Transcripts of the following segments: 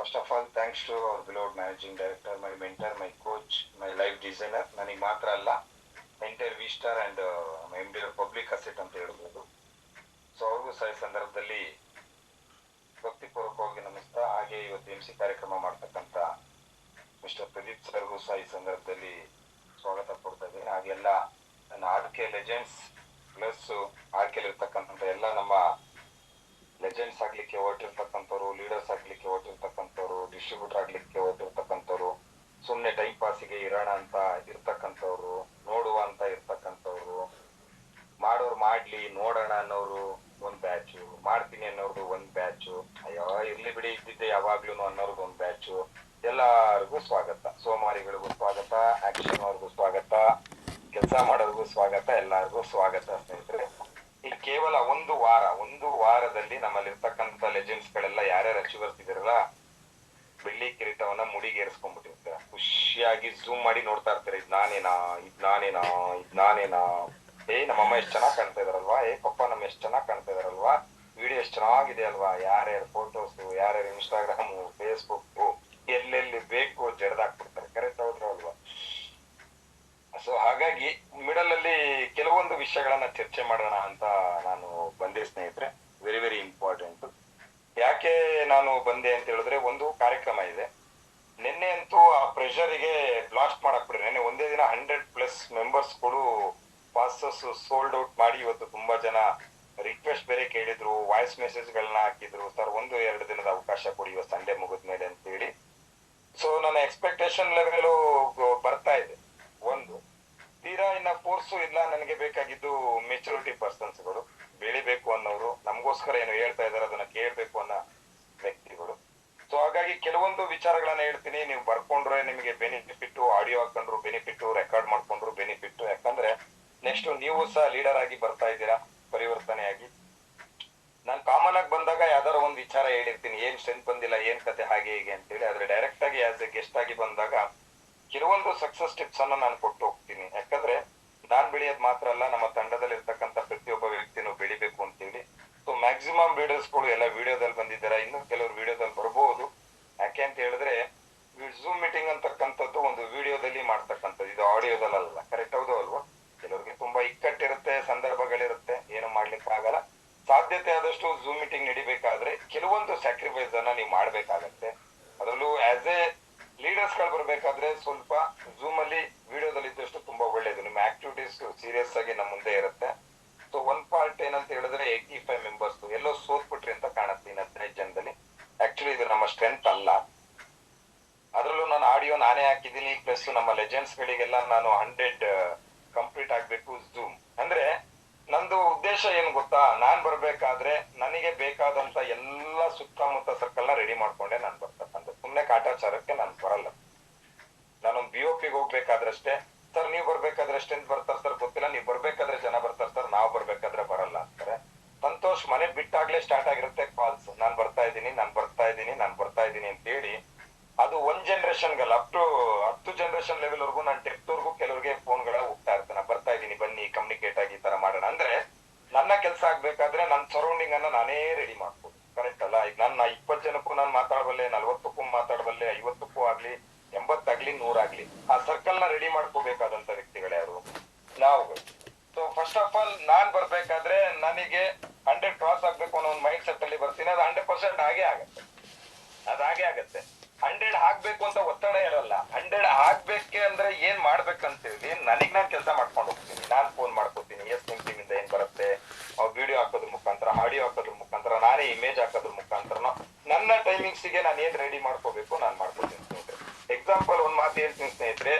First of all, thanks to our beloved managing director, my mentor, my coach, my life designer. ನನಗೆ ಮಾತ್ರ ಅಲ್ಲ, entire V star and M D public asset ಅಂತ ಹೇಳ್ಬೋದು. So ಅವ್ರಿಗೂ ಸಹ ಈ ಸಂದರ್ಭದಲ್ಲಿ ಭಕ್ತಿಪೂರ್ವಕವಾಗಿ ನಮಿಸ್ತಾ, ಹಾಗೆ ಇವತ್ತು MC ಕಾರ್ಯಕ್ರಮ ಮಾಡ್ತಕ್ಕಂಥ ಮಿಸ್ಟರ್ ಪ್ರದೀಪ್ ಸರ್ಗೂ ಸಹ ಈ ಸಂದರ್ಭದಲ್ಲಿ ಸ್ವಾಗತ ಕೊಡ್ತಾ ಇದ್ದೀನಿ. ಹಾಗೆಲ್ಲ ನನ್ನ RK ಲೆಜೆಂಡ್ಸ್ ಪ್ಲಸ್ RK ಇರ್ತಕ್ಕಂಥ ಎಲ್ಲ ನಮ್ಮ ಲೆಜೆಂಡ್ಸ್ ಆಗ್ಲಿಕ್ಕೆ ಹೊರಟಿರ್ತಕ್ಕಂಥವ್ರು, ಲೀಡರ್ಸ್ ಆಗ್ಲಿಕ್ಕೆ ಹೊರಟಿರ್ತಕ್ಕಂಥವ್ರು, ಡಿಸ್ಟ್ರಿಬ್ಯೂಟರ್ ಆಗ್ಲಿಕ್ಕೆ ಹೊರಟಿರ್ತಕ್ಕಂಥವ್ರು, ಸುಮ್ಮನೆ ಟೈಮ್ ಪಾಸಿಗೆ ಇರೋಣ ಅಂತ ಇರ್ತಕ್ಕಂಥವ್ರು, ನೋಡುವ ಅಂತ ಇರ್ತಕ್ಕಂಥವ್ರು, ಮಾಡೋರು ಮಾಡ್ಲಿ ನೋಡೋಣ ಅನ್ನೋರು ಒಂದ್ ಬ್ಯಾಚು, ಮಾಡ್ತೀನಿ ಅನ್ನೋರ್ದು ಒಂದ್ ಬ್ಯಾಚು, ಅಯ್ಯೋ ಇರ್ಲಿ ಬಿಡಿ ಇದ್ದಿದ್ದೆ ಯಾವಾಗ್ಲೂ ಅನ್ನೋರ್ದು ಒಂದ್ ಬ್ಯಾಚು. ಎಲ್ಲರಿಗೂ ಸ್ವಾಗತ. ಸೋಮಾರಿಗಳಿಗೂ ಸ್ವಾಗತ, ಆಕ್ಷನ್ ಅವ್ರಿಗೂ ಸ್ವಾಗತ, ಕೆಲಸ ಮಾಡೋರ್ಗೂ ಸ್ವಾಗತ, ಎಲ್ಲರಿಗೂ ಸ್ವಾಗತ ಸ್ನೇಹಿತರೆ. ಇಲ್ಲಿ ಕೇವಲ ಒಂದು ವಾರದಲ್ಲಿ ನಮ್ಮಲ್ಲಿರ್ತಕ್ಕಂಥ ಲೆಜೆಂಡ್ಸ್ ಗಳೆಲ್ಲ ಯಾರ್ಯಾರು ಅಚೀವರ್ಸ್ ಇದಿರಲ್ಲ, ಬೆಳ್ಳಿ ಕಿರೀಟವನ್ನ ಮುಡಿಗೇರಿಸ್ಕೊಂಡ್ಬಿಟ್ಟಿರ್ತಾರೆ. ಖುಷಿಯಾಗಿ ಝೂಮ್ ಮಾಡಿ ನೋಡ್ತಾ ಇರ್ತಾರೆ, ಇದ್ ನಾನೇನಾ. ನಮ್ಮಮ್ಮ ಎಷ್ಟ್ ಚೆನ್ನಾಗ್ ಕಾಣ್ತಾ ಇದಾರಲ್ವಾ, ಪಪ್ಪ ನಮ್ಮ ಎಷ್ಟ್ ಚೆನ್ನಾಗ್ ಕಾಣ್ತಾ ಇದಾರಲ್ವಾ, ವಿಡಿಯೋ ಎಷ್ಟ್ ಚೆನ್ನಾಗಿದೆ ಅಲ್ವಾ, ಯಾರ್ಯಾರ ಫೋಟೋಸ್, ಯಾರ್ಯಾರ ಇನ್ಸ್ಟಾಗ್ರಾಮು, ಫೇಸ್ಬುಕ್ ಎಲ್ಲೆಲ್ಲಿ ಬೇಕು ಜಡ್ದಾಕ್ಬಿಡ್ತಾರೆ. ಕರೆಕ್ಟ್ ಹೌದ್ರ ಅಲ್ವಾ? ಸೊ ಹಾಗಾಗಿ ಮಿಡಲ್ ಅಲ್ಲಿ ಕೆಲವೊಂದು ವಿಷಯಗಳನ್ನ ಚರ್ಚೆ ಮಾಡೋಣ ಅಂತ ನಾನು ಬಂದೆ ಸ್ನೇಹಿತರೆ. Very very important. ಯಾಕೆ ನಾನು ಬಂದೆ ಅಂತ ಹೇಳಿದ್ರೆ, ಒಂದು ಕಾರ್ಯಕ್ರಮ ಇದೆ. ನಿನ್ನೆ ಅಂತೂ ಆ ಪ್ರೆಷರಿಗೆ ಬ್ಲಾಸ್ಟ್ ಮಾಡಕ್ ಬಿಡ್ರಿ. ನಿನ್ನೆ ಒಂದೇ ದಿನ 100+ ಮೆಂಬರ್ಸ್ಗಳು ಪಾಸಸ್ ಸೋಲ್ಡ್ ಔಟ್ ಮಾಡಿ, ಇವತ್ತು ತುಂಬಾ ಜನ ರಿಕ್ವೆಸ್ಟ್ ಬೇರೆ ಕೇಳಿದ್ರು, ವಾಯ್ಸ್ ಮೆಸೇಜ್ಗಳನ್ನ ಹಾಕಿದ್ರು, ಸರ್ 1-2 ದಿನದ ಅವಕಾಶ ಕೊಡಿ ಇವತ್ತು ಸಂಡೇ ಮುಗಿದ್ಮೇಲೆ ಅಂತ ಹೇಳಿ. ಸೊ ನನ್ನ ಎಕ್ಸ್ಪೆಕ್ಟೇಷನ್ ಲೆವೆಲ್ ಬರ್ತಾ ಇದೆ. ಒಂದು ತೀರಾ ಇನ್ನ ಫೋರ್ಸು ಇಲ್ಲ. ನನಗೆ ಬೇಕಾಗಿದ್ದು ಮೆಚುರಿಟಿ ಪರ್ಸನ್ಸ್ಗಳು, ಬೆಳಿಬೇಕು ಅನ್ನೋರು, ನಮಗೋಸ್ಕರ ಏನು ಹೇಳ್ತಾ ಇದಾರೆ ಅದನ್ನ ಕೇಳ್ಬೇಕು ಅನ್ನೋ ವ್ಯಕ್ತಿಗಳು. ಸೊ ಹಾಗಾಗಿ ಕೆಲವೊಂದು ವಿಚಾರಗಳನ್ನ ಹೇಳ್ತೀನಿ, ನೀವು ಬರ್ಕೊಂಡ್ರೆ ನಿಮಗೆ ಬೆನಿಫಿಟ್, ಆಡಿಯೋ ಹಾಕೊಂಡ್ರು ಬೆನಿಫಿಟ್, ರೆಕಾರ್ಡ್ ಮಾಡ್ಕೊಂಡ್ರು ಬೆನಿಫಿಟ್. ಯಾಕಂದ್ರೆ ನೆಕ್ಸ್ಟ್ ನೀವು ಸಹ ಲೀಡರ್ ಆಗಿ ಬರ್ತಾ ಇದ್ದೀರಾ, ಪರಿವರ್ತನೆಯಾಗಿ. ನಾನು ಕಾಮನ್ ಆಗಿ ಬಂದಾಗ ಯಾವ್ದಾರ ಒಂದು ವಿಚಾರ ಹೇಳಿರ್ತೀನಿ, ಏನ್ ಸ್ಟ್ರೆಂತ್ ಬಂದಿಲ್ಲ, ಏನ್ ಕತೆ ಹಾಗೆ ಹೀಗೆ ಅಂತೇಳಿ. ಆದ್ರೆ ಡೈರೆಕ್ಟ್ ಆಗಿ ಆಸ್ ಎ ಗೆಸ್ಟ್ ಆಗಿ ಬಂದಾಗ ಕೆಲವೊಂದು ಸಕ್ಸಸ್ ಟಿಪ್ಸ್ ಅನ್ನ ನಾನು ಕೊಟ್ಟು ಹೋಗ್ತೀನಿ. ಯಾಕಂದ್ರೆ ನಾನ್ ಬೆಳೆಯೋದ್ ಮಾತ್ರ ಅಲ್ಲ, ನಮ್ಮ ತಂಡದಲ್ಲಿ ಇರ್ತಕ್ಕಂಥ ಪ್ರತಿಯೊಬ್ಬ ವ್ಯಕ್ತಿನೂ ಬೆಳಿಬೇಕು ಅಂತೇಳಿ. ಸೊ ಮ್ಯಾಕ್ಸಿಮಮ್ ಲೀಡರ್ಸ್ಗಳು ಎಲ್ಲ ವಿಡಿಯೋದಲ್ಲಿ ಬಂದಿದ್ದಾರೆ, ಇನ್ನು ಕೆಲವರು ವಿಡಿಯೋದಲ್ಲಿ ಬರ್ಬೋದು. ಯಾಕೆ ಅಂತ ಹೇಳಿದ್ರೆ, ಝೂಮ್ ಮೀಟಿಂಗ್ ಅಂತಕ್ಕಂಥದ್ದು ಒಂದು ವಿಡಿಯೋದಲ್ಲಿ ಮಾಡ್ತಕ್ಕಂಥದ್ದು, ಇದು ಆಡಿಯೋದಲ್ಲ. ಕರೆಕ್ಟ್ ಹೌದು ಅಲ್ವಾ? ಕೆಲವರಿಗೆ ತುಂಬಾ ಇಕ್ಕಟ್ಟಿರುತ್ತೆ, ಸಂದರ್ಭಗಳಿರುತ್ತೆ, ಏನು ಮಾಡ್ಲಿಕ್ಕೆ ಆಗಲ್ಲ. ಸಾಧ್ಯತೆ ಆದಷ್ಟು ಝೂಮ್ ಮೀಟಿಂಗ್ ನಡಿಬೇಕಾದ್ರೆ ಕೆಲವೊಂದು ಸ್ಯಾಕ್ರಿಫೈಸ್ ಅನ್ನ ನೀವು ಮಾಡ್ಬೇಕಾಗತ್ತೆ. ಅದರಲ್ಲೂ ಆಸ್ ಎ ಲೀಡರ್ಸ್ ಗಳು ಬರ್ಬೇಕಾದ್ರೆ ಸ್ವಲ್ಪ ಝೂಮ್ ಅಲ್ಲಿ ವಿಡಿಯೋದಲ್ಲಿ ಇದ್ದಷ್ಟು ತುಂಬಾ ಒಳ್ಳೇದು. ನಿಮ್ಮ ಆಕ್ಟಿವಿಟೀಸ್ ಸೀರಿಯಸ್ ಆಗಿ ನಮ್ಮ ಮುಂದೆ ಇರುತ್ತೆ. ಸೊ ಒಂದ್ ಪಾರ್ಟ್ ಏನಂತ ಹೇಳಿದ್ರೆ, 85 ಮೆಂಬರ್ಸ್ ಎಲ್ಲೋ ಸೋತ್ಬಿಟ್ರಿ ಅಂತ ಕಾಣುತ್ತೆ 15 ಜನದಲ್ಲಿ. ಆಕ್ಚುಲಿ ಇದು ನಮ್ಮ ಸ್ಟ್ರೆಂತ್ ಅಲ್ಲ. ಅದರಲ್ಲೂ ನಾನು ಆಡಿಯೋ ನಾನೇ ಹಾಕಿದ್ದೀನಿ, ಪ್ಲಸ್ ನಮ್ಮ ಲೆಜೆಂಡ್ಸ್ ಗಳಿಗೆಲ್ಲ ನಾನು 100 ಕಂಪ್ಲೀಟ್ ಆಗ್ಬೇಕು ಝೂಮ್ ಅಂದ್ರೆ. ನಂದು ಉದ್ದೇಶ ಏನು ಗೊತ್ತಾ, ನಾನ್ ಬರ್ಬೇಕಾದ್ರೆ ನನಗೆ ಬೇಕಾದಂತ ಎಲ್ಲ ಸುತ್ತಮುತ್ತ ಸರ್ಕಲ್ ನ ರೆಡಿ ಮಾಡ್ಕೊಂಡೆ ನಾನು ಬರ್ತಕ್ಕಂಥ. ಸುಮ್ನೆ ಕಾಟಾಚಾರಕ್ಕೆ ನಾನು ಬರಲ್ಲ. ನಾನೊಂದು BOPಗೆ ಹೋಗ್ಬೇಕಾದ್ರಷ್ಟೇ, ಸರ್ ನೀವ್ ಬರ್ಬೇಕಾದ್ರೆ ಸ್ಟ್ರೆಂತ್ ಬರ್ತಾರ ಸರ್ ಗೊತ್ತಿಲ್ಲ, ನೀವ್ ಬರ್ಬೇಕಾದ್ರೆ ಜನ ಬರ್ತಾರ ಸರ್, ನಾವ್ ಬರ್ಬೇಕಾದ್ರೆ ಬರಲ್ಲ ಅಂತಾರೆ. ಸಂತೋಷ್ ಮನೆ ಬಿಟ್ಟಾಗ್ಲೇ ಸ್ಟಾರ್ಟ್ ಆಗಿರುತ್ತೆ ಕಾಲ್ಸ್, ನಾನ್ ಬರ್ತಾ ಇದ್ದೀನಿ ಅಂತ ಹೇಳಿ. ಅದು 1 ಜನರೇಷನ್ಗಲ್ಲ, ಅಪ್ ಟು 10 ಜನರೇಷನ್ ಲೆವೆಲ್ ವರ್ಗು ನಾನು ವರ್ಗು ಕೆಲವರಿಗೆ ಫೋನ್ಗಳ ಹೋಗ್ತಾ ಇರ್ತಾನೆ, ಬರ್ತಾ ಇದ್ದೀನಿ ಬನ್ನಿ ಕಮ್ಯುನಿಕೇಟ್ ಆಗಿ ಈ ತರ ಮಾಡೋಣ. ಅಂದ್ರೆ ನನ್ನ ಕೆಲಸ ಆಗ್ಬೇಕಾದ್ರೆ ನನ್ನ ಸರೌಂಡಿಂಗ್ ಅನ್ನ ನಾನೇ ರೆಡಿ ಮಾಡ್ಬೋದು. ಕರೆಕ್ಟ್ ಅಲ್ಲ? ಈಗ ನನ್ನ 20 ಜನಕ್ಕೂ ನಾನು ಮಾತಾಡಬಲ್ಲೆ, 40ಕ್ಕೂ ಮಾತಾಡಬಲ್ಲೆ, 50ಕ್ಕೂ ಆಗ್ಲಿ, 80 ಆಗ್ಲಿ, 100 ಆಗ್ಲಿ. ಆ ಸರ್ಕಲ್ ನ ರೆಡಿ ಮಾಡ್ಕೋಬೇಕಾದಂತ ವ್ಯಕ್ತಿಗಳು ಯಾರು? ನಾವುಗಳು. ಸೊ ಫಸ್ಟ್ ಆಫ್ ಆಲ್ ನಾನ್ ಬರ್ಬೇಕಾದ್ರೆ ನನಗೆ 100 ಕ್ರಾಸ್ ಆಗ್ಬೇಕು ಅನ್ನೋ ಒಂದು ಮೈಂಡ್ ಸೆಟ್ ಅಲ್ಲಿ ಬರ್ತೀನಿ. ಅದು 100% ಹಾಗೆ ಆಗತ್ತೆ. 100 ಆಗ್ಬೇಕು ಅಂತ ಒತ್ತಡ ಇರಲ್ಲ. 100 ಆಗ್ಬೇಕೆ ಅಂದ್ರೆ ಏನ್ ಮಾಡ್ಬೇಕಂತೇಳಿ ನನಗ್ ನಾನ್ ಕೆಲಸ ಮಾಡ್ಕೊಂಡು ಹೋಗ್ತೀನಿ. ನಾನ್ ಫೋನ್ ಮಾಡ್ಕೋತೀನಿ, ಎಸ್ ನಿಮ್ ಟೀಮಿಂದ ಏನ್ ಬರುತ್ತೆ, ವಿಡಿಯೋ ಹಾಕೋದ್ರ ಮುಖಾಂತರ, ಆಡಿಯೋ ಹಾಕೋದ್ರ ಮುಖಾಂತರ, ನಾನೇ ಇಮೇಜ್ ಹಾಕೋದ್ರ ಮುಖಾಂತರ, ನನ್ನ ಟೈಮಿಂಗ್ಸ್ ಗೆ ನಾನು ಏನ್ ರೆಡಿ ಮಾಡ್ಕೋಬೇಕು ನಾನು ಮಾಡ್ಕೋತೀನಿ ಸ್ನೇಹಿತರೆ. ಎಕ್ಸಾಂಪಲ್ ಒಂದ್ ಮಾತು ಹೇಳ್ತೀನಿ ಸ್ನೇಹಿತರೆ,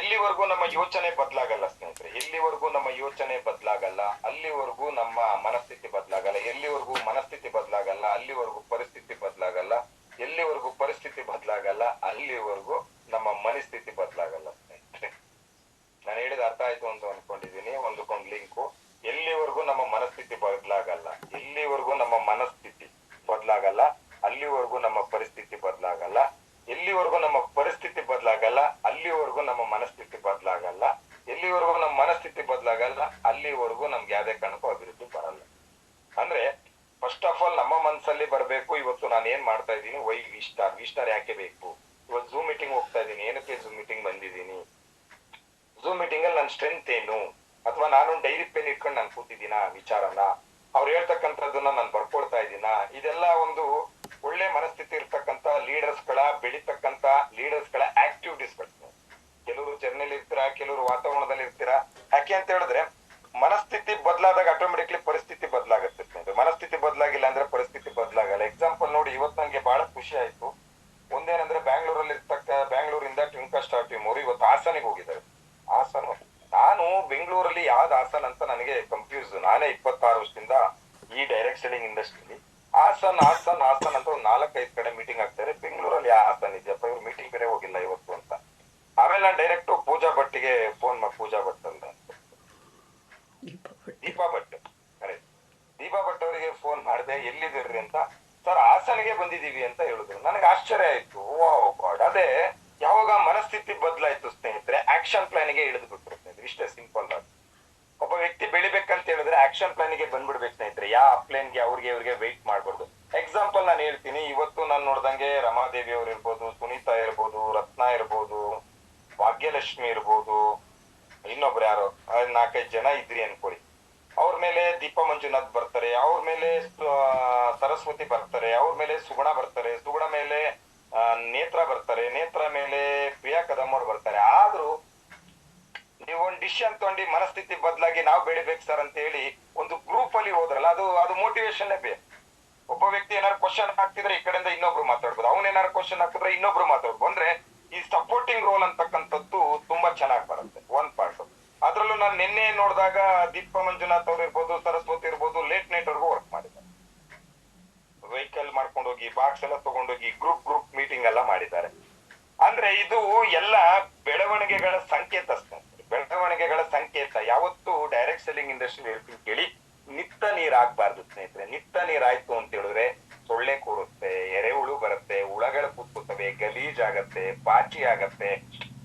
ಎಲ್ಲಿವರೆಗೂ ನಮ್ಮ ಯೋಚನೆ ಬದಲಾಗಲ್ಲ ಸ್ನೇಹಿತರೆ, ಎಲ್ಲಿವರೆಗೂ ನಮ್ಮ ಯೋಚನೆ ಬದಲಾಗಲ್ಲ ಅಲ್ಲಿವರೆಗೂ ನಮ್ಮ ಮನಸ್ಥಿತಿ ಬದಲಾಗಲ್ಲ. ಎಲ್ಲಿವರೆಗೂ ಮನಸ್ಥಿತಿ ಬದಲಾಗಲ್ಲ ಅಲ್ಲಿವರೆಗೂ ಪರಿಸ್ಥಿತಿ ಬದಲಾಗಲ್ಲ. ಎಲ್ಲಿವರೆಗೂ ಪರಿಸ್ಥಿತಿ ಬದಲಾಗಲ್ಲ ಅಲ್ಲಿವರೆಗೂ ನಮ್ಮ ಮನಸ್ಥಿತಿ ಬದಲಾಗಲ್ಲ ಸ್ನೇಹಿತರೆ. ನಾನು ಹೇಳಿದ ಅರ್ಥ ಆಯ್ತು ಅಂತ ಅನ್ಕೊಂಡಿದೀನಿ. ಒಂದಕ್ಕೊಂದು ಲಿಂಕು. ಎಲ್ಲಿವರೆಗೂ ನಮ್ಮ ಮನಸ್ಥಿತಿ ಬದಲಾಗಲ್ಲ, ಎಲ್ಲಿವರೆಗೂ ನಮ್ಮ ಮನಸ್ಥಿತಿ ಬದಲಾಗಲ್ಲ ಅಲ್ಲಿವರೆಗೂ ನಮ್ಮ ಪರಿಸ್ಥಿತಿ ಬದಲಾಗಲ್ಲ. ಎಲ್ಲಿವರೆಗೂ ನಮ್ಮ ಪರಿಸ್ಥಿತಿ ಬದಲಾಗಲ್ಲ ಅಲ್ಲಿವರೆಗೂ ನಮ್ಮ ಮನಸ್ಥಿತಿ ಬದಲಾಗಲ್ಲ. ಎಲ್ಲಿವರೆಗೂ ನಮ್ಮ ಮನಸ್ಥಿತಿ ಬದಲಾಗಲ್ಲ ಅಲ್ಲಿವರೆಗೂ ನಮ್ಗೆ ಯಾವ್ದೇ ಕಾರಣಕ್ಕೂ ಅಭಿವೃದ್ಧಿ ಬರಲ್ಲ. ಅಂದ್ರೆ ಫಸ್ಟ್ ಆಫ್ ಆಲ್ ನಮ್ಮ ಮನ್ಸಲ್ಲಿ ಬರ್ಬೇಕು. ಇವತ್ತು ನಾನು ಏನ್ ಮಾಡ್ತಾ ಇದ್ದೀನಿ, ವೈ ವಿ ಸ್ಟಾರ್ ಯಾಕೆ ಬೇಕು, ಇವತ್ತು ಝೂಮ್ ಮೀಟಿಂಗ್ ಹೋಗ್ತಾ ಇದ್ದೀನಿ, ಏನಕ್ಕೆ ಝೂಮ್ ಮೀಟಿಂಗ್ ಬಂದಿದ್ದೀನಿ, ಝೂಮ್ ಮೀಟಿಂಗ್ ಅಲ್ಲಿ ನನ್ನ ಸ್ಟ್ರೆಂತ್ ಏನು, ಅಥವಾ ನಾನು ಡೈರಿ ಪೆನ್ ಇಟ್ಕೊಂಡು ನಾನು ಕೂತಿದ್ದೀನ ವಿಚಾರನ, ಅವ್ರು ಹೇಳ್ತಕ್ಕಂಥದ್ದನ್ನ ನಾನು ಬರ್ಕೊಳ್ತಾ ಇದ್ದೀನ. ಇದೆಲ್ಲ ಒಂದು ಒಳ್ಳೆ ಮನಸ್ಥಿತಿ ಇರ್ತಕ್ಕಂಥ ಬೆಳಿತಕ್ಕಂಥ ಲೀಡರ್ಸ್ಗಳ ಆಕ್ಟಿವಿಟೀಸ್ಗಳು. ಕೆಲವರು ಜರ್ನಿಲಿ ಇರ್ತೀರಾ, ಕೆಲವರು ವಾತಾವರಣದಲ್ಲಿ ಇರ್ತೀರಾ. ಯಾಕೆ ಅಂತ ಹೇಳಿದ್ರೆ ಮನಸ್ಥಿತಿ ಬದಲಾದಾಗ ಆಟೋಮೆಟಿಕ್ಲಿ ಪರಿಸ್ಥಿತಿ ಬದಲಾಗುತ್ತೆ. ಮನಸ್ಥಿತಿ ಬದಲಾಗಿಲ್ಲ ಅಂದ್ರೆ ಪರಿಸ್ಥಿತಿ ಬದಲಾಗಲ್ಲ. ಎಕ್ಸಾಂಪಲ್ ನೋಡಿ, ಇವತ್ತು ನಂಗೆ ಬಹಳ ಖುಷಿ ಆಯ್ತು. ಒಂದೇನಂದ್ರೆ ಬ್ಯಾಂಗ್ಳೂರಿಂದ ಟ್ವಿಂಕಲ್ ಸ್ಟಾರ್ ಟೀಮ್ ಅವರು ಇವತ್ತು ಹಾಸನಿಗೆ ಹೋಗಿದ್ದಾರೆ. ಹಾಸನ, ನಾನು ಬೆಂಗಳೂರಲ್ಲಿ ಯಾವ್ದು ಹಾಸನ್ ಅಂತ ನನಗೆ ಕನ್ಫ್ಯೂಸ್. ನಾನೇ 26 ವರ್ಷದಿಂದ ಈ ಡೈರೆಕ್ಟ್ ಸೆಲ್ಲಿಂಗ್ ಇಂಡಸ್ಟ್ರಿಲಿ ಹಾಸನ್ ಅಂತ ಒಂದು 4-5 ಕಡೆ ಮೀಟಿಂಗ್ ಆಗ್ತಾರೆ. ಬೆಂಗಳೂರಲ್ಲಿ ಯಾವ ಹಾಸನ್ ಇದೆಯಪ್ಪ, ಇವ್ರು ಮೀಟಿಂಗ್ ಬೇರೆ ಹೋಗಿಲ್ಲ ಇವತ್ತು ಅಂತ. ಆಮೇಲೆ ನಾನು ಡೈರೆಕ್ಟ್ ಪೂಜಾ ಭಟ್ಟಿಗೆ ಫೋನ್ ಮಾಡಿ, ಪೂಜಾ ಭಟ್ ಅಂತ ದೀಪಾ ಭಟ್ ಅವರಿಗೆ ಫೋನ್ ಮಾಡಿದೆ, ಎಲ್ಲಿದ್ದೀರಿ ಅಂತ. ಸರ್ ಹಾಸನಿಗೆ ಬಂದಿದೀವಿ ಅಂತ ಹೇಳಿದ್ರು. ನನಗೆ ಆಶ್ಚರ್ಯ ಆಯ್ತು. ಗಾಡ್, ಅದೇ ಯಾವಾಗ ಮನಸ್ಥಿತಿ ಬದಲಾಯ್ತು ಸ್ನೇಹಿತರೆ, ಆಕ್ಷನ್ ಪ್ಲಾನಿಗೆ ಇಳಿದು ಬಿಟ್ರು ಸ್ನೇಹಿತರೆ. ಇಷ್ಟೇ ಸಿಂಪಲ್ ಆಗಿ. ಒಬ್ಬ ವ್ಯಕ್ತಿ ಬೆಳಿಬೇಕಂತ ಹೇಳಿದ್ರೆ ಆಕ್ಷನ್ ಪ್ಲಾನಿಗೆ ಬಂದ್ಬಿಡ್ಬೇಕು ಸ್ನೇಹಿತರೆ. ಯಾವ ಪ್ಲಾನ್ಗೆ ಅವ್ರಿಗೆ ವೆಯ್ಟ್ ಮಾಡ್ಬಾರ್ದು. ಎಕ್ಸಾಂಪಲ್ ನಾನು ಹೇಳ್ತೀನಿ. ಇವತ್ತು ನಾನು ನೋಡ್ದಂಗೆ ರಮಾದೇವಿ ಅವ್ರು ಇರ್ಬೋದು, ಸುನೀತಾ ಇರ್ಬೋದು, ರತ್ನ ಇರ್ಬೋದು, ಭಾಗ್ಯಲಕ್ಷ್ಮಿ ಇರ್ಬೋದು, ಇನ್ನೊಬ್ರು ಯಾರೋ 4-5 ಜನ ಇದ್ರಿ ಅನ್ಕೊಳ್ಳಿ. ಅವ್ರ ಮೇಲೆ ದೀಪಾ ಮಂಜುನಾಥ್ ಬರ್ತಾರೆ, ಅವ್ರ ಮೇಲೆ ಸರಸ್ವತಿ ಬರ್ತಾರೆ, ಅವ್ರ ಮೇಲೆ ಸುಗುಣ ಬರ್ತಾರೆ, ಸುಗುಣ ಮೇಲೆ ನೇತ್ರ ಬರ್ತಾರೆ, ನೇತ್ರ ಮೇಲೆ ಪ್ರಿಯಾ ಕದಮ್ ಅವ್ರು ಬರ್ತಾರೆ. ಆದ್ರೂ ನೀವು ಒಂದು ಡಿಸಿಷನ್ ತಗೊಂಡು ಮನಸ್ಥಿತಿ ಬದಲಾಗಿ ನಾವು ಬೆಳಿಬೇಕು ಸರ್ ಅಂತ ಹೇಳಿ ಒಂದು ಗ್ರೂಪ್ ಅಲ್ಲಿ ಹೋದ್ರಲ್ಲ, ಅದು ಮೋಟಿವೇಶನ್ ಬೇಕು. ಒಬ್ಬ ವ್ಯಕ್ತಿ ಏನಾದ್ರು ಕ್ವಶನ್ ಹಾಕ್ತಿದ್ರೆ ಈ ಕಡೆಯಿಂದ ಇನ್ನೊಬ್ರು ಮಾತಾಡ್ಬೋದು, ಅವನೇನಾದ್ರು ಕ್ವಶನ್ ಹಾಕಿದ್ರೆ ಇನ್ನೊಬ್ರು ಮಾತಾಡ್ಬೋದು. ಅಂದ್ರೆ ಈ ಸಪೋರ್ಟಿಂಗ್ ರೋಲ್ ಅಂತಕ್ಕಂಥದ್ದು ತುಂಬಾ ಚೆನ್ನಾಗಿ ಬರುತ್ತೆ. ಒಂದ್ ಪಾರ್ಟ್. ಅದ್ರಲ್ಲೂ ನಾನು ನಿನ್ನೆ ನೋಡಿದಾಗ ದೀಪಾ ಮಂಜುನಾಥ್ ಅವ್ರು ಇರ್ಬೋದು, ಸರಸ್ವತಿ ಇರ್ಬೋದು, ಲೇಟ್ ನೈಟ್ ವರ್ಗೂ ವರ್ಕ್ ಮಾಡಿದ್ದಾರೆ. ವೆಹಿಕಲ್ ಮಾಡ್ಕೊಂಡು ಹೋಗಿ ಬಾಕ್ಸ್ ಎಲ್ಲ ತಗೊಂಡೋಗಿ ಗ್ರೂಪ್ ಮೀಟಿಂಗ್ ಎಲ್ಲ ಮಾಡಿದ್ದಾರೆ. ಅಂದ್ರೆ ಇದು ಎಲ್ಲ ಬೆಳವಣಿಗೆಗಳ ಸಂಕೇತ ಸ್ನೇಹಿತರೆ, ಬೆಳವಣಿಗೆಗಳ ಸಂಕೇತ. ಯಾವತ್ತು ಡೈರೆಕ್ಟ್ ಸೆಲ್ಲಿಂಗ್ ಇಂಡಸ್ಟ್ರಿ ಹೇಳ್ತೀನಿ ಕೇಳಿ, ನಿತ್ತ ನೀರ್ ಆಗ್ಬಾರ್ದು ಸ್ನೇಹಿತರೆ. ನಿತ್ತ ನೀರ್ ಆಯ್ತು ಅಂತ ಹೇಳಿದ್ರೆ ಸೊಳ್ಳೆ ಕೂರುತ್ತೆ, ಎರೆಹುಳು ಬರುತ್ತೆ, ಹುಳಗಳು ಕೂತ್ಕೋತವೆ, ಗಲೀಜ್ ಆಗತ್ತೆ, ಪಾಚಿ ಆಗತ್ತೆ,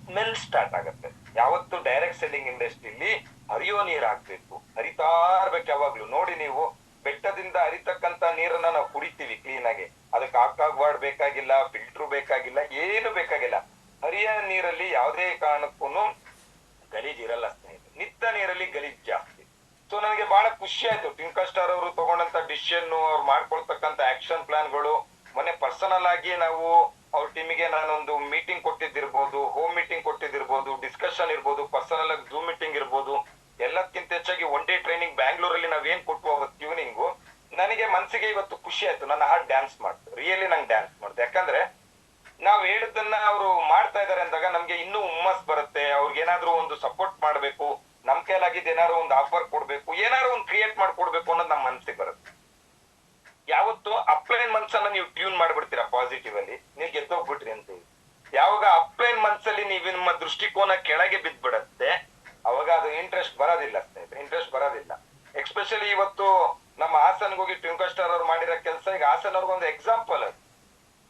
ಸ್ಮೆಲ್ ಸ್ಟಾರ್ಟ್ ಆಗತ್ತೆ. ಯಾವತ್ತು ಡೈರೆಕ್ಟ್ ಸೆಲ್ಲಿಂಗ್ ಇಂಡಸ್ಟ್ರಿಲಿ ಹರಿಯೋ ನೀರ್ ಹಾಕ್ಬೇಕು, ಹರಿತಾ ಇರ್ಬೇಕು ಯಾವಾಗ್ಲೂ. ನೋಡಿ ನೀವು ಬೆಟ್ಟದಿಂದ ಹರಿತಕ್ಕಂತ ನೀರನ್ನ ನಾವು ಕುಡಿತೀವಿ ಕ್ಲೀನ್ ಆಗಿ, ಅದಕ್ಕೆ ಹಾಕಾಗ್ವಾಡ್ ಬೇಕಾಗಿಲ್ಲ, ಫಿಲ್ಟರ್ ಬೇಕಾಗಿಲ್ಲ, ಏನು ಬೇಕಾಗಿಲ್ಲ. ಹರಿಯ ನೀರಲ್ಲಿ ಯಾವುದೇ ಕಾರಣಕ್ಕೂ ಗಲೀಜ್ ಇರಲ್ಲ ಸ್ನೇಹಿತರೆ. ನಿತ್ತ ನೀರಲ್ಲಿ ಗಲೀಜ್ ಜಾಸ್ತಿ. ಸೊ ನನಗೆ ಬಹಳ ಖುಷಿ ಆಯ್ತು ಟ್ವಿಂಕಲ್ ಸ್ಟಾರ್ ಅವರು ತಗೊಂಡಂತ ಡಿಸಿಷನ್, ಅವ್ರು ಮಾಡ್ಕೊಳ್ತಕ್ಕಂತ ಆಕ್ಷನ್ ಪ್ಲಾನ್ಗಳು. ಮೊನ್ನೆ ಪರ್ಸನಲ್ ಆಗಿ ನಾವು ಅವ್ರ ಟೀಮಿಗೆ ನಾನೊಂದು ಮೀಟಿಂಗ್ ಕೊಟ್ಟಿದ್ದಿರ್ಬೋದು, ಹೋಮ್ ಮೀಟಿಂಗ್ ಕೊಟ್ಟಿದ್ದಿರ್ಬೋದು, ಡಿಸ್ಕಷನ್ ಇರ್ಬೋದು, ಪರ್ಸನಲ್ ಆಗಿ ಝೂಮ್ ಮೀಟಿಂಗ್ ಇರ್ಬೋದು. ಎಲ್ಲಕ್ಕಿಂತ ಹೆಚ್ಚಾಗಿ 1 ಡೇ ಟ್ರೈನಿಂಗ್ ಬ್ಯಾಂಗ್ಳೂರಲ್ಲಿ ನಾವೇನ್ ಕೊಟ್ಟು ಟ್ಯೂನಿಂಗು, ನನಗೆ ಮನ್ಸಿಗೆ ಇವತ್ತು ಖುಷಿ ಆಯ್ತು. ನನ್ನ ಹಾರ್ಟ್ ಡ್ಯಾನ್ಸ್ ಮಾಡ್ತು, ರಿಯಲಿ ನಂಗೆ ಡ್ಯಾನ್ಸ್ ಮಾಡ್ತು. ಯಾಕಂದ್ರೆ ನಾವ್ ಹೇಳಿದ್ದನ್ನ ಅವರು ಮಾಡ್ತಾ ಇದಾರೆ ಅಂದಾಗ ನಮ್ಗೆ ಇನ್ನೂ ಹುಮ್ಮಸ್ ಬರುತ್ತೆ. ಅವ್ರಿಗೆ ಏನಾದ್ರು ಒಂದು ಸಪೋರ್ಟ್ ಮಾಡ್ಬೇಕು, ನಮ್ ಕೈಲಾಗಿದ್ದು ಏನಾದ್ರು ಒಂದು ಆಫರ್ ಕೊಡ್ಬೇಕು, ಏನಾದ್ರು ಒಂದು ಕ್ರಿಯೇಟ್ ಮಾಡ್ಕೊಡ್ಬೇಕು ಅನ್ನೋದು ನಮ್ಮ ಮನ್ಸಿಗೆ ಬರುತ್ತೆ. ಯಾವತ್ತು ಅಪ್ಲೈನ್ ಮನ್ಸನ್ನ ನೀವು ಟ್ಯೂನ್ ಮಾಡ್ಬಿಡ್ತೀರಾ ಪಾಸಿಟಿವ್ ಅಲ್ಲಿ, ನೀವು ಗೆದ್ದೋಗ್ಬಿಟ್ರಿ ಅಂತ ಹೇಳಿ. ಯಾವಾಗ ಅಪ್ಲೈನ್ ಮನ್ಸಲ್ಲಿ ನೀವು ನಿಮ್ಮ ದೃಷ್ಟಿಕೋನ ಕೆಳಗೆ ಬಿದ್ದ್ಬಿಡತ್ತೆ, ಅವಾಗ ಅದು ಇಂಟ್ರೆಸ್ಟ್ ಬರೋದಿಲ್ಲ ಸ್ನೇಹಿತರೆ, ಇಂಟ್ರೆಸ್ಟ್ ಬರೋದಿಲ್ಲ. ಎಕ್ಸ್ಪೆಷಲಿ ಇವತ್ತು ನಮ್ಮ ಹಾಸನ್ಗೆ ಹೋಗಿ ಟ್ವಿಂಕಲ್ ಸ್ಟಾರ್ ಅವ್ರು ಮಾಡಿರೋ ಕೆಲಸ, ಈಗ ಹಾಸನ್ ಅವ್ರಿಗೊಂದು ಎಕ್ಸಾಂಪಲ್. ಅದು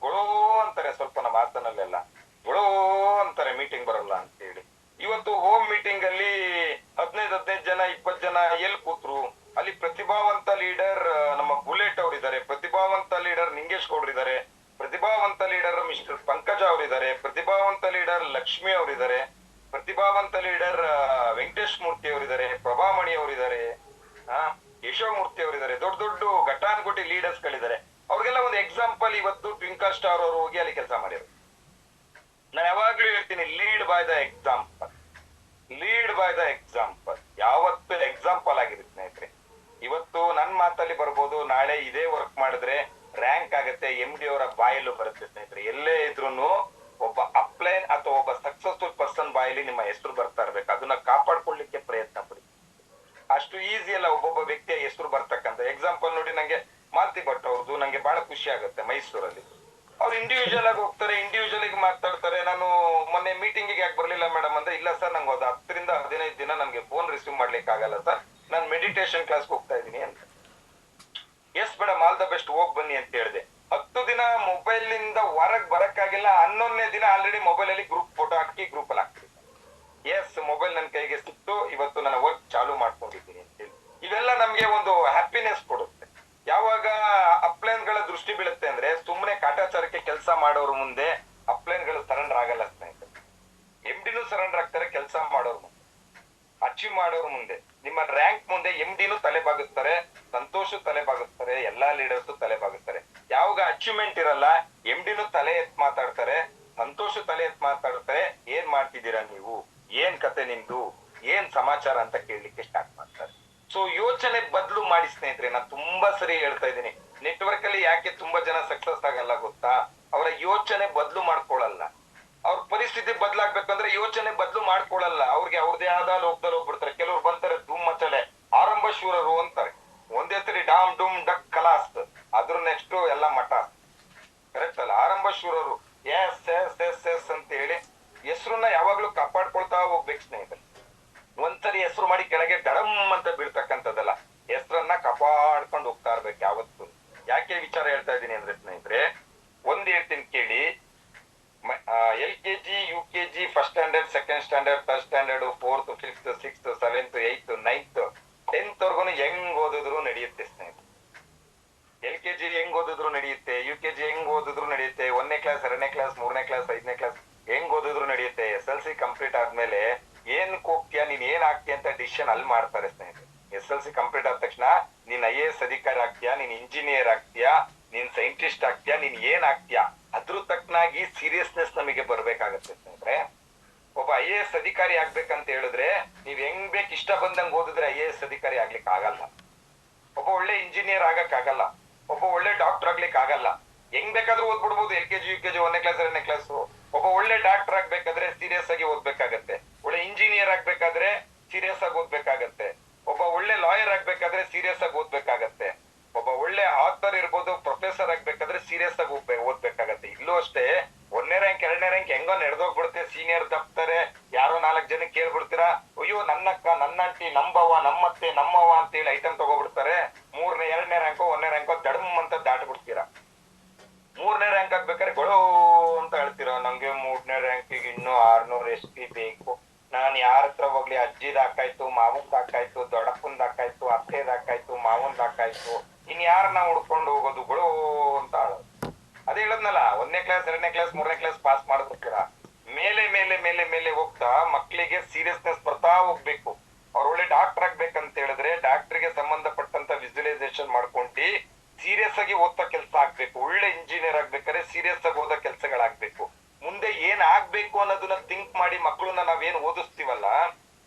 ಗೊಳೋ ಅಂತಾರೆ ಸ್ವಲ್ಪ ನಮ್ಮ ಹಾಸನಲ್ಲೆಲ್ಲ, ಗೊಳೋ ಅಂತಾರೆ ಮೀಟಿಂಗ್ ಬರಲ್ಲ ಅಂತ ಹೇಳಿ. ಇವತ್ತು ಹೋಮ್ ಮೀಟಿಂಗ್ ಅಲ್ಲಿ 15 ಜನ 20 ಜನ ಎಲ್ಲಿ ಕೂತ್ರು. ಅಲ್ಲಿ ಪ್ರತಿಭಾವಂತ ಲೀಡರ್ ನಮ್ಮ ಬುಲೆಟ್ ಅವರಿದ್ದಾರೆ, ಪ್ರತಿಭಾವಂತ ಲೀಡರ್ ನಿಂಗೇಶ್ ಗೌಡ್ರಿದ್ದಾರೆ, ಪ್ರತಿಭಾವಂತ ಲೀಡರ್ ಮಿಸ್ಟರ್ ಪಂಕಜ ಅವರಿದ್ದಾರೆ, ಪ್ರತಿಭಾವಂತ ಲೀಡರ್ ಲಕ್ಷ್ಮಿ ಅವರಿದ್ದಾರೆ, ಪ್ರತಿಭಾವಂತ ಲೀಡರ್ ವೆಂಕಟೇಶ್ ಮೂರ್ತಿ ಅವರಿದ್ದಾರೆ, ಪ್ರಭಾಮಣಿ ಅವರಿದ್ದಾರೆ, ಯಶೋಮೂರ್ತಿ ಅವರಿದ್ದಾರೆ. ದೊಡ್ಡ ದೊಡ್ಡ ಘಟಾನುಘಟಿ ಲೀಡರ್ಸ್ ಗಳಿದ್ದಾರೆ. ಅವ್ರಿಗೆಲ್ಲ ಒಂದು ಎಕ್ಸಾಂಪಲ್ ಇವತ್ತು ಟ್ವಿಂಕಲ್ ಸ್ಟಾರ್ ಅವರು ಹೋಗಿ ಅಲ್ಲಿ ಕೆಲಸ ಮಾಡಿದ್ರು. ನಾನು ಯಾವಾಗ್ಲೂ ಹೇಳ್ತೀನಿ, lead by the example, lead by the example. ಯಾವತ್ತು ಎಕ್ಸಾಂಪಲ್ ಆಗಿದೆ ಸ್ನೇಹಿತರೆ. ಇವತ್ತು ನನ್ ಮಾತಲ್ಲಿ ಬರ್ಬೋದು, ನಾಳೆ ಇದೇ ವರ್ಕ್ ಮಾಡಿದ್ರೆ ರ್ಯಾಂಕ್ ಆಗತ್ತೆ, MD ಅವರ ಬಾಯಲ್ಲೂ ಬರುತ್ತೆ ಸ್ನೇಹಿತರೆ. ಎಲ್ಲೇ ಇದ್ರು ಒಬ್ಬ ಅಪ್ಲೈನ್ ಅಥವಾ ಒಬ್ಬ ಸಕ್ಸಸ್ಫುಲ್ ಪರ್ಸನ್ ಬಾಯಲ್ಲಿ ನಿಮ್ಮ ಹೆಸರು ಬರ್ತಾ ಇರ್ಬೇಕು. ಅದನ್ನ ಕಾಪಾಡ್ಕೊಳ್ಳಿಕ್ಕೆ ಪ್ರಯತ್ನ ಪಡಿ. ಅಷ್ಟು ಈಸಿ ಅಲ್ಲ ಒಬ್ಬೊಬ್ಬ ವ್ಯಕ್ತಿಯ ಹೆಸರು ಬರ್ತಕ್ಕಂಥ. ಎಕ್ಸಾಂಪಲ್ ನೋಡಿ, ನಂಗೆ ಮಾಲ್ತಿ ಭಟ್ ಅವ್ರದ್ದು ನಂಗೆ ಬಹಳ ಖುಷಿ ಆಗುತ್ತೆ. ಮೈಸೂರಲ್ಲಿ ಅವ್ರು ಇಂಡಿವಿಜುವಲ್ ಆಗಿ ಹೋಗ್ತಾರೆ, ಇಂಡಿವಿಜುವಲ್ ಆಗಿ ಮಾತಾಡ್ತಾರೆ. ನಾನು ಮೊನ್ನೆ ಮೀಟಿಂಗ್ ಯಾಕೆ ಬರ್ಲಿಲ್ಲ ಮೇಡಮ್ ಅಂದ್ರೆ, ಇಲ್ಲ ಸರ್ ನಂಗೆ ಒಂದು 10 ರಿಂದ 15 ದಿನ ನನ್ಗೆ ಫೋನ್ ರಿಸೀವ್ ಮಾಡ್ಲಿಕ್ಕೆ ಆಗಲ್ಲ ಸರ್, ನಾನು ಮೆಡಿಟೇಷನ್ ಕ್ಲಾಸ್ಗೆ ಹೋಗ್ತಾ ಇದ್ದೀನಿ ಅಂತ. Yes madam, all the best, ಹೋಗ್ ಬನ್ನಿ ಅಂತ ಹೇಳಿದೆ. 10 ದಿನ ಮೊಬೈಲ್ ನಿಂದ ಹೊರಗ್ ಬರಕ್ಕಾಗಿಲ್ಲ. 11ನೇ ದಿನ ಆಲ್ರೆಡಿ ಮೊಬೈಲ್ ಅಲ್ಲಿ ಗ್ರೂಪ್ ಫೋಟೋ ಹಾಕಿ ಗ್ರೂಪ್ ಅಲ್ಲಿ ಹಾಕ್ತೀನಿ. ಎಸ್, ಮೊಬೈಲ್ ನನ್ನ ಕೈಗೆ ಸಿಕ್ತು, ಇವತ್ತು ನನ್ನ ವರ್ಕ್ ಚಾಲು ಮಾಡ್ಕೊಂಡಿದ್ದೀನಿ ಅಂತ ಹೇಳಿ. ಇವೆಲ್ಲ ನಮ್ಗೆ ಒಂದು ಹ್ಯಾಪಿನೆಸ್ ಕೊಡುತ್ತೆ. ಯಾವಾಗ ಅಪ್ಲೈನ್ ಬೀಳುತ್ತೆ ಅಂದ್ರೆ ಸುಮ್ಮನೆ ಕಾಟಾಚಾರಕ್ಕೆ ಕೆಲಸ ಮಾಡೋರು ಮುಂದೆ ಅಪ್ಲೈನ್ಗಳು ಸರೆಂಡರ್ ಆಗಲ್ಲ ಸ್ನೇಹಿತರೆ. MD ಸರೆಂಡರ್ ಆಗ್ತಾರೆ ಕೆಲಸ ಮಾಡೋರು ಮುಂದೆ, ಅಚೀವ್ ಮಾಡೋರು ಮುಂದೆ. ನಿಮ್ಮ ರ್ಯಾಂಕ್ ಮುಂದೆ MD ತಲೆ ಬಾಗಿಸ್ತಾರೆ, ಸಂತೋಷ ತಲೆ ಬಾಗಿಸ್ತಾರೆ, ಎಲ್ಲಾ ಲೀಡರ್ಸ್ ತಲೆ ಬಾಗಿಸ್ತಾರೆ. ಯಾವಾಗ ಅಚೀವ್ಮೆಂಟ್ ಇರಲ್ಲ MD ತಲೆ ಎತ್ ಮಾತಾಡ್ತಾರೆ, ಸಂತೋಷ ತಲೆ ಎತ್ ಮಾತಾಡ್ತಾರೆ. ಏನ್ ಮಾಡ್ತಿದ್ದೀರಾ ನೀವು, ಏನ್ ಕತೆ ನಿಮ್ದು, ಏನ್ ಸಮಾಚಾರ ಅಂತ ಕೇಳಲಿಕ್ಕೆ ಸ್ಟಾರ್ಟ್ ಮಾಡ್ತಾರೆ. ಸೊ ಯೋಚನೆ ಬದಲು ಮಾಡಿ ಸ್ನೇಹಿತರೆ. ನಾನು ತುಂಬಾ ಸರಿ ಹೇಳ್ತಾ ಇದ್ದೀನಿ, ನೆಟ್ವರ್ಕ್ ಅಲ್ಲಿ ಯಾಕೆ ತುಂಬಾ ಜನ ಸಕ್ಸಸ್ ಆಗಲ್ಲ ಗೊತ್ತಾ? ಅವರ ಯೋಚನೆ ಬದಲು ಮಾಡ್ಕೊಳ್ಳಲ್ಲ. ಅವ್ರ ಪರಿಸ್ಥಿತಿ ಬದಲಾಗ್ಬೇಕಂದ್ರೆ ಯೋಚನೆ ಬದಲು ಮಾಡ್ಕೊಳ್ಳಲ್ಲ. ಅವ್ರಿಗೆ ಅವ್ರದೇ ಆದ ಲೋಕದಲ್ಲಿ ಹೋಗ್ಬಿಡ್ತಾರೆ. ಕೆಲವ್ರು ಬಂತಾರೆ ಧೂಮ್ ಮಚಲೆ ಆರಂಭ ಶೂರರು ಅಂತಾರೆ, ಒಂದೇ ಸರಿ ಡಾಮ್ ಡೂಮ್ ಡಕ್ ಕಲಾಸ್, ಅದ್ರ ನೆಕ್ಸ್ಟ್ ಎಲ್ಲ ಮಠ. ಕರೆಕ್ಟ್ ಅಲ್ಲ? ಆರಂಭ ಶೂರರು ಎಸ್ ಎಸ್ ಎಸ್ ಎಸ್ ಅಂತ ಹೇಳಿ ಹೆಸರನ್ನ ಯಾವಾಗ್ಲೂ ಕಾಪಾಡ್ಕೊಳ್ತಾ ಹೋಗ್ಬೇಕು ಸ್ನೇಹಿತರೆ. ಒಂದ್ಸರಿ ಹೆಸರು ಮಾಡಿ ಕೆಳಗೆ ಡಡಮ್ ಅಂತ ಬೀಳ್ತಕ್ಕಂಥದ್ದಲ್ಲ, ಹೆಸರನ್ನ ಕಾಪಾಡ್ಕೊಂಡು ಹೋಗ್ತಾ ಇರ್ಬೇಕು ಯಾವತ್ತು. ಯಾಕೆ ವಿಚಾರ ಹೇಳ್ತಾ ಇದ್ದೀನಿ ಅಂದ್ರೆ ಸ್ನೇಹಿತರೆ, ಒಂದ್ ಹೇಳ್ತೀನಿ ಕೇಳಿ. LKG UKG first standard, second standard, third standard, fourth, fifth, sixth, seventh, eighth, ninth, 10th ವರ್ಗು ಹೆಂಗ್ ಓದಿದ್ರು ನಡೆಯುತ್ತೆ ಸ್ನೇಹಿತರೆ. LKG ಹೆಂಗ್ ಓದಿದ್ರು ನಡೆಯುತ್ತೆ, UKG ಹೆಂಗ್ ಓದಿದ್ರು ನಡೆಯುತ್ತೆ, 1ನೇ ಕ್ಲಾಸ್, 2ನೇ ಕ್ಲಾಸ್, 3ನೇ ಕ್ಲಾಸ್, 5ನೇ ಕ್ಲಾಸ್ ಹೆಂಗ್ ಓದಿದ್ರು ನಡೆಯುತ್ತೆ. SLC ಕಂಪ್ಲೀಟ್ ಆದ್ಮೇಲೆ ಏನ್ ಹೋಗ್ತೀಯಾ, ನೀನ್ ಏನ್ ಆಗ್ತೀಯ ಅಂತ ಡಿಸಿಷನ್ ಅಲ್ಲಿ ಮಾಡ್ತಾರೆ ಸ್ನೇಹಿತರೆ. SLC ಕಂಪ್ಲೀಟ್ ಆದ ತಕ್ಷಣ ನೀನ್ IAS ಅಧಿಕಾರಿ ಆಗ್ತೀಯಾ, ನೀನ್ ಇಂಜಿನಿಯರ್ ಆಗ್ತೀಯಾ, ನೀನ್ ಸೈಂಟಿಸ್ಟ್ ಆಗ್ತೀಯಾ, ನೀನ್ ಏನ್ ಆಗ್ತೀಯಾ ಅದ್ರ ತಕ್ಕನಾಗಿ ಸೀರಿಯಸ್ನೆಸ್ ನಮಗೆ ಬರ್ಬೇಕಾಗತ್ತೆ ಸ್ನೇಹಿತರೆ. ಒಬ್ಬ IAS ಅಧಿಕಾರಿ ಆಗ್ಬೇಕಂತ ಹೇಳಿದ್ರೆ ನೀವ್ ಹೆಂಗ್ ಬೇಕು ಇಷ್ಟ ಬಂದಂಗ್ ಓದಿದ್ರೆ IAS ಅಧಿಕಾರಿ ಆಗ್ಲಿಕ್ಕೆ ಆಗಲ್ಲ. ಒಬ್ಬ ಒಳ್ಳೆ ಇಂಜಿನಿಯರ್ ಆಗಕ್ ಆಗಲ್ಲ, ಒಬ್ಬ ಒಳ್ಳೆ ಡಾಕ್ಟರ್ ಆಗ್ಲಿಕ್ಕೆ ಆಗಲ್ಲ. ಹೆಂಗ್ ಬೇಕಾದ್ರೂ ಓದ್ಬಿಡ್ಬೋದು LKG UKG 1ನೇ ಕ್ಲಾಸ್ 2ನೇ ಕ್ಲಾಸ್. ಒಬ್ಬ ಒಳ್ಳೆ ಡಾಕ್ಟರ್ ಆಗ್ಬೇಕಾದ್ರೆ ಸೀರಿಯಸ್ ಆಗಿ ಓದ್ಬೇಕಾಗತ್ತೆ. ಒಳ್ಳೆ ಇಂಜಿನಿಯರ್ ಆಗ್ಬೇಕಾದ್ರೆ ಸೀರಿಯಸ್ ಆಗಿ ಓದ್ಬೇಕಾಗತ್ತೆ. ಒಬ್ಬ ಒಳ್ಳೆ ಲಾಯರ್ ಆಗ್ಬೇಕಾದ್ರೆ ಸೀರಿಯಸ್ ಆಗಿ ಓದ್ಬೇಕಾಗತ್ತೆ. ಒಬ್ಬ ಒಳ್ಳೆ ಆಥರ್ ಇರ್ಬೋದು, ಪ್ರೊಫೆಸರ್ ಆಗ್ಬೇಕಾದ್ರೆ ಸೀರಿಯಸ್ ಆಗಿ ಓದ್ಬೇಕಾಗತ್ತೆ. ಇಲ್ಲೂ ಅಷ್ಟೇ 1ನೇ ರ್ಯಾಂಕ್ 2ನೇ ರ್ಯಾಂಕ್ ಹೆಂಗೋ ನಡೆದೋಗ್ಬಿಡುತ್ತೆ. ಸೀನಿಯರ್ ತಪ್ತಾರೆ, ಯಾರೋ 4 ಜನ ಕೇಳ್ಬಿಡ್ತೀರಾ, ಅಯ್ಯೋ ನನ್ನಕ್ಕ, ನನ್ನ ಆಂಟಿ, ನಮ್ಮವ್ವ, ನಮ್ಮತ್ತೆ, ನಮ್ಮವ್ವ ಅಂತ ಹೇಳಿ ಐಟಮ್ ತಗೋಬಿಡ್ತಾರೆ. 2ನೇ ರ್ಯಾಂಕೋ 1ನೇ ರ್ಯಾಂಕೋ ದಡಮ್ ಅಂತ ದಾಟ್ಬಿಡ್ತೀರಾ. 3ನೇ ರ್ಯಾಂಕ್ ಆಗ್ಬೇಕಾದ್ರೆ ಗೊಳೋ ಅಂತ ಹೇಳ್ತೀರಾ, ನಂಗೆ 3ನೇ ರ್ಯಾಂಕಿಗೆ ಇನ್ನೂ 600 SP ಬೇಕು, ನಾನ್ ಯಾರ ಹತ್ರ ಹೋಗ್ಲಿ, ಅಜ್ಜಿದ್ ಹಾಕಾಯ್ತು, ಮಾವಂದ್ ಹಾಕಾಯ್ತು, ದೊಡ್ಡಪ್ಪಂದ್ ಹಾಕಾಯ್ತು, ಅತ್ತೆದ್ ಹಾಕಾಯ್ತು, ಮಾವಂದ್ ಹಾಕಾಯ್ತು, ಇನ್ ಯಾರನ್ನ ಹುಡ್ಕೊಂಡು ಹೋಗೋದು ಗೊಳೋ ಅಂತ ಹೇಳೋದು. ಅದೇ ಹೇಳದ್ನಲ್ಲ, 1ನೇ ಕ್ಲಾಸ್ 2ನೇ ಕ್ಲಾಸ್ 3ನೇ ಕ್ಲಾಸ್ ಪಾಸ್ ಮಾಡ್ಬಿಡ್ತೀರಾ. ಮೇಲೆ ಮೇಲೆ ಮೇಲೆ ಮೇಲೆ ಹೋಗ್ತಾ ಮಕ್ಕಳಿಗೆ ಸೀರಿಯಸ್ನೆಸ್ ಬರ್ತಾ ಹೋಗ್ಬೇಕು. ಅವ್ರು ಒಳ್ಳೆ ಡಾಕ್ಟರ್ ಆಗ್ಬೇಕಂತ ಹೇಳಿದ್ರೆ ಡಾಕ್ಟರ್ಗೆ ಸಂಬಂಧಪಟ್ಟಂತ ವಿಜುವಲೈಸೇಷನ್ ಮಾಡ್ಕೊಂಡು ಸೀರಿಯಸ್ ಆಗಿ ಓದ್ತಾ ಕೆಲಸ ಆಗ್ಬೇಕು. ಒಳ್ಳೆ ಇಂಜಿನಿಯರ್ ಆಗ್ಬೇಕಾದ್ರೆ ಸೀರಿಯಸ್ ಆಗಿ ಓದೋ ಕೆಲಸಗಳಾಗ್ಬೇಕು. ಮುಂದೆ ಏನ್ ಆಗ್ಬೇಕು ಅನ್ನೋದನ್ನ ಥಿಂಕ್ ಮಾಡಿ ಮಕ್ಕಳನ್ನ ನಾವೇನ್ ಓದಿಸ್ತೀವಲ್ಲ,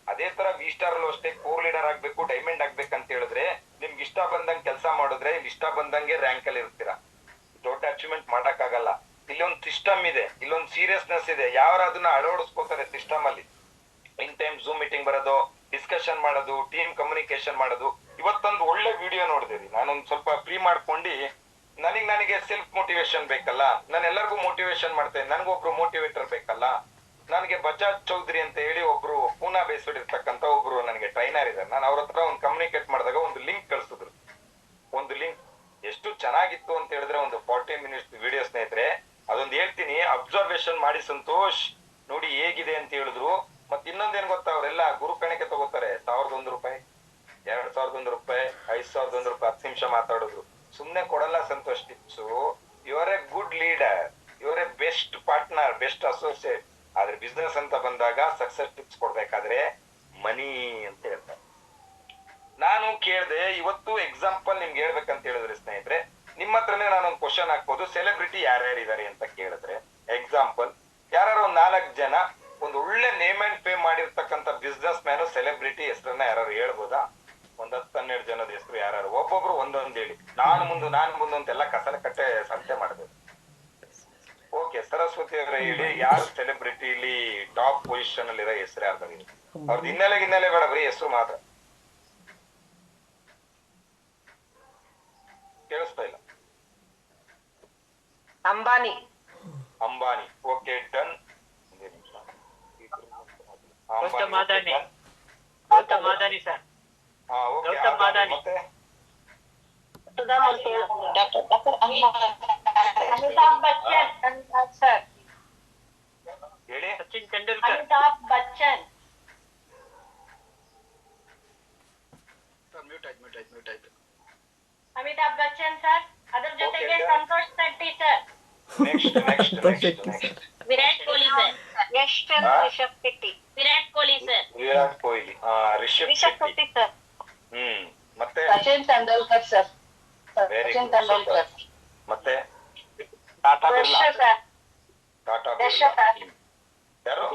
ಅದೇ ತರ V-Star ಅಲ್ಲೂ ಅಷ್ಟೇ ಕೋರ್ ಲೀಡರ್ ಆಗ್ಬೇಕು, ಡೈಮಂಡ್ ಆಗ್ಬೇಕಂತ ಹೇಳಿದ್ರೆ ನಿಮ್ಗೆ ಇಷ್ಟ ಬಂದಂಗೆ ಕೆಲಸ ಮಾಡಿದ್ರೆ ಇಷ್ಟ ಬಂದಂಗೆ ರ್ಯಾಂಕ್ ಅಲ್ಲಿ ಇರ್ತೀರಾ. ದೊಡ್ಡ ಅಚೀವ್ಮೆಂಟ್ ಮಾಡಕ್ ಆಗಲ್ಲ. ಇಲ್ಲೊಂದು ಸಿಸ್ಟಮ್ ಇದೆ, ಇಲ್ಲೊಂದು ಸೀರಿಯಸ್ನೆಸ್ ಇದೆ. ಯಾರು ಅದನ್ನ ಅಳವಡಿಸ್ಕೋತಾರೆ ಸಿಸ್ಟಮ್ ಅಲ್ಲಿ, ಇನ್ ಟೈಮ್ ಝೂಮ್ ಮೀಟಿಂಗ್ ಬರೋದು, ಡಿಸ್ಕಷನ್ ಮಾಡೋದು, ಟೀಮ್ ಕಮ್ಯುನಿಕೇಶನ್ ಮಾಡೋದು. ಇವತ್ತೊಂದು ಒಳ್ಳೆ ವಿಡಿಯೋ ನೋಡಿದಿರಿ, ನಾನೊಂದು ಸ್ವಲ್ಪ ಫ್ರೀ ಮಾಡ್ಕೊಂಡು ನನಗೆ ಸೆಲ್ಫ್ ಮೋಟಿವೇಶನ್ ಬೇಕಲ್ಲ, ನಾನು ಎಲ್ಲರಿಗೂ ಮೋಟಿವೇಶನ್ ಮಾಡ್ತೇನೆ, ನನಗೊಬ್ರು ಮೋಟಿವೇಟರ್ ಬೇಕಲ್ಲ. ನನಗೆ ಬಜಾಜ್ ಚೌಧರಿ ಅಂತ ಹೇಳಿ ಒಬ್ರು ಪೂನಾ ಬೇಸ್ಡ್ ಇರ್ತಕ್ಕಂತ ಒಬ್ರು ನನಗೆ ಟ್ರೈನರ್ ಇದ್ದಾರೆ. ನಾನು ಅವ್ರ ಹತ್ರ ಒಂದು ಕಮ್ಯುನಿಕೇಟ್ ಮಾಡಿದಾಗ ಒಂದು ಲಿಂಕ್ ಕಳ್ಸಿದ್ರು. ಒಂದು ಲಿಂಕ್ ಎಷ್ಟು ಚೆನ್ನಾಗಿತ್ತು ಅಂತ ಹೇಳಿದ್ರೆ, ಒಂದು 40 minutes ವಿಡಿಯೋ ಸ್ನೇಹಿತರೆ. ಅದೊಂದು ಹೇಳ್ತೀನಿ, ಅಬ್ಸರ್ವೇಶನ್ ಮಾಡಿ ಸಂತೋಷ್, ನೋಡಿ ಹೇಗಿದೆ ಅಂತ ಹೇಳಿದ್ರು. ಮತ್ ಇನ್ನೊಂದೇನ್ ಗೊತ್ತಾ, ಅವರೆಲ್ಲ ಗುರು ಕಣಿಕೆ ತಗೋತಾರೆ. 1001 ರೂಪಾಯಿ, 2001 ರೂಪಾಯಿ, 5001 ರೂಪಾಯಿ, 10 ನಿಮಿಷ ಮಾತಾಡಿದ್ರು. ಸುಮ್ನೆ ಕೊಡಲ್ಲ Santosh tips. Your A good leader, your A best partner, best associate. ಆದ್ರೆ ಬಿಸ್ನೆಸ್ ಅಂತ ಬಂದಾಗ ಸಕ್ಸಸ್ ಟಿಪ್ಸ್ ಕೊಡ್ಬೇಕಾದ್ರೆ ಮನಿ ಅಂತ ಹೇಳ್ತಾರೆ. ನಾನು ಕೇಳ್ದೆ, ಇವತ್ತು ಎಕ್ಸಾಂಪಲ್ ನಿಮ್ಗೆ ಹೇಳ್ಬೇಕಂತ ಹೇಳಿದ್ರೆ ಸ್ನೇಹಿತರೆ, ನಿಮ್ಮ ಹತ್ರನೇ ನಾನೊಂದು ಕ್ವಶನ್ ಹಾಕ್ಬೋದು, ಸೆಲೆಬ್ರಿಟಿ ಯಾರ್ಯಾರಿದ್ದಾರೆ ಅಂತ ಕೇಳಿದ್ರೆ ಎಕ್ಸಾಂಪಲ್ ಯಾರು ಒಂದ್ 4 ಜನ ಒಂದು ಒಳ್ಳೆ ನೇಮ್ ಅಂಡ್ ಫೇಮ್ ಮಾಡಿರ್ತಕ್ಕಂಥ ಬಿಸ್ನೆಸ್ ಮ್ಯಾನ್ ಸೆಲೆಬ್ರಿಟಿ ಹೆಸರನ್ನ ಯಾರು ಹೇಳ್ಬೋದಾ? ಒಂದ್ 10-12 ಜನದ ಹೆಸರು ಯಾರು, ಒಬ್ಬೊಬ್ರು ಒಂದೊಂದು ಹೇಳಿ. ನಾನು ಮುಂದೆ ಅಂತೆಲ್ಲ ಕಸಲ ಕಟ್ಟೆ ಸಂತೆ ಮಾಡಬೇಕು. ಓಕೆ, ಸರಸ್ವತಿ ಅವರ ಹೇಳಿ, ಯಾರು ಸೆಲೆಬ್ರಿಟಿಲಿ ಟಾಪ್ ಪೊಸಿಷನ್ ಅಲ್ಲಿ ಇರೋ ಹೆಸರು ಯಾರು? ಅವ್ರದ್ದು ಹಿನ್ನೆಲೆ ಬೇಡ, ಬರೀ ಹೆಸರು ಮಾತ್ರ. ಕೇಳಿಸ್ತಾ ಇಲ್ಲ. Ambani. Okay, done. Gautam Adani sir. Gautam Adani ಮತ್ತೆ ಅಮಿತಾಬ್ ಬಚ್ಚನ್ ಸರ್. ಹೇಳಿ. ಸಚಿನ್ ತೆಂಡೂಲ್ಕರ್. ಅಮಿತಾಬ್ ಬಚ್ಚನ್. ಮ್ಯೂಟ್ ಆಯ್ತು. ಅಮಿತಾಬ್ ಬಚ್ಚನ್ ಸರ್. ಅದ್ರ ಜೊತೆಗೆ Santosh next next next next Virat Kohli sir. ಯಶನ್ ಹಾ? ರಿಷಬ್ ಶೆಟ್ಟಿ. ವಿರಾಟ್ ಕೊಹ್ಲಿ ಸರ್. ವಿರಾಟ್ ಕೊಹ್ಲಿ, ರಿಷಬ್ ರಿಷಬ್ ಶೆಟ್ಟಿ. ಶೆಟ್ಟಿ ಸರ್. ಮತ್ತೆ Sachin Tendulkar sir. Very Sachin good, Tendulkar. ಮತ್ತೆ ಟಾಟಾ ಬಿರ್ಲಾ. ಯಶ್ ಸರ್. ಟಾಟಾ ಯಶ್ ಬಿರ್ಲಾ. ಸರ್. ಯಾರು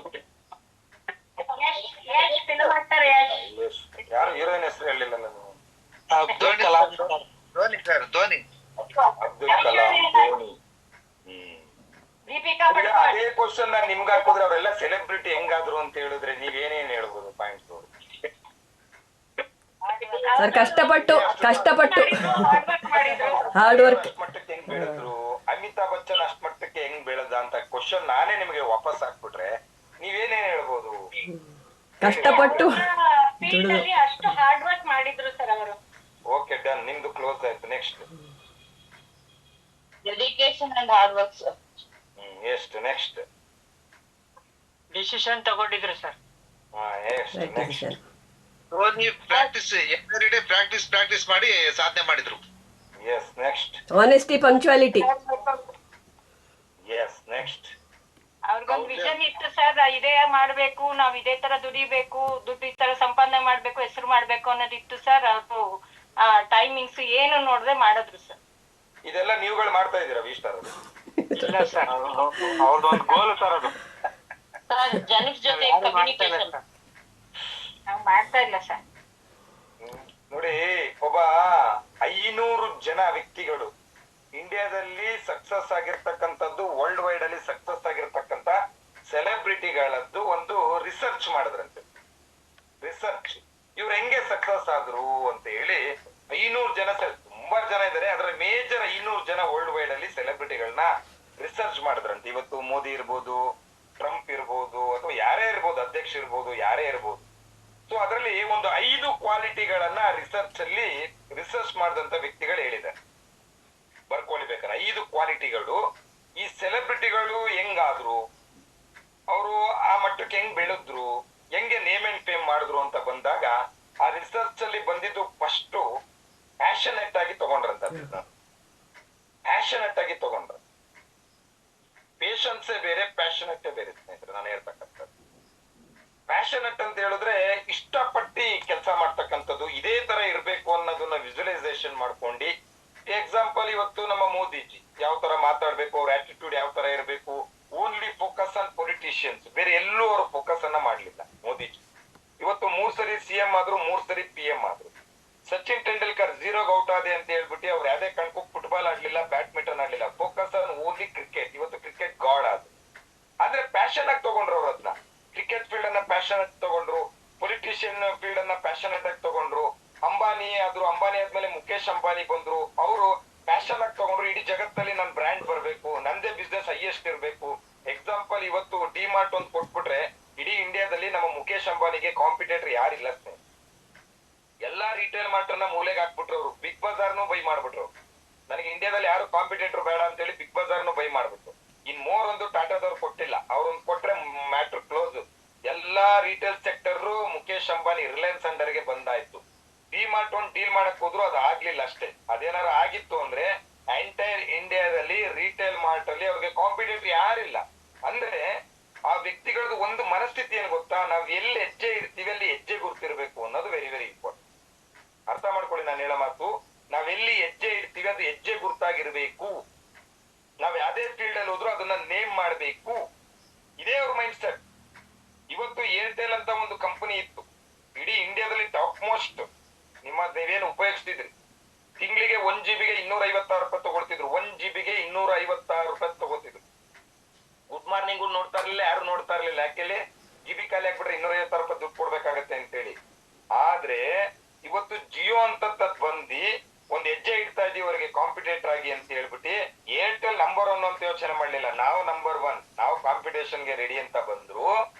ಯಶ್ ಫಿಲ್ಮ್ ಆಕ್ಟರ್ ಯಶ್. ಯಾರು ಹೀರೋಯಿನ್ ಹೆಸರು ಹೇಳಿಲ್ಲ ನೀವು? ಅಬ್ದುಲ್ ಕಲಾಂ ಸರ್. ಧೋನಿ ಸರ್, ಧೋನಿ. ಅಬ್ದುಲ್ ಕಲಾಂ, ಧೋನಿ. ದೀಪಿಕಾ ಈಗ ಪಡುಕೋಣ್. ಅದೇ ಕ್ವಶನ್ ನಾನು ನಿಮ್ಗೆ ಹಾಕಿದ್ರೆ ಅವರೆಲ್ಲ ಸೆಲೆಬ್ರಿಟಿ ಹೆಂಗಾದ್ರು ಅಂತ ಹೇಳಿದ್ರೆ ನೀವೇನೇನ್ ಹೇಳ್ಬೋದು ಪಾಯಿಂಟ್ಸ್? ಸರ್ ಕಷ್ಟಪಟ್ಟು ಹಾರ್ಡ್ ವರ್ಕ್ ಮಾಡಿದ್ರು. Hard work. ಅಷ್ಟ್ ಮಟ್ಟಕ್ಕೆ ಹೆಂಗ್ ಬೆಳೆದ್ರು? ಅಮಿತಾಬ್ ಬಚ್ಚನ್ ಅಷ್ಟ್ ಮಟ್ಟಕ್ಕೆ ಹೆಂಗ್ ಬೆಳೆದ ಅಂತ ಕ್ವಶನ್ ನಾನೇ ನಿಮಗೆ ವಾಪಸ್ ಹಾಕ್ಬಿಟ್ರೆ ನೀವೇನೇನ್ ಹೇಳ್ಬೋದು? ಕಷ್ಟಪಟ್ಟು ಫೀಲ್ಡ್ ಅಲ್ಲಿ ಅಷ್ಟು ಹಾರ್ಡ್ ವರ್ಕ್ ಮಾಡಿದ್ರು ಸರ್ ಅವರು. ಓಕೆ ಡನ್, ನಿಮ್ದು ಕ್ಲೋಸ್ ಆಯ್ತು. Next. Dedication and hard work sir. ಎಷ್ಟು? ನೆಕ್ಸ್ಟ್. ಡಿಸಿಷನ್ ತಗೊಂಡಿದ್ರು ಸರ್. ಎಷ್ಟು? Next. Dhoni practice every day practice ಮಾಡಿ ಸಾಧನೆ ಮಾಡಿದ್ರು. Yes. Next. Honesty punctuality. Yes. Next. ಅವ್ರಿಗೊಂದು ವಿಷನ್ ಇತ್ತು ಸರ್, ಇದೇ ಮಾಡ್ಬೇಕು, ನಾವ್ ಇದೇ ತರ ದುಡಿಬೇಕು, ದುಡ್ಡು ಈ ತರ ಸಂಪಾದನೆ ಮಾಡ್ಬೇಕು, ಹೆಸರು ಮಾಡ್ಬೇಕು ಅನ್ನೋದಿತ್ತು ಸರ್. ಅವರು ಟೈಮಿಂಗ್ಸ್ ಏನು ನೋಡ್ದೆ ಮಾಡಿದ್ರು ಸರ್. ಇದೆಲ್ಲ ನೀವುಗಳು ಮಾಡ್ತಾ ಇದ್ದೀರಾ ವಿಸ್ಟಾರ್? ಇಲ್ಲ ಸರ್, ಅವ್ರದ್ದೊಂದು ಗೋಲ್ ಸರ್ ಅದು. ಸರ್ ಜನರ ಜೊತೆ ಯಾರು ಮಾಡ್ತಾ ಇಲ್ಲ ಕಮ್ಯುನಿಕೇಶನ್ ಸರ್. ನಾವು ಮಾಡ್ತಾ ಇಲ್ಲ ಸರ್. ನೋಡಿ, ಒಬ್ಬ 500 ಜನ ವ್ಯಕ್ತಿಗಳು ಇಂಡಿಯಾದಲ್ಲಿ ಸಕ್ಸಸ್ ಆಗಿರ್ತಕ್ಕಂಥದ್ದು, ವರ್ಲ್ಡ್ ವೈಡ್ ಅಲ್ಲಿ ಸಕ್ಸಸ್ ಆಗಿರ್ತಕ್ಕಂಥ ಸೆಲೆಬ್ರಿಟಿಗಳದ್ದು ಒಂದು ರಿಸರ್ಚ್ ಮಾಡಿದ್ರಂತೆ. ರಿಸರ್ಚ್ ಇವ್ರು ಹೆಂಗೆ ಸಕ್ಸಸ್ ಆದ್ರು ಅಂತ ಹೇಳಿ 500 ಜನ, ತುಂಬಾ ಜನ ಇದಾರೆ, ಅದರ ಮೇಜರ್ 500 ಜನ ವರ್ಲ್ಡ್ ವೈಡ್ ಅಲ್ಲಿ ಸೆಲೆಬ್ರಿಟಿಗಳನ್ನ ರಿಸರ್ಚ್ ಮಾಡಿದ್ರಂತೆ. ಇವತ್ತು ಮೋದಿ ಇರ್ಬೋದು, ಟ್ರಂಪ್ ಇರ್ಬೋದು, ಅಥವಾ ಯಾರೇ ಇರ್ಬೋದು, ಅಧ್ಯಕ್ಷ ಇರ್ಬೋದು, ಯಾರೇ ಇರ್ಬೋದು. ಸೊ ಅದರಲ್ಲಿ ಒಂದು 5 ಕ್ವಾಲಿಟಿಗಳನ್ನ ರಿಸರ್ಚ್ ಮಾಡಿದಂತ ವ್ಯಕ್ತಿಗಳು ಹೇಳಿದ್ದಾರೆ. ಬರ್ಕೊಳ್ಬೇಕಾರೆ 5 ಕ್ವಾಲಿಟಿಗಳು ಈ ಸೆಲೆಬ್ರಿಟಿಗಳು ಹೆಂಗಾದ್ರು, ಅವರು ಆ ಮಟ್ಟಕ್ಕೆ ಹೆಂಗ್ ಬೆಳೆದ್ರು, ಹೆಂಗೆ ನೇಮ್ ಅಂಡ್ ಫೇಮ್ ಮಾಡಿದ್ರು ಅಂತ ಬಂದಾಗ ಆ ರಿಸರ್ಚ್ ಅಲ್ಲಿ ಬಂದಿದ್ದು ಫಸ್ಟ್ ಪ್ಯಾಷನೆಟ್ ಆಗಿ ತಗೊಂಡ್ರಂತ. ಪ್ಯಾಷನೆಟ್ ಆಗಿ ತಗೊಂಡ್ರ. ಪೇಷನ್ಸೇ ಬೇರೆ, ಪ್ಯಾಷನೆಟ್ ಬೇರೆ ಸ್ನೇಹಿತರೆ ನಾನು ಹೇಳ್ತಕ್ಕಂಥದ್ದು. ಪ್ಯಾಷನೆಟ್ ಅಂತ ಹೇಳಿದ್ರೆ ಇಷ್ಟಪಟ್ಟು ಕೆಲಸ ಮಾಡ್ತಕ್ಕಂಥದ್ದು, ಇದೇ ತರ ಇರ್ಬೇಕು ಅನ್ನೋದನ್ನ ವಿಜುವಲೈಸೇಷನ್ ಮಾಡ್ಕೊಂಡು. ಎಕ್ಸಾಂಪಲ್, ಇವತ್ತು ನಮ್ಮ ಮೋದಿಜಿ ಯಾವ ತರ ಮಾತಾಡ್ಬೇಕು, ಅವ್ರ ಆಟಿಟ್ಯೂಡ್ ಯಾವ ತರ ಇರಬೇಕು, ಓನ್ಲಿ ಫೋಕಸ್ ಆನ್ ಪೊಲಿಟಿಷಿಯನ್ಸ್, ಬೇರೆ ಎಲ್ಲೂ ಅವರು ಫೋಕಸ್ ಅನ್ನ ಮಾಡ್ಲಿಲ್ಲ ಮೋದಿಜಿ. ಇವತ್ತು 3 ಸರಿ ಸಿಎಂ ಆದ್ರು, 3 ಸರಿ PM ಆದ್ರು. ಸಚಿನ್ ತೆಂಡೂಲ್ಕರ್ 0 ಔಟ್ ಆದೆ ಅಂತ ಹೇಳ್ಬಿಟ್ಟು ಅವ್ರು ಯಾವ್ದೇ ಕಣ್ಕು ಫುಟ್ಬಾಲ್ ಆಡ್ಲಿಲ್ಲ, ಬ್ಯಾಡ್ಮಿಂಟನ್ ಆಡ್ಲಿಲ್ಲ, ಫೋಕಸ್ ಆನ್ ಓನ್ಲಿ ಕ್ರಿಕೆಟ್. ಇವತ್ತು ಕ್ರಿಕೆಟ್ ಗಾಡ್ ಆದ್ರು. ಅಂದ್ರೆ ಪ್ಯಾಷನ್ ಆಗಿ ತಗೊಂಡ್ರು ಅವ್ರ ಅದನ್ನ. ಕ್ರಿಕೆಟ್ ಫೀಲ್ಡ್ ಅನ್ನ ಪ್ಯಾಷನ್ ಆಗಿ ತಗೊಂಡ್ರು, ಪೊಲಿಟಿಷಿಯನ್ ಫೀಲ್ಡ್ ಅನ್ನ ಪ್ಯಾಷನೇಟ್ ಆಗಿ ತಗೊಂಡ್ರು. ಅಂಬಾನಿ ಆದ್ರು, ಅಂಬಾನಿ ಆದ್ಮೇಲೆ ಮುಖೇಶ್ ಅಂಬಾನಿ ಬಂದ್ರು, ಅವರು ಪ್ಯಾಷನ್ ಆಗಿ ತಗೊಂಡ್ರು. ಇಡೀ ಜಗತ್ತಲ್ಲಿ ನನ್ ಬ್ರ್ಯಾಂಡ್ ಬರ್ಬೇಕು, ನಂದೇ ಬಿಸ್ನೆಸ್ ಹೈಯೆಸ್ಟ್ ಇರ್ಬೇಕು. ಎಕ್ಸಾಂಪಲ್, ಇವತ್ತು ಡಿಮಾರ್ಟ್ ಒಂದು ಕೊಟ್ಬಿಟ್ರೆ ಇಡೀ ಇಂಡಿಯಾದಲ್ಲಿ ನಮ್ಮ ಮುಖೇಶ್ ಅಂಬಾನಿಗೆ ಕಾಂಪಿಟೇಟರ್ ಯಾರಿಲ್ಲ ಸ್ನೇಹಿತರೆ. ಎಲ್ಲಾ ರಿಟೇಲ್ ಮಾರ್ಟ್ ಅನ್ನ ಮೂಲೆಗೆ ಹಾಕ್ಬಿಟ್ರು ಅವರು. ಬಿಗ್ ಬಜಾರ್ನು ಬೈ ಮಾಡ್ಬಿಟ್ರು. ನನಗೆ ಇಂಡಿಯಾದಲ್ಲಿ ಯಾರು ಕಾಂಪಿಟೇಟರ್ ಬೇಡ ಅಂತ ಹೇಳಿ ಬಿಗ್ ಬಜಾರ್ನು ಬೈ ಮಾಡ್ಬಿಟ್ರು. ಇನ್ ಮೋರ್ ಒಂದು ಟಾಟಾದವ್ರು ಕೊಟ್ಟಿಲ್ಲ, ಅವ್ರೊಂದು ಕೊಟ್ರೆ ಮ್ಯಾಟ್ರ್ ಕ್ಲೋಸ್. ಎಲ್ಲಾ ರಿಟೇಲ್ ಸೆಕ್ಟರ್ ಮುಖೇಶ್ ಅಂಬಾನಿ ರಿಲಯನ್ಸ್ ಅಂಡರ್ಗೆ ಬಂದಾಯ್ತು. ಡಿಮಾರ್ಟ್ ಒಂದು ಡೀಲ್ ಮಾಡಕ್ ಹೋದ್ರು, ಅದು ಆಗ್ಲಿಲ್ಲ ಅಷ್ಟೇ. ಅದೇನಾರು ಆಗಿತ್ತು ಅಂದ್ರೆ ಎಂಟೈರ್ ಇಂಡಿಯಾದಲ್ಲಿ ರಿಟೇಲ್ ಮಾರ್ಟ್ ಅಲ್ಲಿ ಅವ್ರಿಗೆ ಕಾಂಪಿಟೇಟರ್ ಯಾರಿಲ್ಲ. ಅಂದ್ರೆ ಆ ವ್ಯಕ್ತಿಗಳದ್ದು ಒಂದು ಮನಸ್ಥಿತಿ ಏನ್ ಗೊತ್ತಾ, ನಾವ್ ಎಲ್ಲಿ ಹೆಜ್ಜೆ ಇಡ್ತೀವಿ ಅಲ್ಲಿ ಹೆಜ್ಜೆ ಗುರ್ತಿರ್ಬೇಕು ಅನ್ನೋದು ವೆರಿ ವೆರಿ ಇಂಪಾರ್ಟೆಂಟ್. ಅರ್ಥ ಮಾಡ್ಕೊಳ್ಳಿ ನಾನು ಹೇಳೋ ಮಾತು. ನಾವೆಲ್ಲಿ ಹೆಜ್ಜೆ ಇಡ್ತೀವಿ ಅದು ಹೆಜ್ಜೆ ಗುರ್ತಾಗಿರ್ಬೇಕು. ನಾವ್ ಯಾವ್ದೇ ಫೀಲ್ಡ್ ಅಲ್ಲಿ ಹೋದ್ರು ಅದನ್ನ ನೇಮ್ ಮಾಡ್ಬೇಕು. ಇದೇ ಅವ್ರ ಮೈಂಡ್ ಸೆಟ್. ಇವತ್ತು ಏರ್ಟೆಲ್ ಅಂತ ಒಂದು ಕಂಪನಿ ಇತ್ತು, ಇಡೀ ಇಂಡಿಯಾದಲ್ಲಿ ಟಾಪ್ ಮೋಸ್ಟ್. ನೀವೇನು ಉಪಯೋಗಿಸ್ತಿದ್ರಿ, ತಿಂಗಳಿಗೆ 1 GB 256 ರೂಪಾಯಿ ತಗೊಳ್ತಿದ್ರು. 1 GB 256 ರೂಪಾಯಿ ತಗೋತಿದ್ರು. ಗುಡ್ ಮಾರ್ನಿಂಗ್ ನೋಡ್ತಾ ಇರ್ಲಿಲ್ಲ, ಯಾರು ನೋಡ್ತಾ ಇರ್ಲಿಲ್ಲ. ಯಾಕೆಲ್ಲಿ GB ಖಾಲಿ ಹಾಕ್ಬಿಟ್ರೆ 256 ರೂಪಾಯಿ ದುಡ್ಡು ಕೊಡ್ಬೇಕಾಗತ್ತೆ ಅಂತೇಳಿ. ಆದ್ರೆ ಇವತ್ತು ಜಿಯೋ ಅಂತ ಬಂದಿ ಒಂದ್ ಹೆಜ್ಜೆ ಇಡ್ತಾ ಇದೀವಿ ಅವರಿಗೆ ಕಾಂಪಿಟೇಟರ್ ಆಗಿ ಅಂತ ಹೇಳ್ಬಿಟ್ಟು. ಏರ್ಟೆಲ್ ನಂಬರ್ 1 ಅಂತ ಯೋಚನೆ ಮಾಡ್ಲಿಲ್ಲ, ನಾವು ನಂಬರ್ 1, ನಾವು ಕಾಂಪಿಟೇಷನ್ ಗೆ ರೆಡಿ ಅಂತ ಬಂದ್ರು.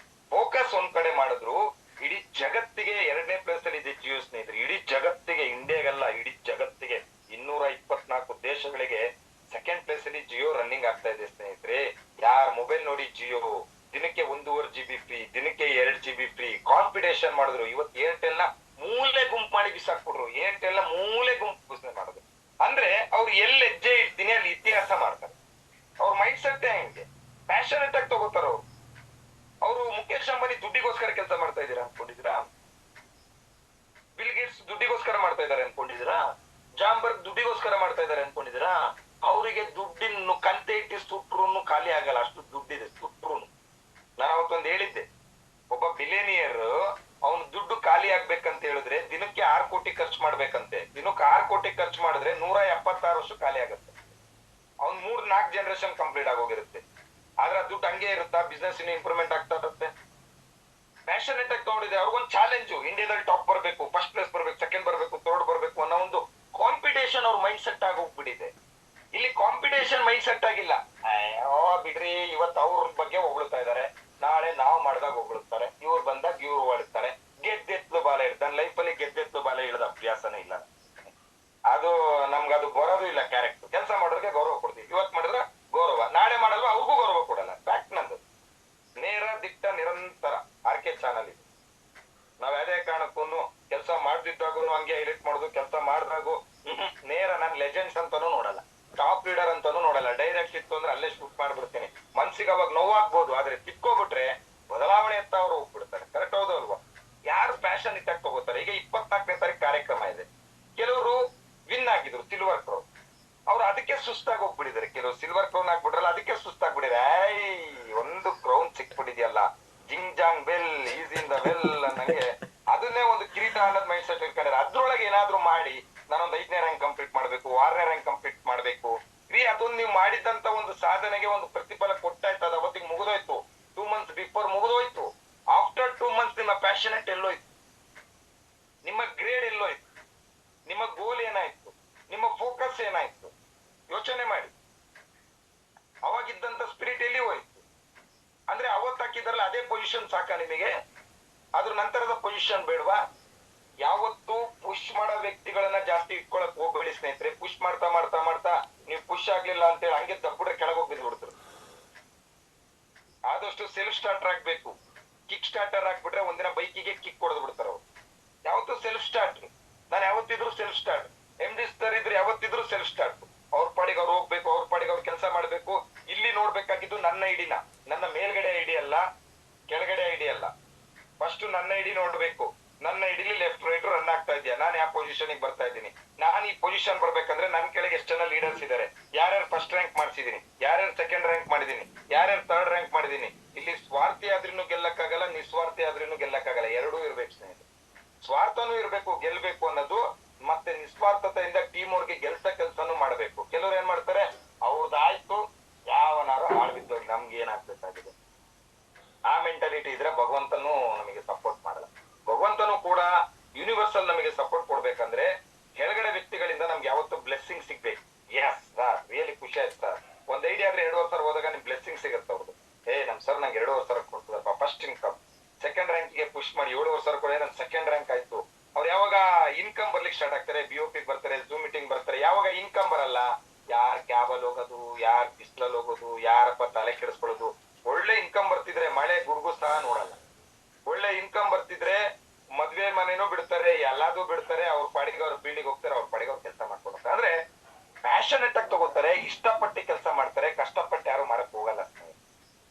ಫೋಕಸ್ ಒಂದ್ ಕಡೆ ಮಾಡಿದ್ರು. ಇಡೀ ಜಗತ್ತಿಗೆ 2ನೇ ಪ್ಲೇಸ್ ಅಲ್ಲಿ ಇದೆ ಜಿಯೋ ಸ್ನೇಹಿತರೆ. ಇಡೀ ಜಗತ್ತಿಗೆ, ಇಂಡಿಯಾಗಲ್ಲ, ಇಡೀ ಜಗತ್ತಿಗೆ 224 ದೇಶಗಳಿಗೆ 2nd ಪ್ಲೇಸ್ ಅಲ್ಲಿ ಜಿಯೋ ರನ್ನಿಂಗ್ ಆಗ್ತಾ ಇದೆ ಸ್ನೇಹಿತರೆ. ಯಾರ ಮೊಬೈಲ್ ನೋಡಿ ಜಿಯೋ ದಿನಕ್ಕೆ 1.5 GB ಫ್ರೀ, ದಿನಕ್ಕೆ 2 GB ಫ್ರೀ ಕಾಂಪಿಟೇಷನ್ ಮಾಡಿದ್ರು. ಇವತ್ತು ಏರ್ಟೆಲ್ ನ ಮೂಲೆ ಗುಂಪು ಮಾಡಿ ಬಿಸಾಕ್ಬಿಟ್ರು. ಏರ್ಟೆಲ್ ನ ಮೂಲೆ ಗುಂಪು ಮಾಡಿದ್ರು. ಅಂದ್ರೆ ಅವ್ರು ಎಲ್ಲಿ ಹೆಜ್ಜೆ ಇಡ್ತೀನಿ ಅಲ್ಲಿ ಇತಿಹಾಸ ಮಾಡ್ತಾರೆ. ಅವ್ರ ಮೈಂಡ್ ಅವರಿಗೆ ದುಡ್ಡಿನ್ನು ಕಂತೆ ಇಟ್ಟು ಸುಟ್ರು ಖಾಲಿ ಆಗಲ್ಲ, ಅಷ್ಟು ದುಡ್ಡಿದೆ ಸುಟ್ರು. ನಾನು ಅವತ್ತೊಂದು ಹೇಳಿದ್ದೆ, ಒಬ್ಬ ಬಿಲಿಯನಿಯರ್ ಅವನು ದುಡ್ಡು ಖಾಲಿ ಆಗ್ಬೇಕಂತ ಹೇಳಿದ್ರೆ ದಿನಕ್ಕೆ 6 ಕೋಟಿ ಖರ್ಚು ಮಾಡ್ಬೇಕಂತೆ. ದಿನಕ್ಕೆ 6 ಕೋಟಿ ಖರ್ಚು ಮಾಡಿದ್ರೆ 176 ವರ್ಷ ಖಾಲಿ ಆಗುತ್ತೆ. ಅವ್ನ್ 3-4 ಜನರೇಷನ್ ಕಂಪ್ಲೀಟ್ ಆಗೋಗಿರುತ್ತೆ. ಆದ್ರೆ ದುಡ್ಡು ಹಂಗೆ ಇರುತ್ತಾ? ಬಿಸ್ನೆಸ್ ಇನ್ನು ಇಂಪ್ರೂವ್ಮೆಂಟ್ ಆಗ್ತಾ ಇರುತ್ತೆ. ಪ್ಯಾಷನೇಟ್ ಆಗಿ ತಗೊಂಡಿದೆ, ಅವ್ರಿಗೊಂದು ಚಾಲೆಂಜು, ಇಂಡಿಯಾದಲ್ಲಿ ಟಾಪ್ ಬರ್ಬೇಕು, ಫಸ್ಟ್ ಪ್ಲೇಸ್ ಬರ್ಬೇಕು, ಸೆಕೆಂಡ್ ಬರ್ಬೇಕು, ಥರ್ಡ್ ಬರ್ಬೇಕು ಅನ್ನೋ ಒಂದು ಕಾಂಪಿಟೇಷನ್ ಅವ್ರ ಮೈಂಡ್ ಸೆಟ್ ಆಗಿ ಹೋಗ್ಬಿಟ್ಟಿದೆ. ಇಲ್ಲಿ ಕಾಂಪಿಟೇಷನ್ ಮೈಂಡ್ ಸೆಟ್ ಆಗಿಲ್ಲ. ಬಿಡ್ರಿ, ಇವತ್ತು ಅವ್ರ ಬಗ್ಗೆ ಹೊಗಳ್ತಾ ಇದಾರೆ, ನಾಳೆ ನಾವು ಮಾಡಿದಾಗ ಹೊಗಳುತ್ತಾರೆ, ಇವ್ರು ಬಂದಾಗ ಇವ್ರು ಹೊಡ್ತಾರೆ. ಗೆದ್ದೆತ್ಲು ಬಾಲ ಇರ್ತಾನೆ ಲೈಫಲ್ಲಿ, ಗೆದ್ದೆತ್ಲು ಬಾಲ ಇಳಿದ ಅಭ್ಯಾಸನೇ ಇಲ್ಲ. ಅದು ನಮ್ಗದು ಬರೋದು ಇಲ್ಲ. ಕ್ಯಾರೆಕ್ಟರ್ ಕೆಲಸ ಮಾಡೋರಿಗೆ ಗೌರವ ಕೊಡ್ತೀವಿ, ಇವತ್ತು ಮಾಡಿದ್ರೆ ಗೌರವ, ನಾಳೆ ಮಾಡಲ್ವಾ ಅವ್ರಿಗೂ ಗೌರವ ಕೊಡಲ್ಲ. ಫ್ಯಾಕ್ಟ್ ನಂದು. ನೇರ ದಿಟ್ಟ ನಿರಂತರ ಆರ್ಕೆ ಚಾನಲ್ ಇದು. ನಾವ್ ಯಾವುದೇ ಕಾರಣಕ್ಕೂ ಕೆಲಸ ಮಾಡ್ತಿದ್ದಾಗೂ ಹಂಗೆ ಹೈಲೈಟ್ ಮಾಡೋದು, ಕೆಲಸ ಮಾಡಿದಾಗೂ ನೇರ ನಾನು ಲೆಜೆಂಡ್ಸ್ ಅಂತಾನು ನೋಡಲ್ಲ, ಟಾಪ್ ಲೀಡರ್ ಅಂತಾನು ನೋಡಲ್ಲ. ಡೈರೆಕ್ಟ್ ಇತ್ತು ಅಂದ್ರೆ ಅಲ್ಲೇ ಶೂಟ್ ಮಾಡ್ಬಿಡ್ತೀನಿ. ಮನ್ಸಿಗೆ ಅವಾಗ ನೋವಾಗ್ಬೋದು, ಆದ್ರೆ ತಿಕ್ಕೋಬಿಟ್ರೆ ಬದಲಾವಣೆ ಅಂತ ಅವ್ರು ಹೋಗ್ಬಿಡ್ತಾರೆ. ಕರೆಕ್ಟ್ ಹೌದು ಅಲ್ವಾ? ಯಾರು ಪ್ಯಾಷನ್ ಇಟ್ಟಾಗ ತಗೋತಾರೆ. ಈಗ 24ನೇ ತಾರೀಕು ಕಾರ್ಯಕ್ರಮ ಇದೆ. ಕೆಲವರು ವಿನ್ ಆಗಿದ್ರು ಸಿಲ್ವರ್ ಕ್ರೌನ್, ಅವ್ರು ಅದಕ್ಕೆ ಸುಸ್ತಾಗಿ ಹೋಗ್ಬಿಟ್ಟಿದ್ದಾರೆ. ಕೆಲವರು ಸಿಲ್ವರ್ ಕ್ರೌನ್ ಆಗ್ಬಿಟ್ರಲ್ಲ, ಅದಕ್ಕೆ ಸುಸ್ತಾಗ್ಬಿಟ್ಟಿದೆ. ಒಂದು ಕ್ರೌನ್ ಸಿಕ್ಬಿಟ್ಟಿದ್ಯಲ್ಲ, ಜಿಂಗ್ ಜಾಂಗ್ bell is in the well ಅನ್ನಂಗೆ ಅದನ್ನೇ ಒಂದು ಕಿರೀಟ ಅನ್ನೋದು ಮೈಂಡ್ ಸೆಟ್ ಇಟ್ಕೊಂಡಿದ್ದಾರೆ. ಅದ್ರೊಳಗೆ ಏನಾದ್ರು ಮಾಡಿ ನಾನೊಂದು 5ನೇ ರ್ಯಾಂಕ್ ಕಂಪ್ಲೀಟ್ ಮಾಡ್ಬೇಕು, 6ನೇ ರ್ಯಾಂಕ್ ಕಂಪ್ಲೀಟ್ ಮಾಡ್ಬೇಕು. ಅದೊಂದು ನೀವು ಮಾಡಿದಂತ ಒಂದು ಸಾಧನೆಗೆ ಒಂದು ಪ್ರತಿಫಲ ಕೊಟ್ಟಾಯ್ತು. ಅದು ಅವತ್ತಿಗೆ ಮುಗಿದೋಯ್ತು. 2 months ಬಿಫೋರ್ ಮುಗಿದೋಯ್ತು. ಆಫ್ಟರ್ 2 months ನಿಮ್ಮ ಪ್ಯಾಷನೇಟ್ ಎಲ್ಲೋಯ್ತು? ನಿಮ್ಮ ಗ್ರೇಡ್ ಎಲ್ಲೋಯ್ತು? ನಿಮ್ಮ ಗೋಲ್ ಏನಾಯ್ತು? ನಿಮ್ಮ ಫೋಕಸ್ ಏನಾಯ್ತು? ಯೋಚನೆ ಮಾಡಿ. ಅವಾಗಿದ್ದಂತ ಸ್ಪಿರಿಟ್ ಎಲ್ಲಿ ಹೋಯ್ತು? ಅಂದ್ರೆ ಅವತ್ತು ಹಾಕಿದ್ರಲ್ಲ ಅದೇ ಪೊಸಿಷನ್ ಸಾಕ ನಿಮಗೆ? ಅದ್ರ ನಂತರದ ಪೊಸಿಷನ್ ಬೇಡವಾ? ಯಾವತ್ತು ಪುಷ್ ಮಾಡೋ ವ್ಯಕ್ತಿಗಳನ್ನ ಜಾಸ್ತಿ ಇಟ್ಕೊಳಕ್ ಹೋಗ್ಬೇಡಿ ಸ್ನೇಹಿತರೆ. ಪುಷ್ ಮಾಡ್ತಾ ಮಾಡ್ತಾ ಮಾಡ್ತಾ ನೀವು ಪುಷ್ ಆಗ್ಲಿಲ್ಲ ಅಂತೇಳಿ ಹಂಗೆ ತಪ್ಪಿದ್ರೆ ಕೆಳಗೆ ಹೋಗಿ ಬಿದ್ಬಿಡ್ತಾರೆ. ಆದಷ್ಟು ಸೆಲ್ಫ್ ಸ್ಟಾರ್ಟರ್ ಆಗ್ಬೇಕು. ಕಿಕ್ ಸ್ಟಾರ್ಟರ್ ಹಾಕ್ಬಿಟ್ರೆ ಒಂದಿನ ಬೈಕಿಗೆ ಕಿಕ್ ಹೊಡೆದು ಬಿಡ್ತಾರೆ ಅವ್ರು. ಯಾವತ್ತು ಸೆಲ್ಫ್ ಸ್ಟಾರ್ಟ್. ನಾನು ಯಾವತ್ತಿದ್ರು ಸೆಲ್ಫ್ ಸ್ಟಾರ್ಟ್. MD ಸರ್ ಇದ್ರೆ ಯಾವತ್ತಿದ್ರು ಸೆಲ್ಫ್ ಸ್ಟಾರ್ಟ್. ಅವ್ರ ಪಾಡಿಗೆ ಅವ್ರು ಹೋಗ್ಬೇಕು, ಅವ್ರ ಪಾಡಿಗೆ ಅವ್ರು ಕೆಲಸ ಮಾಡ್ಬೇಕು. ಇಲ್ಲಿ ನೋಡ್ಬೇಕಾಗಿದ್ದು ನನ್ನ ಐಡಿನ, ನನ್ನ ಮೇಲ್ಗಡೆ ಐಡಿ ಅಲ್ಲ, ಕೆಳಗಡೆ ಐಡಿ ಅಲ್ಲ. ಫಸ್ಟ್ ನನ್ನ ಐಡಿ ನೋಡ್ಬೇಕು. ನನ್ನ ಐಡಿಲಿ ಲೆಫ್ಟ್ ರೈಟ್ ರನ್ ಆಗ್ತಾ ಇದೆಯಾ, ನಾನು ಯಾವ ಪೊಸಿಷನ್ ಬರ್ತಾ ಇದ್ದೀನಿ. ನಾನು ಈ ಪೊಸಿಷನ್ ಬರ್ಬೇಕಂದ್ರೆ ನನ್ನ ಕೆಳಗೆ ಎಷ್ಟು ಜನ ಲೀಡರ್ಸ್ ಇದಾರೆ, ಯಾರ್ಯಾರು ಫಸ್ಟ್ ರ್ಯಾಂಕ್ ಮಾಡ್ಸಿದೀನಿ, ಯಾರ್ಯಾರು ಸೆಕೆಂಡ್ ರ್ಯಾಂಕ್ ಮಾಡಿದೀನಿ, ಯಾರ್ಯಾರು ಥರ್ಡ್ ರ್ಯಾಂಕ್ ಮಾಡಿದೀನಿ. ಇಲ್ಲಿ ಸ್ವಾರ್ಥಿ ಆದ್ರೂ ಗೆಲ್ಲಕ್ಕಾಗಲ್ಲ, ನಿಸ್ವಾರ್ಥಿ ಆದ್ರೂ ಗೆಲ್ಲಕ್ಕಾಗಲ್ಲ. ಎರಡೂ ಇರ್ಬೇಕು ಸ್ನೇಹಿತರೆ. ಸ್ವಾರ್ಥನೂ ಇರ್ಬೇಕು ಗೆಲ್ಬೇಕು ಅನ್ನೋದು, ಮತ್ತೆ ನಿಸ್ವಾರ್ಥತೆಯಿಂದ ಟೀಮ್ ಅವ್ರಿಗೆ ಕೆಲಸನೂ ಮಾಡ್ಬೇಕು. ಕೆಲವ್ರು ಏನ್ ಮಾಡ್ತಾರೆ, ಅವ್ರದ್ದಾಯ್ತು ಯಾವನಾರು ಆಳ್ಬಿದ್ದೋಗಿ ನಮ್ಗೆ ಏನಾಗ್ಬೇಕಾಗಿದೆ. ಆ ಮೆಂಟಾಲಿಟಿ ಇದ್ರೆ ಭಗವಂತನೂ ನಮಗೆ ಸಪೋರ್ಟ್ ಮಾಡಲ್ಲ. ಭಗವಂತನು ಕೂಡ ಯೂನಿವರ್ಸಲ್ ನಮಗೆ ಸಪೋರ್ಟ್ ಕೊಡ್ಬೇಕಂದ್ರೆ ಕೆಳಗಡೆ ವ್ಯಕ್ತಿಗಳಿಂದ ನಮ್ಗೆ ಯಾವತ್ತೂ ಬ್ಲೆಸ್ಸಿಂಗ್ ಸಿಗ್ಬೇಕು. ಎಸ್ ಸರ್, ರಿಯಲಿ ಖುಷಿ ಆಯ್ತು ಸರ್. ಒಂದ್ ಐಡಿಯಾ ಆದ್ರೆ 2 ವರ್ಷ ಹೋದಾಗ ನಿಮ್ ಬ್ಲೆಸ್ಸಿಂಗ್ ಸಿಗುತ್ತೆ. ಅವ್ರದ್ದು ನಮ್ ಸರ್ ನಂಗೆ 2 ವರ್ಷ ಕೊಡ್ತದಪ್ಪ ಫಸ್ಟ್ ಇನ್ಕಮ್. ಸೆಕೆಂಡ್ ರ್ಯಾಂಕ್ಗೆ ಪುಷ್ ಮಾಡಿ 7 ವರ್ಷ ಕೂಡ ನನ್ ಸೆಕೆಂಡ್ ರ್ಯಾಂಕ್ ಆಯ್ತು. ಅವ್ರು ಯಾವಾಗ ಇನ್ಕಮ್ ಬರ್ಲಿಕ್ಕೆ ಸ್ಟಾರ್ಟ್ ಆಗ್ತಾರೆ, BOP ಬರ್ತಾರೆ, ಝೂಮ್ ಮೀಟಿಂಗ್ ಬರ್ತಾರೆ. ಯಾವಾಗ ಇನ್ಕಮ್ ಬರಲ್ಲ, ಯಾರ್ ಕ್ಯಾಬಲ್ಲಿ ಹೋಗೋದು, ಯಾರ್ ಬಿಸ್ಲಲ್ಲಿ ಹೋಗೋದು, ಯಾರಪ್ಪ ತಲೆ ಕೆಡಿಸ್ಕೊಳ್ಳೋದು. ಒಳ್ಳೆ ಇನ್ಕಮ್ ಬರ್ತಿದ್ರೆ ಮಳೆ ಗುಡುಗು ಸಹ ನೋಡಲ್ಲ. ಒಳ್ಳೆ ಇನ್ಕಮ್ ಬರ್ತಿದ್ರೆ ಮದ್ವೆ ಮನೆನೂ ಬಿಡ್ತಾರೆ, ಎಲ್ಲಾದು ಬಿಡ್ತಾರೆ. ಅವ್ರ ಪಾಡಿಗೆ ಅವ್ರ ಫೀಲ್ಡಿಗೆ ಹೋಗ್ತಾರೆ, ಅವ್ರ ಪಾಡಿಗೆ ಅವ್ರು ಕೆಲಸ ಮಾಡ್ಕೊಡ್ತಾರೆ. ಅಂದ್ರೆ ಪ್ಯಾಷನೇಟ್ ಆಗಿ ತಗೋತಾರೆ, ಇಷ್ಟಪಟ್ಟು ಕೆಲಸ ಮಾಡ್ತಾರೆ. ಕಷ್ಟಪಟ್ಟು ಯಾರು ಮಾಡಕ್ ಹೋಗಲ್ಲ,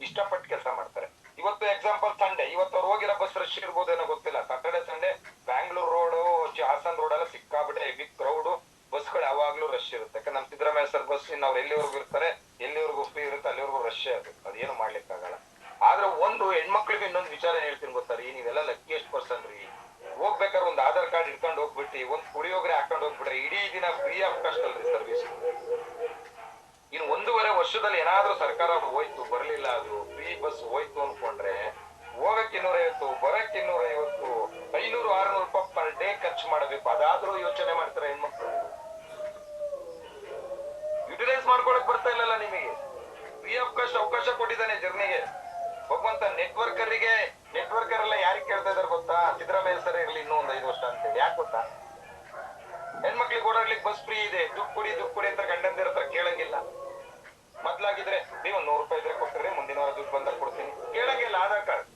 ಇಷ್ಟಪಟ್ಟು ಕೆಲಸ ಮಾಡ್ತಾರೆ. ಇವತ್ತು ಎಕ್ಸಾಂಪಲ್ ಸಂಡೇ, ಇವತ್ತು ಅವ್ರು ಹೋಗಿರೋ ಬಸ್ ರಶ್ ಇರ್ಬೋದೇನೋ ಗೊತ್ತಿಲ್ಲ. Saturday Sunday Bangalore road, Hassan road ಎಲ್ಲ ಸಿಕ್ಕಾಬಿಟ್ಟೆ ಹೆವಿ ಕ್ರೌಡ್. ಬಸ್ಗಳು ಯಾವಾಗ್ಲೂ ರಶ್ ಇರುತ್ತೆ. ಯಾಕಂದ್ರೆ ನಮ್ ಸಿದ್ದರಾಮಯ್ಯ ಸರ್ ಬಸ್ ಇನ್ನು ಅವ್ರು ಎಲ್ಲಿವರೆಗೂ ಇರ್ತಾರೆ, ಎಲ್ಲಿವರೆಗೂ ಫ್ರೀ ಇರುತ್ತೆ ಅಲ್ಲಿವರೆಗೂ ರಶ್ ಇರುತ್ತೆ. ಅದೇನು ಮಾಡ್ಲಿಕ್ಕಾಗಲ್ಲ. ಆದ್ರೆ ಒಂದು ಹೆಣ್ಮಕ್ಳಿಗೆ ಇನ್ನೊಂದು ವಿಚಾರ ಹೇಳ್ತೀನಿ ಗೊತ್ತಾರೆ, ನೀವೆಲ್ಲ ಲಕ್ಕಿಯಸ್ಟ್ ಪರ್ಸನ್ ರೀ. ಹೋಗ್ಬೇಕಾದ್ರೆ ಒಂದು ಆಧಾರ್ ಕಾರ್ಡ್ ಇಟ್ಕೊಂಡು ಹೋಗ್ಬಿಟ್ಟು ಒಂದ್ ಪುಳಿಯೋಗರೆ ಹಾಕೊಂಡು ಹೋಗ್ಬಿಟ್ರೆ ಇಡೀ ದಿನ ಫ್ರೀ ಆಫ್ ಕಾಸ್ಟ್ ಅಲ್ರಿ ಸರ್ವಿಸ್. ಇನ್ನು 1.5 ವರ್ಷದಲ್ಲಿ ಏನಾದ್ರೂ ಸರ್ಕಾರ ಹೋಯ್ತು ಬರ್ಲಿಲ್ಲ, ಅದು ಫ್ರೀ ಬಸ್ ಹೋಯ್ತು ಅನ್ಕೊಂಡ್ರೆ ಹೋಗಕ್ಕೆ 250, ಬರಕ್ಕೆ 250, 500-600 ರೂಪಾಯಿ ಪರ್ ಡೇ ಖರ್ಚು ಮಾಡಬೇಕು. ಅದಾದ್ರೂ ಯೋಚನೆ ಮಾಡ್ತಾರೆ ಹೆಣ್ಮಕ್ಳು. ಯುಟಿಲೈಸ್ ಮಾಡ್ಕೊಳಕ್ ಬರ್ತಾ ಇಲ್ಲಲ್ಲ ನಿಮಗೆ. ಫ್ರೀ ಆಫ್ ಕಾಸ್ಟ್ ಅವಕಾಶ ಕೊಟ್ಟಿದ್ದಾನೆ ಜರ್ನಿಗೆ ಭಗವಂತ. ನೆಟ್ವರ್ಕರ್ ಎಲ್ಲ ಯಾರಿಗೆ ಕೇಳ್ತಾ ಇದಾರೆ ಗೊತ್ತಾ? ಸಿದ್ದರಾಮಯ್ಯ ಸರ್ ಇರ್ಲಿ ಇನ್ನೂ ಒಂದು 5 ವರ್ಷ ಅಂತೇಳಿ. ಯಾಕೆ ಗೊತ್ತಾ? ಹೆಣ್ಮಕ್ಳಿಗೆ ಓಡಾಡ್ಲಿಕ್ಕೆ ಬಸ್ ಫ್ರೀ ಇದೆ, ದುಡ್ಡು ಕೊಡಿ ಅಂತ ಗಂಡಂದಿರ ಹತ್ರ ಕೇಳಂಗಿಲ್ಲ. ಮೊದ್ಲಾಗಿದ್ರೆ ನೀವು 100 ರೂಪಾಯಿ ಇದ್ರೆ ಕೊಟ್ಟಿರಿ, ಮುಂದಿನ ವಾರ ದುಡ್ಡು ಬಂದಾಗ ಕೊಡ್ತೀನಿ, ಕೇಳಂಗಿಲ್ಲ. ಆಧಾರ್ ಕಾರ್ಡ್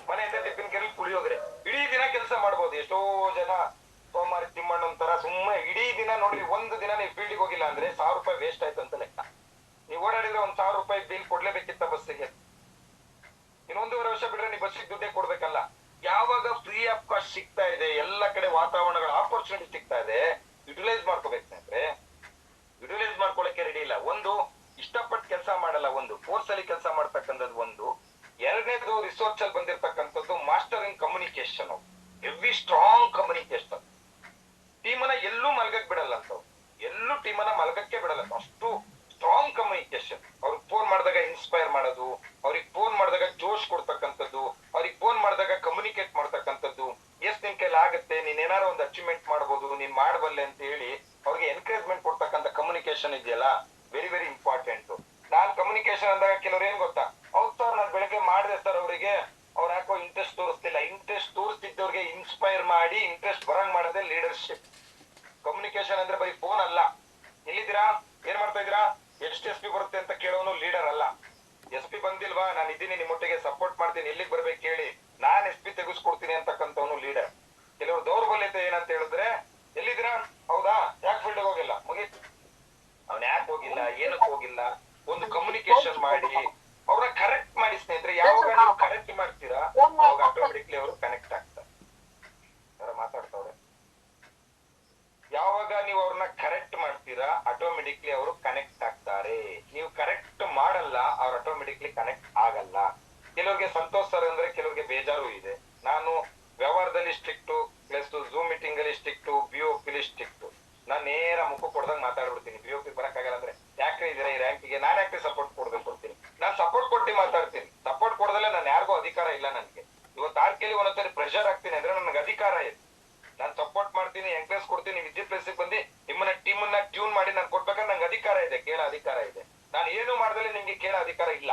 ಮನೆಯಿಂದ ಟಿಫಿನ್ ಕೇಳಿ ಕುಳಿಯೋಗ್ರೆ ಇಡೀ ದಿನ ಕೆಲಸ ಮಾಡ್ಬೋದು. ಎಷ್ಟೋ ಜನ ಸೋಮಾರಿ ತಿಮ್ಮಣ್ಣ ಅಂತಾರ ಸುಮ್ಮನೆ ಇಡೀ ದಿನ ನೋಡ್ರಿ. ಒಂದು ದಿನ ನೀವು ಫೀಲ್ಡಿಗೆ ಹೋಗಿಲ್ಲ ಅಂದ್ರೆ 1000 ರೂಪಾಯಿ ವೇಸ್ಟ್ ಆಯ್ತು ಅಂತ ಲೆಕ್ಕ. ನೀವು ಓಡಾಡಿದ್ರೆ 1000 ರೂಪಾಯಿ ಬಿಲ್ ಕೊಡ್ಲೇಬೇಕಿತ್ತ ಬಸ್ಸಿಗೆ. ಇನ್ನು 1.5 ವರ್ಷ ಬಿಟ್ರೆ ನೀವು ಬಸ್ಸಿಗೆ ದುಡ್ಡೇ ಕೊಡ್ಬೇಕಲ್ಲ. ಯಾವಾಗ ಫ್ರೀ ಆಫ್ ಕಾಸ್ಟ್ ಸಿಗ್ತಾ ಇದೆ, ಎಲ್ಲ ಕಡೆ ವಾತಾವರಣಗಳ ಆಪರ್ಚುನಿಟಿ ಸಿಗ್ತಾ ಇದೆ, ಯುಟಿಲೈಸ್ ಮಾಡ್ಕೋಬೇಕು. ವರ್ಷದಲ್ಲಿ ಬಂದಿರತಕ್ಕಂಥದ್ದು master in communication, heavy strong communication. ಟೀಮನ್ನ ಎಲ್ಲೂ ಮಲ್ಗಕ್ ಬಿಡಲ್ಲ ಅಂತವ್ರು, ಎಲ್ಲೂ ಟೀಮನ್ನ ಮಲ್ಗಕ್ಕೆ ಬಿಡಲ್ಲ, ಅಷ್ಟು ಸ್ಟ್ರಾಂಗ್ ಕಮ್ಯುನಿಕೇಶನ್. ಅವ್ರಿಗೆ ಫೋನ್ ಮಾಡಿದಾಗ ಇನ್ಸ್ಪೈರ್ ಮಾಡೋದು, ಅವ್ರಿಗೆ ಫೋನ್ ಮಾಡಿದಾಗ ಜೋಶ್ ಕೊಡ್ತಕ್ಕಂಥದ್ದು, ಅವ್ರಿಗೆ ಫೋನ್ ಮಾಡಿದಾಗ ಕಮ್ಯುನಿಕೇಟ್ ಮಾಡ್ತಕ್ಕಂಥದ್ದು. ಎಸ್ ನಿನ್ ಕೈಲಿ ಆಗುತ್ತೆ, ನೀನ್ ಏನಾರು ಒಂದು ಅಚೀವ್ಮೆಂಟ್ ಮಾಡ್ಬೋದು, ನೀನ್ ಮಾಡಬಲ್ಲೆ ಅಂತ ಹೇಳಿ ಅವ್ರಿಗೆ ಎನ್ಕರೇಜ್ಮೆಂಟ್ ಕೊಡ್ತಕ್ಕಂಥ ಕಮ್ಯುನಿಕೇಶನ್ ಇದೆಯಲ್ಲ, ವೆರಿ ವೆರಿ ಇಂಪಾರ್ಟೆಂಟ್. ನಾನ್ ಕಮ್ಯುನಿಕೇಶನ್ ಅಂದಾಗ ಕೆಲವ್ರು ಏನ್ ಗೊತ್ತಾ, ಹೌದ್ ಸರ್ ನಾನ್ ಬೆಳಗ್ಗೆ ಮಾಡಿದೆ ಸರ್, ಅವರಿಗೆ ಅವ್ರು ಯಾಕೋ ಇಂಟ್ರೆಸ್ಟ್ ತೋರಿಸ್ತಿಲ್ಲ. ಇಂಟ್ರೆಸ್ಟ್ ತೋರಿಸ್ತಿದ್ದವ್ರಿಗೆ ಇನ್ಸ್ಪೈರ್ ಮಾಡಿ ಇಂಟ್ರೆಸ್ಟ್ ಬರಂಗ್ ಮಾಡೋದೇ ಲೀಡರ್ಶಿಪ್. ಕಮ್ಯುನಿಕೇಶನ್ ಅಂದ್ರೆ ಬರೀ ಫೋನ್ ಅಲ್ಲ. ಎಲ್ಲಿದ್ದೀರಾ, ಏನ್ ಮಾಡ್ತಾ ಇದೀರಾ, ಎಷ್ಟು SP ಬರುತ್ತೆ ಅಂತ ಕೇಳೋನು ಲೀಡರ್ ಅಲ್ಲ. SP ಬಂದಿಲ್ವಾ, ನಾನು ಇದ್ದೀನಿ, ನಿಮ್ಮೊಟ್ಟಿಗೆ ಸಪೋರ್ಟ್ ಮಾಡ್ತೀನಿ, ಎಲ್ಲಿಗೆ ಬರ್ಬೇಕು ಹೇಳಿ, ನಾನ್ SP ತೆಗೆಸ್ಕೊಡ್ತೀನಿ ಅಂತಕ್ಕಂಥವನು ಲೀಡರ್. ಕೆಲವರು ದೌರ್ಬಲ್ಯತೆ ಏನಂತ ಹೇಳಿದ್ರೆ, ಎಲ್ಲಿದ್ದೀರಾ, ಹೌದಾ, ಯಾಕೆ ಫೀಲ್ಡ್ ಹೋಗಿಲ್ಲ, ಮುಗೀತು. ಅವ್ನ ಯಾಕೆ ಹೋಗಿಲ್ಲ, ಏನಕ್ಕೆ ಹೋಗಿಲ್ಲ, ಒಂದು ಕಮ್ಯುನಿಕೇಶನ್ ಮಾಡಿ ಅವ್ರನ್ನ ಕರೆಕ್ಟ್ ಮಾಡಿ ಸ್ನೇಹಿತರೆ. ಯಾವಾಗ ನೀವು ಕರೆಕ್ಟ್ ಮಾಡ್ತೀರಾ ಅವಾಗ ಆಟೋಮೆಟಿಕ್ಲಿ ಅವರು ಕನೆಕ್ಟ್ ಆಗ್ತಾರೆ. ಮಾತಾಡ್ತಾವ್ರೆ, ಯಾವಾಗ ನೀವು ಅವ್ರನ್ನ ಕರೆಕ್ಟ್ ಮಾಡ್ತೀರಾ ಆಟೋಮೆಟಿಕ್ಲಿ ಅವರು ಕನೆಕ್ಟ್ ಆಗ್ತಾರೆ. ನೀವು ಕರೆಕ್ಟ್ ಮಾಡಲ್ಲ, ಅವ್ರು ಆಟೋಮೆಟಿಕ್ಲಿ ಕನೆಕ್ಟ್ ಆಗಲ್ಲ. ಕೆಲವ್ರಿಗೆ ಸಂತೋಷ್ ಸರ್ ಅಂದ್ರೆ ಕೆಲವ್ರಿಗೆ ಬೇಜಾರು ಇದೆ. ನಾನು ವ್ಯವಹಾರದಲ್ಲಿ ಸ್ಟ್ರಿಕ್ಟು, ಪ್ಲಸ್ ಝೂಮ್ ಮೀಟಿಂಗ್ ಅಲ್ಲಿ ಸ್ಟ್ರಿಕ್ಟು, BOP ಸ್ಟ್ರಿಕ್ಟು. ನಾನ್ ನೇರ ಮುಖ ಕೊಡ್ದಂಗ್ ಮಾತಾಡ್ಬಿಡ್ತೀನಿ. BOP ಬರಕ್ಕಾಗಲ್ಲ ಅಂದ್ರೆ ಯಾಕೆ ಇದೀರಾ ಈ ರ್ಯಾಂಕಿಗೆ, ನಾನ್ ಯಾಕೆ ಸಪೋರ್ಟ್ ಕೊಡ್ತೀನಿ. ನಾನ್ ಸಪೋರ್ಟ್ ಕೊಟ್ಟು ಮಾತಾಡ್ತೀನಿ. ಸಪೋರ್ಟ್ ಕೊಡದಲ್ಲೇ ನಾನು ಯಾರಿಗೂ ಅಧಿಕಾರ ಇಲ್ಲ. ನನ್ಗೆ ಇವತ್ತು ಆರ್ಕೆಲಿ ಒಂದೊಂದ್ಸರಿ ಪ್ರೆಷರ್ ಆಗ್ತೀನಿ ಅಂದ್ರೆ ನನ್ಗೆ ಅಧಿಕಾರ ಇದೆ. ನಾನ್ ಸಪೋರ್ಟ್ ಮಾಡ್ತೀನಿ, ಎಂಕರೇಜ್ ಕೊಡ್ತೀನಿ. ವಿದ್ಯುತ್ ಪ್ಲೇಸ್ ಬಂದು ನಿಮ್ಮನ್ನ ಟೀಮನ್ನ ಟ್ಯೂನ್ ಮಾಡಿ ನಾನು ಕೊಡ್ಬೇಕಾದ್ರೆ ನಂಗೆ ಅಧಿಕಾರ ಇದೆ, ಕೇಳೋ ಅಧಿಕಾರ ಇದೆ. ನಾನು ಏನು ಮಾಡ್ದಲ್ಲಿ ನಿಮ್ಗೆ ಕೇಳೋ ಅಧಿಕಾರ ಇಲ್ಲ.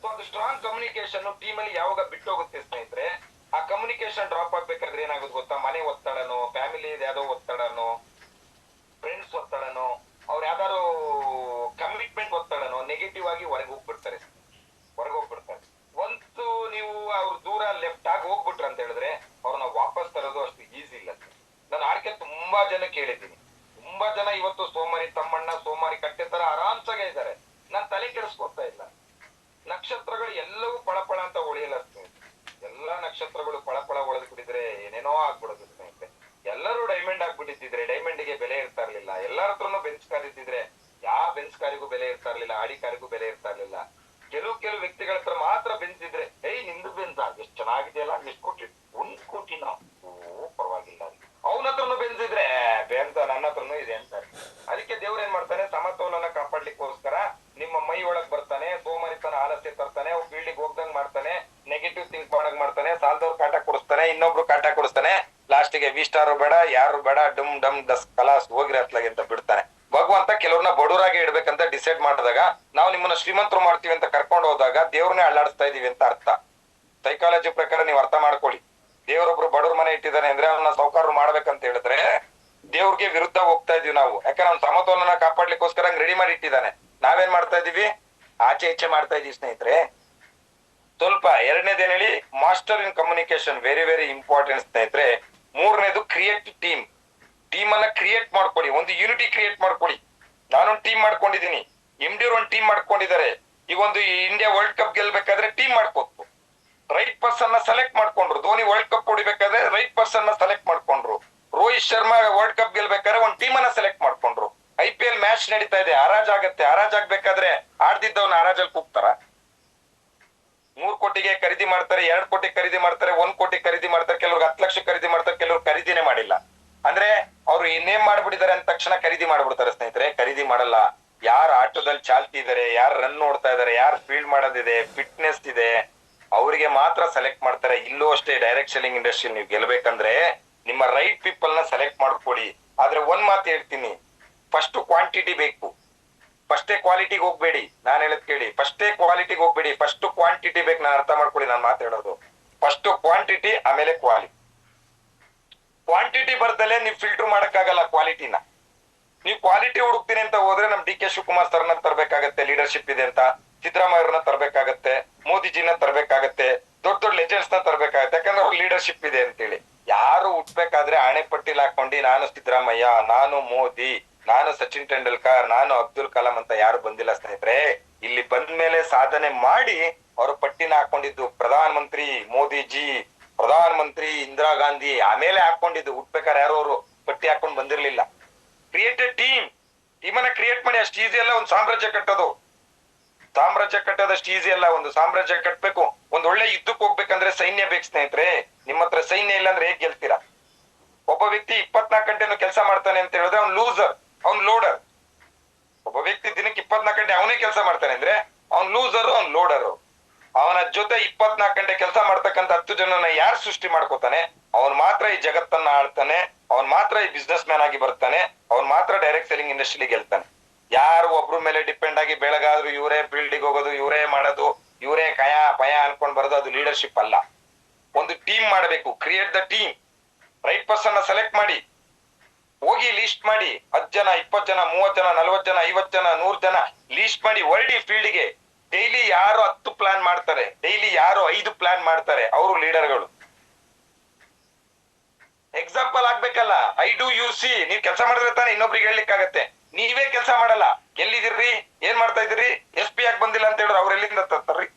ಸೊ ಅದು ಸ್ಟ್ರಾಂಗ್ ಕಮ್ಯುನಿಕೇಶನ್ ಟೀಮಲ್ಲಿ ಯಾವಾಗ ಬಿಟ್ಟೋಗುತ್ತೆ ಸ್ನೇಹಿತರೆ, ಆ ಕಮ್ಯುನಿಕೇಶನ್ ಡ್ರಾಪ್ ಆಗ್ಬೇಕಾದ್ರೆ ಏನಾಗುತ್ತೆ ಗೊತ್ತಾ, ಮನೆ ಒತ್ತಡನೋ, ಫ್ಯಾಮಿಲಿ ಯಾವ್ದೋ ಒತ್ತಡನೋ, ಫ್ರೆಂಡ್ಸ್ ಒತ್ತಡನೋ, ಅವ್ರು ಯಾವ್ದಾದ್ರು ಕಮಿಟ್ಮೆಂಟ್ ಒತ್ತಡನೋ ನೆಗೆಟಿವ್ ಆಗಿ ಹೊರಗೆ ಹೋಗ್ಬಿಡ್ತಾರೆ. ಒಂದು ನೀವು ಅವ್ರ ದೂರ ಲೆಫ್ಟ್ ಆಗಿ ಹೋಗ್ಬಿಟ್ರ ಅಂತ ಹೇಳಿದ್ರೆ ಅವ್ರನ್ನ ವಾಪಸ್ ತರೋದು ಅಷ್ಟು ಈಸಿ ಇಲ್ಲ. ನಾನು ಆರ್ಕೆ ತುಂಬಾ ಜನ ಕೇಳಿದ್ದೀನಿ. ತುಂಬಾ ಜನ ಇವತ್ತು ಸೋಮಾರಿ ತಮ್ಮಣ್ಣ, ಸೋಮಾರಿ ಕಟ್ಟೆ ತರ ಆರಾಮ್ಸಾಗೆ ಇದ್ದಾರೆ. ನಾನ್ ತಲೆ ಕೆಡಿಸ್ಕೊತಾ ಇಲ್ಲ. ನಕ್ಷತ್ರಗಳು ಎಲ್ಲವೂ ಪಳಪಳ ಅಂತ ಹೊಳೆಯಲ್ಲ ಸ್ನೇಹಿತರೆ. ಎಲ್ಲಾ ನಕ್ಷತ್ರಗಳು ಪಳಪಳ ಹೊಳೆದು ಬಿಟ್ಟಿದ್ರೆ ಏನೇನೋ ಆಗ್ಬಿಡೋದು ಸ್ನೇಹಿತರೆ. ಎಲ್ಲರೂ ಡೈಮಂಡ್ ಆಗ್ಬಿಟ್ಟಿದ್ರೆ ಡೈಮಂಡ್ಗೆ ಬೆಲೆ ಇರ್ತಾ ಇರ್ಲಿಲ್ಲ. ಎಲ್ಲರ ಹತ್ರನು ಬೆಂಚ್ ಕಾರ್ ಇದ್ದಿದ್ರೆ ಯಾವ ಬೆಂಚ್ ಕಾರಿಗೂ ಬೆಲೆ ಇರ್ತಾ ಇರ್ಲಿಲ್ಲ, ಆಡಿ ಕಾರಿಗೂ ಬೆಲೆ ಇರ್ತಾ ಇರ್ಲಿಲ್ಲ. ಕೆಲವು ವ್ಯಕ್ತಿಗಳ ಹತ್ರ ಮಾತ್ರ ಬೆಂಚ್ ಇದ್ರೆ, ನಿಂದು ಬೆಂಚ್ ಎಷ್ಟು ಚೆನ್ನಾಗಿದೆಯಲ್ಲ, ಎಷ್ಟು ಕೋಟಿ, 1 ಕೋಟಿ ನಾವು, ಪರವಾಗಿಲ್ಲ. ಅವನ ಹತ್ರನು ಬೆಂಚ್ ಇದ್ರೆ ಬೆಂತ ನನ್ನ ಹತ್ರನು ಇದೆ ಅಂತಾರೆ. ಅದಕ್ಕೆ ದೇವ್ರ ಏನ್ ಮಾಡ್ತಾನೆ, ಸಮತೋಲನ ಕಾಪಾಡ್ಲಿಕ್ಕೋಸ್ಕರ ನಿಮ್ಮ ಮೈ ಒಳಗ್ ಬರ್ತಾನೆ, ಸೋಮಾರಿತನ ಆಲಸ್ಯ ತರ್ತಾನೆ, ಫೀಲ್ಡಿಗೆ ಹೋಗ್ದಂಗ್ ಮಾಡ್ತಾನೆ, ನೆಗೆಟಿವ್ ಥಿಂಕ್ ಮಾಡಕ್ ಮಾಡ್ತಾನೆ, ಸಾಲದವ್ರು ಕಾಟ ಕೊಡಿಸ್ತಾನೆ, ಇನ್ನೊಬ್ರು ಕಾಟ ಕೊಡಿಸ್ತಾನೆ. ಲಾಸ್ಟಿಗೆ V ಸ್ಟಾರ್ ಬೇಡ, ಯಾರು ಬೇಡ, ಡಮ್ ಡಮ್ ಡಸ್ ಕಲಾಸ್ ಹೋಗಿರ ಅತ್ಲಾಗೆ ಅಂತ ಬಿಡ್ತಾನೆ. ಭಗವಂತ ಕೆಲವ್ರನ್ನ ಬಡವರಾಗಿ ಇಡ್ಬೇಕಂತ ಡಿಸೈಡ್ ಮಾಡಿದಾಗ, ನಾವು ನಿಮ್ಮನ್ನ ಶ್ರೀಮಂತರು ಮಾಡ್ತೀವಿ ಅಂತ ಕರ್ಕೊಂಡು ಹೋದಾಗ ದೇವ್ರನ್ನೇ ಅಳ್ಳಾಡಿಸ್ತಾ ಇದೀವಿ ಅಂತ ಅರ್ಥ. ಸೈಕಾಲಜಿ ಪ್ರಕಾರ ನೀವು ಅರ್ಥ ಮಾಡ್ಕೊಳ್ಳಿ. ದೇವ್ರೊಬ್ರು ಬಡವ್ರ ಮನೆ ಇಟ್ಟಿದ್ದಾನೆ ಅಂದ್ರೆ ಅವನ್ನ ಸೌಕಾರರು ಮಾಡ್ಬೇಕಂತ ಹೇಳಿದ್ರೆ ದೇವ್ರಿಗೆ ವಿರುದ್ಧ ಹೋಗ್ತಾ ಇದೀವಿ ನಾವು. ಯಾಕಂದ್ರೆ ಅವ್ನ ಸಮತೋಲನ ಕಾಪಾಡ್ಲಿಕ್ಕೋಸ್ಕರ ರೆಡಿ ಮಾಡಿ ಇಟ್ಟಿದ್ದಾನೆ. ನಾವೇನ್ ಮಾಡ್ತಾ ಇದೀವಿ, ಆಚೆ ಈಚೆ ಮಾಡ್ತಾ ಇದೀವಿ ಸ್ನೇಹಿತರೆ. ಸ್ವಲ್ಪ ಎರಡನೇದೇನ್ ಹೇಳಿ, master in communication very very important ಸ್ನೇಹಿತರೆ. ಮೂರನೇದು ಕ್ರಿಯೇಟ್ ಟೀಮ್ ಅನ್ನ ಕ್ರಿಯೇಟ್ ಮಾಡ್ಕೊಳ್ಳಿ. ಒಂದು ಯೂನಿಟಿ ಕ್ರಿಯೇಟ್ ಮಾಡ್ಕೊಳ್ಳಿ. ನಾನೊಂದು ಟೀಮ್ ಮಾಡ್ಕೊಂಡಿದ್ದೀನಿ, MD ಒಂದು ಟೀಮ್ ಮಾಡ್ಕೊಂಡಿದ್ದಾರೆ. ಈಗ ಒಂದು ಇಂಡಿಯಾ ವರ್ಲ್ಡ್ ಕಪ್ ಗೆಲ್ಬೇಕಾದ್ರೆ ಟೀಮ್ ಮಾಡ್ಕೋತು, ರೈಟ್ ಪರ್ಸನ್ ನ ಸೆಲೆಕ್ಟ್ ಮಾಡ್ಕೊಂಡ್ರು. ಧೋನಿ ವರ್ಲ್ಡ್ ಕಪ್ ಹೊಡಿಬೇಕಾದ್ರೆ ರೈಟ್ ಪರ್ಸನ್ ನ ಸೆಲೆಕ್ಟ್ ಮಾಡ್ಕೊಂಡ್ರು. ರೋಹಿತ್ ಶರ್ಮಾ ವರ್ಲ್ಡ್ ಕಪ್ ಗೆಲ್ಬೇಕಾದ್ರೆ ಒಂದು ಟೀಮ್ ಅನ್ನ ಸೆಲೆಕ್ಟ್ ಮಾಡ್ಕೊಂಡ್ರು. IPL ಮ್ಯಾಚ್ ನಡೀತಾ ಇದೆ, ಹರಾಜಾಗತ್ತೆ. ಹರಾಜಾಗ್ಬೇಕಾದ್ರೆ ಆಡ್ದಿದ್ದವನ್ನ ಹರಾಜಲ್ಲಿ ಕೂಗ್ತಾರ. 3 ಕೋಟಿಗೆ ಖರೀದಿ ಮಾಡ್ತಾರೆ, 2 ಕೋಟಿ ಖರೀದಿ ಮಾಡ್ತಾರೆ, 1 ಕೋಟಿ ಖರೀದಿ ಮಾಡ್ತಾರೆ, ಕೆಲವ್ರಿಗೆ 10 ಲಕ್ಷ ಖರೀದಿ ಮಾಡ್ತಾರೆ, ಕೆಲವ್ರು ಖರೀದಿನೇ ಮಾಡಿಲ್ಲ. ಅಂದ್ರೆ ಅವ್ರು ಇನ್ನೇನ್ ಮಾಡ್ಬಿಟ್ಟಿದ್ದಾರೆ ಅಂದ ತಕ್ಷಣ ಖರೀದಿ ಮಾಡ್ಬಿಡ್ತಾರೆ ಸ್ನೇಹಿತರೆ. ಖರೀದಿ ಮಾಡಲ್ಲ. ಯಾರು ಆಟೋದಲ್ಲಿ ಚಾಲ್ತಿ ಇದಾರೆ, ಯಾರು ರನ್ ನೋಡ್ತಾ ಇದಾರೆ, ಯಾರು ಫೀಲ್ಡ್ ಮಾಡೋದಿದೆ, ಫಿಟ್ನೆಸ್ ಇದೆ, ಅವರಿಗೆ ಮಾತ್ರ ಸೆಲೆಕ್ಟ್ ಮಾಡ್ತಾರೆ. ಇಲ್ಲೂ ಅಷ್ಟೇ, ಡೈರೆಕ್ಟ್ ಸೆಲ್ಲಿಂಗ್ ಇಂಡಸ್ಟ್ರಿ ನೀವು ಗೆಲ್ಬೇಕಂದ್ರೆ ನಿಮ್ಮ ರೈಟ್ ಪೀಪಲ್ ನ ಸೆಲೆಕ್ಟ್ ಮಾಡ್ಕೊಡಿ. ಆದ್ರೆ ಒಂದ್ ಮಾತು ಹೇಳ್ತೀನಿ, ಫಸ್ಟ್ ಕ್ವಾಂಟಿಟಿ ಬೇಕು, ಫಸ್ಟೇ ಕ್ವಾಲಿಟಿಗೆ ಹೋಗ್ಬೇಡಿ. ನಾನ್ ಹೇಳದ್ ಕೇಳಿ, ಫಸ್ಟೇ ಕ್ವಾಲಿಟಿಗೆ ಹೋಗ್ಬೇಡಿ, ಫಸ್ಟ್ ಕ್ವಾಂಟಿಟಿ ಬೇಕು. ನಾನು ಅರ್ಥ ಮಾಡ್ಕೊಳ್ಳಿ ನಾನು ಮಾತಾಡೋದು. ಫಸ್ಟ್ ಕ್ವಾಂಟಿಟಿ, ಆಮೇಲೆ ಕ್ವಾಂಟಿಟಿ ಬರ್ದಲ್ಲೇ ನೀವು ಫಿಲ್ಟರ್ ಮಾಡಕ್ಕಾಗಲ್ಲ ಕ್ವಾಲಿಟಿನ. ನೀವು ಕ್ವಾಲಿಟಿ ಹುಡುಕ್ತೀನಿ ಅಂತ ಹೋದ್ರೆ ನಮ್ DK ಶಿವಕುಮಾರ್ ಸರ್ನ ತರಬೇಕಾಗತ್ತೆ, ಲೀಡರ್ಶಿಪ್ ಇದೆ ಅಂತ. ಸಿದ್ದರಾಮಯ್ಯವ್ರನ್ನ ತರಬೇಕಾಗತ್ತೆ, ಮೋದಿಜಿನ ತರಬೇಕಾಗತ್ತೆ, ದೊಡ್ಡ ದೊಡ್ಡ ಲೆಜೆಂಡ್ಸ್ ನ ತರಬೇಕಾಗತ್ತೆ. ಯಾಕಂದ್ರೆ ಅವ್ರ ಲೀಡರ್ಶಿಪ್ ಇದೆ ಅಂತೇಳಿ. ಯಾರು ಹುಟ್ಬೇಕಾದ್ರೆ ಆಣೆ ಪಟ್ಟಿಲ್ ಹಾಕೊಂಡು ನಾನು ಸಿದ್ದರಾಮಯ್ಯ, ನಾನು ಮೋದಿ, ನಾನು ಸಚಿನ್ ತೆಂಡೂಲ್ಕರ್, ನಾನು ಅಬ್ದುಲ್ ಕಲಾಂ ಅಂತ ಯಾರು ಬಂದಿಲ್ಲ ಸ್ನೇಹಿತರೆ. ಇಲ್ಲಿ ಬಂದ ಮೇಲೆ ಸಾಧನೆ ಮಾಡಿ ಅವರು ಪಟ್ಟಿನ ಹಾಕೊಂಡಿದ್ದು ಪ್ರಧಾನ ಮಂತ್ರಿ ಮೋದಿಜಿ, ಪ್ರಧಾನ ಮಂತ್ರಿ ಇಂದಿರಾ ಗಾಂಧಿ, ಆಮೇಲೆ ಹಾಕೊಂಡಿದ್ದು. ಹುಟ್ಬೇಕಾದ್ರೆ ಯಾರು ಅವರು ಪಟ್ಟಿ ಹಾಕೊಂಡ್ ಬಂದಿರ್ಲಿಲ್ಲ. ಕ್ರಿಯೇಟ್ ಎ ಟೀಮ್ ಅನ್ನ ಕ್ರಿಯೇಟ್ ಮಾಡಿ. ಅಷ್ಟು ಈಸಿ ಅಲ್ಲ ಒಂದು ಸಾಮ್ರಾಜ್ಯ ಕಟ್ಟೋದು. ಸಾಮ್ರಾಜ್ಯ ಕಟ್ಟೋದಷ್ಟು ಈಸಿ ಅಲ್ಲ. ಒಂದು ಸಾಮ್ರಾಜ್ಯ ಕಟ್ಬೇಕು, ಒಂದ್ ಒಳ್ಳೆ ಯುದ್ಧಕ್ಕೆ ಹೋಗ್ಬೇಕಂದ್ರೆ ಸೈನ್ಯ ಬೇಕು ಸ್ನೇಹಿತರೆ. ನಿಮ್ಮ ಹತ್ರ ಸೈನ್ಯ ಇಲ್ಲ ಅಂದ್ರೆ ಹೇಗ್ ಗೆಲ್ತೀರಾ? ಒಬ್ಬ ವ್ಯಕ್ತಿ 24 ಗಂಟೆನೂ ಕೆಲಸ ಮಾಡ್ತಾನೆ ಅಂತ ಹೇಳಿದ್ರೆ ಅವ್ನ್ ಲೂಸರ್, ಅವ್ನ್ ಲೋಡರ್. ಒಬ್ಬ ವ್ಯಕ್ತಿ ದಿನಕ್ಕೆ 24 ಗಂಟೆ ಅವನೇ ಕೆಲಸ ಮಾಡ್ತಾನೆ ಅಂದ್ರೆ ಅವ್ನ್ ಲೂಸರ್, ಅವ್ನ್ ಲೋಡರ್. ಅವನ ಜೊತೆ 24 ಗಂಟೆ ಕೆಲಸ ಮಾಡ್ತಕ್ಕಂಥ 10 ಜನನ ಯಾರು ಸೃಷ್ಟಿ ಮಾಡ್ಕೋತಾನೆ ಅವನ್ ಮಾತ್ರ ಈ ಜಗತ್ತನ್ನ ಆಳ್ತಾನೆ, ಅವನ್ ಮಾತ್ರ ಈ ಬಿಸ್ನೆಸ್ ಮ್ಯಾನ್ ಆಗಿ ಬರ್ತಾನೆ, ಅವನ್ ಮಾತ್ರ ಡೈರೆಕ್ಟ್ ಸೆಲ್ಲಿಂಗ್ ಇಂಡಸ್ಟ್ರಿ ಗೆಲ್ತಾನೆ. ಯಾರು ಒಬ್ರು ಮೇಲೆ ಡಿಪೆಂಡ್ ಆಗಿ ಬೆಳಗಾದ್ರು ಇವರೇ ಫೀಲ್ಡಿಗೆ ಹೋಗೋದು, ಇವರೇ ಮಾಡೋದು, ಇವರೇ ಕಯ ಪಯ ಅನ್ಕೊಂಡ್ ಬರೋದು, ಅದು ಲೀಡರ್ಶಿಪ್ ಅಲ್ಲ. ಒಂದು ಟೀಮ್ ಮಾಡಬೇಕು. Create the team. Right person ನ ಸೆಲೆಕ್ಟ್ ಮಾಡಿ, ಹೋಗಿ ಲೀಸ್ಟ್ ಮಾಡಿ. 10 ಜನ, 20 ಜನ, 30 ಜನ, 40 ಜನ, 50 ಜನ, 100 ಜನ ಲೀಸ್ಟ್ ಮಾಡಿ ಹೊರಡಿ ಫೀಲ್ಡ್ಗೆ. ಡೈಲಿ ಯಾರು 10 ಪ್ಲಾನ್ ಮಾಡ್ತಾರೆ, ಡೈಲಿ ಯಾರು 5 ಪ್ಲಾನ್ ಮಾಡ್ತಾರೆ, ಅವರು ಲೀಡರ್ಗಳು. ಎಕ್ಸಾಂಪಲ್ ಆಗ್ಬೇಕಲ್ಲ. I do U C. ನೀವ್ ಕೆಲಸ ಮಾಡಿದ್ರೆ ತಾನೇ ಇನ್ನೊಬ್ರಿಗೆ ಹೇಳಲಿಕ್ಕಾಗತ್ತೆ. ನೀವೇ ಕೆಲಸ ಮಾಡಲ್ಲ, ಎಲ್ಲಿದಿರ್ರಿ, ಏನ್ ಮಾಡ್ತಾ ಇದ್ರಿ, SP ಯಾಕೆ ಬಂದಿಲ್ಲ ಅಂತ ಹೇಳಿದ್ರೆ ಅವ್ರ ಎಲ್ಲಿಂದ ತರ್ತಾರ್ರಿ?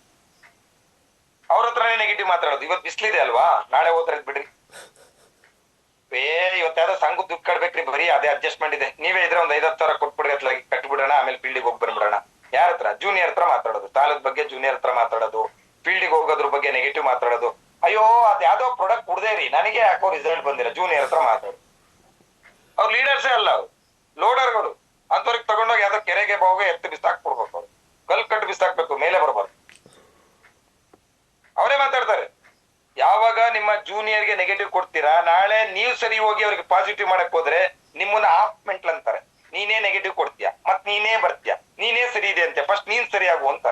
ಅವ್ರ ಹತ್ರನೇ ನೆಗೆಟಿವ್ ಮಾತಾಡೋದು. ಇವತ್ ಬಿಸ್ಲಿದೆ ಅಲ್ವಾ, ನಾಳೆ ಹೋದ್ರೆ ಬಿಡ್ರಿ. ಇವತ್ತಾವ್ದೋ ಸಂಘ ದುಡ್ಡು ಕಟ್ಬೇಕ್ರಿ, ಬರೀ ಅದೇ ಅಡ್ಜಸ್ಟ್ಮೆಂಟ್ ಇದೆ. ನೀವೇ ಇದ್ರೆ ಒಂದ್ 5-10 ಸಾವಿರ ಕೊಟ್ಬಿಡ್ರಿ, ಅತ್ಲಾಗಿ ಕಟ್ಬಿಡೋಣ, ಆಮೇಲೆ ಫೀಲ್ಡಿಗೆ ಹೋಗಿ ಬಂದ್ಬಿಡೋಣ. ಯಾರ ಹತ್ರ? ಜೂನಿಯರ್ ಹತ್ರ ಮಾತಾಡೋದು. ಸಾಲದ ಬಗ್ಗೆ ಜೂನಿಯರ್ ಹತ್ರ ಮಾತಾಡೋದು, ಫೀಲ್ಡಿಗೆ ಹೋಗೋದ್ರ ಬಗ್ಗೆ ನೆಗೆಟಿವ್ ಮಾತಾಡೋದು. ಅಯ್ಯೋ ಅದ್ ಯಾವ್ದೋ ಪ್ರಾಡಕ್ಟ್ ಕುಡ್ದೇ ರೀ, ನನಗೆ ಯಾಕೋ ರಿಸಲ್ಟ್ ಬಂದಿಲ್ಲ. ಜೂನಿಯರ್ ಹತ್ರ ಮಾತಾಡೋದು. ಅವ್ರು ಲೀಡರ್ಸೇ ಅಲ್ಲ, ಅವ್ರು ಲೋಡರ್ಗಳು. ಅಂತವ್ರಿಗೆ ತಗೊಂಡೋಗಿ ಯಾವ್ದೋ ಕೆರೆಗೆ ಬಾವಿಗೆ ಎತ್ತು ಬಿಸಾಕ್ಬಿಡ್ಬೇಕು. ಅವ್ರು ಕಲ್ ಕಟ್ಟು ಬಿಸಾಕ್ಬೇಕು, ಮೇಲೆ ಬರ್ಬಾರ್ದು. ಅವರೇ ಮಾತಾಡ್ತಾರೆ. ಯಾವಾಗ ನಿಮ್ಮ ಜೂನಿಯರ್ಗೆ ನೆಗೆಟಿವ್ ಕೊಡ್ತೀರಾ, ನಾಳೆ ನೀವು ಸರಿ ಹೋಗಿ ಅವ್ರಿಗೆ ಪಾಸಿಟಿವ್ ಮಾಡಕ್ ಹೋದ್ರೆ ನಿಮ್ಮನ್ನ ಹಾಫ್ ಮೆಂಟ್ಲ್ ಅಂತಾರೆ. ನೀನೇ ನೆಗೆಟಿವ್ ಕೊಡ್ತೀಯ, ಮತ್ ನೀನೇ ಬರ್ತೀಯ, ನೀನೇ ಸರಿ ಇದೆ ಅಂತೆ, ಫಸ್ಟ್ ನೀನ್ ಸರಿಯಾಗು ಅಂತ.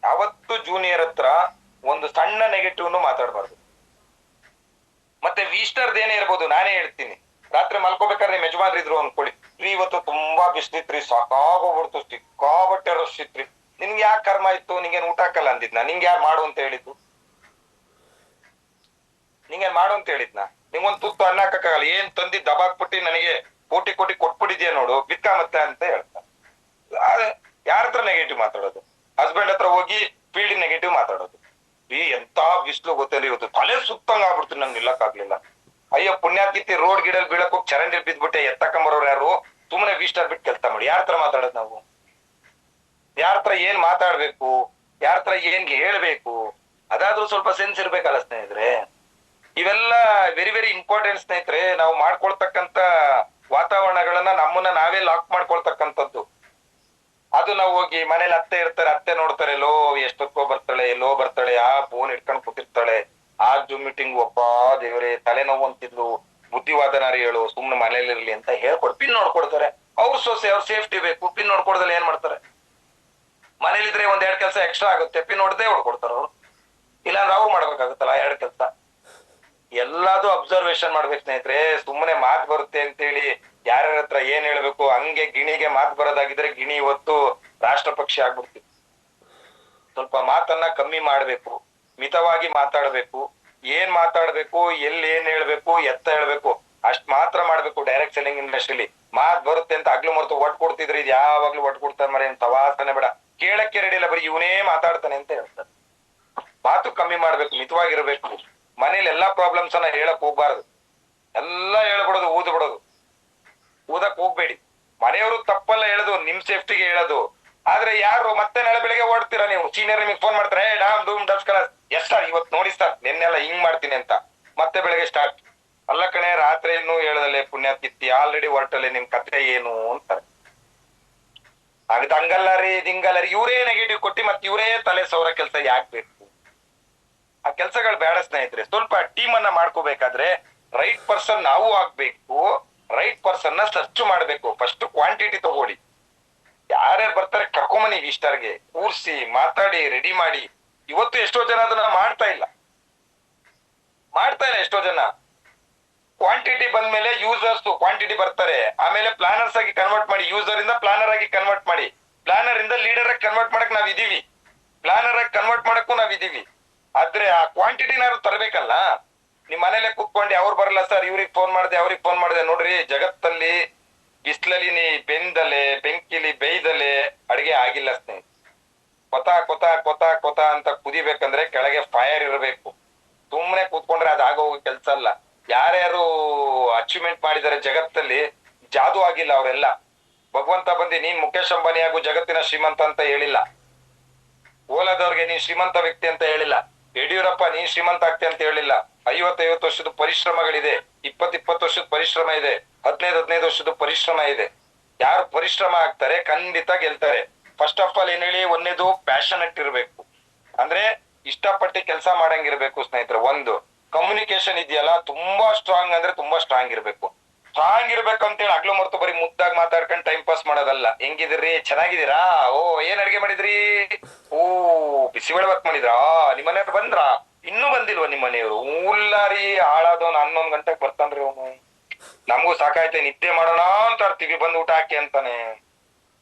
ಯಾವತ್ತು ಜೂನಿಯರ್ ಹತ್ರ ಒಂದು ಸಣ್ಣ ನೆಗೆಟಿವ್ನು ಮಾತಾಡಬಾರ್ದು. ಮತ್ತೆ ವೀಸ್ಟರ್ದ್ ಏನೇ ಇರ್ಬೋದು, ನಾನೇ ಹೇಳ್ತೀನಿ. ರಾತ್ರಿ ಮಲ್ಕೋಬೇಕಾದ್ರೆ ನಿಮ್ ಯಜಮಾನ್ರಿದ್ರು ಅನ್ಕೊಳ್ಳಿ, ಇವತ್ತು ತುಂಬಾ ಬಿಸ್ಲಿತ್ರಿ, ಸಾಕಾಗೋಗ್ಬಿಡ್ತು, ಸಿಕ್ಕಾಬಟ್ಟೆ ರಶ್ ಇತ್ರಿ, ನಿನ್ಗೆ ಯಾಕೆ ಕರ್ಮ ಇತ್ತು, ನಿಂಗೇನ್ ಊಟ ಹಾಕಲ್ಲ ಅಂದಿದ್ನ, ನಿಂಗೆ ಯಾರು ಮಾಡು ಅಂತ ಹೇಳಿದ್ದು? ನಿಂಗೇನ್ ಮಾಡು ಅಂತ ಹೇಳಿದ್ನ? ನಿಂಗೊಂದ್ ತುತ್ತು ಅನ್ನ ಹಾಕಕ್ಕಾಗಲ್ಲ, ಏನ್ ತಂದಿ ದಬಾಕ್ಬಿಟ್ಟು ನನಗೆ ಕೋಟಿ ಕೊಟ್ಬಿಟ್ಟಿದ್ಯಾ ನೋಡು, ಬಿಕ್ಕ ಮತ್ತೆ ಅಂತ ಹೇಳ್ತಾರೆ. ಯಾರ ಹತ್ರ ನೆಗೆಟಿವ್ ಮಾತಾಡೋದು? ಹಸ್ಬೆಂಡ್ ಹತ್ರ ಹೋಗಿ ಫೀಲ್ಡ್ ನೆಗೆಟಿವ್ ಮಾತಾಡೋದು. ಎಂತ ಬಿಸ್ಲು ಗೊತ್ತೇನ್ರಿ, ಇವತ್ತು ತಲೆ ಸುತ್ತಂಗ ಆಗ್ಬಿಡ್ತು, ನಂಗೆ ನಿಲ್ಲಕ್ಕಾಗ್ಲಿಲ್ಲ. ಅಯ್ಯೋ ಪುಣ್ಯಾತ್ಕಿತ್ತಿ, ರೋಡ್ ಗಿಡಲ್ ಬೀಳಕ್ ಹೋಗಿ ಚರಂಡಿ ಬಿದ್ಬಿಟ್ಟೆ, ಎತ್ತಕೊಂಬರೋರು ಯಾರು? ಸುಮ್ಮನೆ ವೀಸ್ಟರ್ ಬಿಟ್ಟು ಕೆಲಸ ಮಾಡಿ. ಯಾರ ಹತ್ರ ಮಾತಾಡೋದು ನಾವು? ಯಾರ ಹತ್ರ ಏನ್ ಮಾತಾಡ್ಬೇಕು, ಯಾರ ಹತ್ರ ಏನ್ ಹೇಳ್ಬೇಕು, ಅದಾದ್ರೂ ಸ್ವಲ್ಪ ಸೆನ್ಸ್ ಇರ್ಬೇಕಲ್ಲ ಸ್ನೇಹಿತರೆ. ಇವೆಲ್ಲ ವೆರಿ ವೆರಿ ಇಂಪಾರ್ಟೆಂಟ್ ಸ್ನೇಹಿತರೆ. ನಾವು ಮಾಡ್ಕೊಳ್ತಕ್ಕಂತ ವಾತಾವರಣಗಳನ್ನ ನಮ್ಮನ್ನ ನಾವೇ ಲಾಕ್ ಮಾಡ್ಕೊಳ್ತಕ್ಕಂಥದ್ದು. ಅದು ನಾವು ಹೋಗಿ ಮನೇಲಿ ಅತ್ತೆ ಇರ್ತಾರೆ, ಅತ್ತೆ ನೋಡ್ತಾರೆ, ಎಷ್ಟೊತ್ತೋ ಬರ್ತಾಳೆ, ಆ ಫೋನ್ ಇಟ್ಕೊಂಡ್ ಕೂತಿರ್ತಾಳೆ, ಆ ಜೂಮ್ ಮೀಟಿಂಗ್, ಒಬ್ಬ ದೇವರೇ ತಲೆನೋವು ಅಂತಿದ್ಲು, ಬುದ್ಧಿವಾದನಾರಿ ಹೇಳು, ಸುಮ್ನೆ ಮನೇಲಿ ಇರ್ಲಿ ಅಂತ ಹೇಳ್ಕೊಡ್ ಪಿನ್ ನೋಡ್ಕೊಡ್ತಾರೆ. ಅವ್ರ ಸೊಸೆ, ಅವ್ರ ಸೇಫ್ಟಿ ಬೇಕು, ಪಿನ್ ನೋಡ್ಕೊಡ್ದಲ್ಲಿ ಏನ್ ಮಾಡ್ತಾರೆ? ಮನೇಲಿದ್ರೆ 1-2 ಕೆಲಸ ಎಕ್ಸ್ಟ್ರಾ ಆಗುತ್ತೆ, ಪಿನ್ ನೋಡ್ದೇ ಹೊಡ್ಕೊಡ್ತಾರ ಅವ್ರು. ಇಲ್ಲಾಂದ್ರೆ ಅವ್ರು ಮಾಡ್ಬೇಕಾಗುತ್ತಲ್ಲ 2 ಕೆಲಸ. ಎಲ್ಲಾದು ಅಬ್ಸರ್ವೇಶನ್ ಮಾಡ್ಬೇಕು ಸ್ನೇಹಿತರೆ. ಸುಮ್ಮನೆ ಮಾತು ಬರುತ್ತೆ ಅಂತೇಳಿ ಯಾರ್ಯಾರ ಹತ್ರ ಏನ್ ಹೇಳ್ಬೇಕು, ಹಂಗೆ ಗಿಣಿಗೆ ಮಾತು ಬರೋದಾಗಿದ್ರೆ ಗಿಣಿ ಇವತ್ತು ರಾಷ್ಟ್ರ ಪಕ್ಷಿ ಆಗ್ಬಿಡ್ತೀವಿ. ಸ್ವಲ್ಪ ಮಾತನ್ನ ಕಮ್ಮಿ ಮಾಡ್ಬೇಕು, ಮಿತವಾಗಿ ಮಾತಾಡ್ಬೇಕು. ಏನ್ ಮಾತಾಡ್ಬೇಕು, ಎಲ್ಲಿ ಏನ್ ಹೇಳ್ಬೇಕು, ಎತ್ತ ಹೇಳ್ಬೇಕು, ಅಷ್ಟ್ ಮಾತ್ರ ಮಾಡ್ಬೇಕು. ಡೈರೆಕ್ಟ್ ಸೆಲ್ಲಿಂಗ್ ಇಂಡಸ್ಟ್ರಿಲಿ ಮಾತ್ ಬರುತ್ತೆ ಅಂತ ಆಗ್ಲು ಮರ್ತು ಒಟ್ಟು ಕೊಡ್ತಿದ್ರಿ, ಇದು ಯಾವಾಗ್ಲೂ ಒಟ್ಟು ಕೊಡ್ತಾರೆ ಮರ, ತವಾಸನೆ ಬೇಡ, ಕೇಳಕ್ಕೆ ರೆಡಿ ಇಲ್ಲ, ಬರೀ ಇವನೇ ಮಾತಾಡ್ತಾನೆ ಅಂತ ಹೇಳ್ತಾರೆ. ಮಾತು ಕಮ್ಮಿ ಮಾಡ್ಬೇಕು, ಮಿತವಾಗಿರ್ಬೇಕು. ಮನೇಲಿ ಎಲ್ಲಾ ಪ್ರಾಬ್ಲಮ್ಸ್ ಅನ್ನ ಹೇಳಕ್ ಹೋಗ್ಬಾರ್ದು, ಎಲ್ಲ ಹೇಳ್ಬಿಡೋದು, ಊದಕ್ ಹೋಗ್ಬೇಡಿ. ಮನೆಯವರು ತಪ್ಪಲ್ಲ ಹೇಳೋದು, ನಿಮ್ ಸೇಫ್ಟಿಗೆ ಹೇಳೋದು. ಆದ್ರೆ ಯಾರು ಮತ್ತೆ ನಾಳೆ ಬೆಳಿಗ್ಗೆ ಓಡ್ತೀರಾ ನೀವು, ಸೀನಿಯರ್ ನಿಮಗೆ ಫೋನ್ ಮಾಡ್ತಾರೆ, ಡಾಮ್ ಡೂಮ್ ಡಸ್ಕಲ ಎಷ್ಟಾರ್ ಇವತ್ತು ನೋಡಿ ಸರ್, ನಿನ್ನೆಲ್ಲ ಹಿಂಗ್ ಮಾಡ್ತೀನಿ ಅಂತ. ಮತ್ತೆ ಬೆಳಗ್ಗೆ ಸ್ಟಾರ್ಟ್, ಅಲ್ಲ ಕಣೆ ರಾತ್ರಿ ಏನು ಹೇಳದಲ್ಲೇ ಪುಣ್ಯಾತ್ಕಿತ್ತಿ, ಆಲ್ರೆಡಿ ಹೊರಟಲ್ಲೇ ನಿಮ್ ಕತೆ ಏನು ಅಂತಾರೆ. ಆಗದ ಹಂಗಲ್ಲ ರೀ, ಹಿಂಗಲ್ಲ ರೀ, ಇವರೇ ನೆಗೆಟಿವ್ ಕೊಟ್ಟಿ ಮತ್ತೆ ಇವರೇ ತಲೆ ಸೌರ ಕೆಲಸ ಯಾಕೆ ಬೇಕು? ಆ ಕೆಲ್ಸಗಳು ಬೇಡ ಸ್ನೇಹಿತರೆ. ಸ್ವಲ್ಪ ಟೀಮ್ ಅನ್ನ ಮಾಡ್ಕೋಬೇಕಾದ್ರೆ ರೈಟ್ ಪರ್ಸನ್ ನಾವು ಆಗ್ಬೇಕು, ರೈಟ್ ಪರ್ಸನ್ ನ ಸರ್ಚ್ ಮಾಡ್ಬೇಕು. ಫಸ್ಟ್ ಕ್ವಾಂಟಿಟಿ ತಗೊಳ್ಳಿ, ಯಾರ್ಯಾರು ಬರ್ತಾರೆ ಕರ್ಕೊಂಬನಿ ಇಷ್ಟರ್ಗೆ ಕೂರ್ಸಿ ಮಾತಾಡಿ ರೆಡಿ ಮಾಡಿ. ಇವತ್ತು ಎಷ್ಟೋ ಜನ ಅದನ್ನ ಮಾಡ್ತಾ ಇಲ್ಲ ಎಷ್ಟೋ ಜನ. ಕ್ವಾಂಟಿಟಿ ಬಂದ್ಮೇಲೆ ಯೂಸರ್ಸ್ ಕ್ವಾಂಟಿಟಿ ಬರ್ತಾರೆ, ಆಮೇಲೆ ಪ್ಲಾನರ್ಸ್ ಆಗಿ ಕನ್ವರ್ಟ್ ಮಾಡಿ, ಯೂಸರ್ ಇಂದ ಪ್ಲಾನರ್ ಆಗಿ ಕನ್ವರ್ಟ್ ಮಾಡಿ, ಪ್ಲಾನರ್ ಇಂದ ಲೀಡರ್ ಆಗಿ ಕನ್ವರ್ಟ್ ಮಾಡಕ್ ನಾವ್ ಇದೀವಿ, ಪ್ಲಾನರ್ ಆಗಿ ಕನ್ವರ್ಟ್ ಮಾಡಕ್ಕೂ ನಾವ್ ಇದೀವಿ. ಆದ್ರೆ ಆ ಕ್ವಾಂಟಿಟಿನಾರು ತರಬೇಕಲ್ಲ. ನಿಮ್ ಮನೇಲೆ ಕೂತ್ಕೊಂಡು ಅವ್ರು ಬರಲ್ಲ ಸರ್, ಇವ್ರಿಗೆ ಫೋನ್ ಮಾಡಿದೆ ನೋಡ್ರಿ, ಜಗತ್ತಲ್ಲಿ ಬಿಸ್ಲಲ್ಲಿ ನೀ ಬೆಂಕಿಲಿ ಬೇಯ್ದಲೆ ಅಡಿಗೆ ಆಗಿಲ್ಲ ಸ್ನೇಹಿತ. ಕೊತ ಅಂತ ಕುದಿಬೇಕಂದ್ರೆ ಕೆಳಗೆ ಫೈರ್ ಇರಬೇಕು. ಸುಮ್ನೆ ಕೂತ್ಕೊಂಡ್ರೆ ಅದಾಗೋಗೋ ಕೆಲ್ಸ ಅಲ್ಲ. ಯಾರ್ಯಾರು ಅಚೀವ್ಮೆಂಟ್ ಮಾಡಿದಾರೆ ಜಗತ್ತಲ್ಲಿ, ಜಾದು ಆಗಿಲ್ಲ ಅವರೆಲ್ಲ. ಭಗವಂತ ಬಂದು ನೀನ್ ಮುಖೇಶ್ ಅಂಬಾನಿ ಆಗು ಜಗತ್ತಿನ ಶ್ರೀಮಂತ ಅಂತ ಹೇಳಿಲ್ಲ. ಓಲಾದವ್ರಿಗೆ ನೀನ್ ಶ್ರೀಮಂತ ವ್ಯಕ್ತಿ ಅಂತ ಹೇಳಿಲ್ಲ. ಯಡಿಯೂರಪ್ಪ ನೀನ್ ಶ್ರೀಮಂತ ಆಗ್ತಿ ಅಂತ ಹೇಳಿಲ್ಲ. 50 ವರ್ಷದ ಪರಿಶ್ರಮಗಳಿದೆ, 20 ವರ್ಷದ ಪರಿಶ್ರಮ ಇದೆ, 15 ವರ್ಷದ ಪರಿಶ್ರಮ ಇದೆ. ಯಾರು ಪರಿಶ್ರಮ ಆಗ್ತಾರೆ ಖಂಡಿತ ಗೆಲ್ತಾರೆ. ಫಸ್ಟ್ ಆಫ್ ಆಲ್ ಏನ್ ಹೇಳಿ, ಒಂದೇದು ಪ್ಯಾಷನೆಟ್ ಇರ್ಬೇಕು, ಅಂದ್ರೆ ಇಷ್ಟಪಟ್ಟು ಕೆಲಸ ಮಾಡಂಗಿರ್ಬೇಕು ಸ್ನೇಹಿತರೆ. ಒಂದು ಕಮ್ಯುನಿಕೇಶನ್ ಇದೆಯಲ್ಲ ತುಂಬಾ ಸ್ಟ್ರಾಂಗ್, ಅಂದ್ರೆ ತುಂಬಾ ಸ್ಟ್ರಾಂಗ್ ಇರ್ಬೇಕು. ಸ್ಟ್ರಾಂಗ್ ಇರ್ಬೇಕು ಅಂತ ಹೇಳಿ ಆಗ್ಲೂ ಮರ್ತು ಬರೀ ಮುದ್ದಾಗ್ ಮಾತಾಡ್ಕೊಂಡು ಟೈಮ್ ಪಾಸ್ ಮಾಡೋದಲ್ಲ. ಹೆಂಗಿದ್ರಿ, ಚೆನ್ನಾಗಿದ್ದೀರಾ, ಓ ಏನ್ ಅಡ್ಗೆ ಮಾಡಿದ್ರಿ, ಓ ಬಿಸಿಬೇಳೆ ಬಾತ್ ಮಾಡಿದ್ರಾ, ನಿಮ್ ಮನೆಯವ್ರು ಬಂದ್ರಾ, ಇನ್ನೂ ಬಂದಿಲ್ವ ನಿಮ್ ಮನೆಯವರು, ಉಲ್ಲಾರಿ ಹಾಳಾದವ್ನು 11 ಗಂಟೆಗೆ ಬರ್ತಾನ್ರಿ ಅವನು, ನಮಗೂ ಸಾಕಾಯ್ತೆ ನಿದ್ದೆ ಮಾಡೋಣ ಅಂತ ಇರ್ತೀವಿ, ಬಂದ್ ಊಟ ಹಾಕಿ ಅಂತಾನೆ.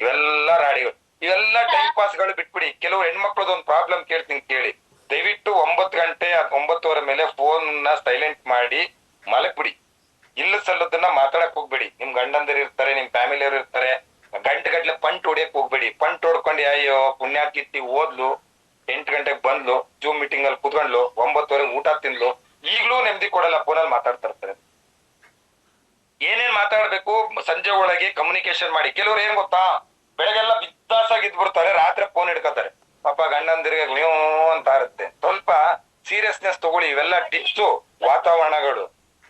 ಇವೆಲ್ಲ ರಾಡಿಗಳು, ಇವೆಲ್ಲ ಟೈಮ್ ಪಾಸ್ ಗಳು ಬಿಟ್ಬಿಡಿ. ಕೆಲವು ಹೆಣ್ಮಕ್ಳದ್ದು ಒಂದು ಪ್ರಾಬ್ಲಮ್ ಕೇಳ್ತೀನಿ ಕೇಳಿ. ದಯವಿಟ್ಟು 9 ಗಂಟೆ 9:15 ಮೇಲೆ ಫೋನ್ ನ ಸೈಲೆಂಟ್ ಮಾಡಿ ಮಲಗ್ಬಿಡಿ. ಇಲ್ಲ ಸಲ್ಲದನ್ನ ಮಾತಾಡಕ್ ಹೋಗ್ಬೇಡಿ. ನಿಮ್ ಗಂಡಂದಿರು ಇರ್ತಾರೆ, ನಿಮ್ ಫ್ಯಾಮಿಲಿಯವ್ರು ಇರ್ತಾರೆ. ಗಂಟೆ ಪಂಟ್ ಹೊಡಿಯಕ್ ಹೋಗ್ಬೇಡಿ. ಪಂಟ್ ಹೊಡ್ಕೊಂಡು ಅಯ್ಯೋ ಪುಣ್ಯಾಕಿತ್ತಿ ಓದ್ಲು, 8 ಗಂಟೆಗೆ ಬಂದ್ಲು, ಜೂಮ್ ಮೀಟಿಂಗ್ ಅಲ್ಲಿ ಕೂತ್ಕೊಂಡ್ಲು, 9:00 ಊಟ ತಿನ್ಲು, ಈಗ್ಲೂ ನೆಮ್ಮದಿ ಕೊಡಲ್ಲ, ಫೋನಲ್ಲಿ ಮಾತಾಡ್ತಾ ಇರ್ತಾರೆ. ಏನೇನ್ ಮಾತಾಡ್ಬೇಕು ಸಂಜೆ ಒಳಗೆ ಕಮ್ಯುನಿಕೇಶನ್ ಮಾಡಿ. ಕೆಲವ್ರು ಏನ್ ಗೊತ್ತಾ, ಬೆಳಗ್ಗೆಲ್ಲ ಬಿದ್ದಾಸಾಗಿ ಇದ್ಬಿಡ್ತಾರೆ, ರಾತ್ರಿ ಫೋನ್ ಹಿಡ್ಕೋತಾರೆ. ಪಾಪ ಗಂಡಂದಿರಿಗೆ ನೀವು ಅಂತ ಇರುತ್ತೆ. ಸ್ವಲ್ಪ ಸೀರಿಯಸ್ನೆಸ್ ತಗೊಳ್ಳಿ. ಇವೆಲ್ಲ ಟಿಪ್ಸು, ವಾತಾವರಣಗಳು.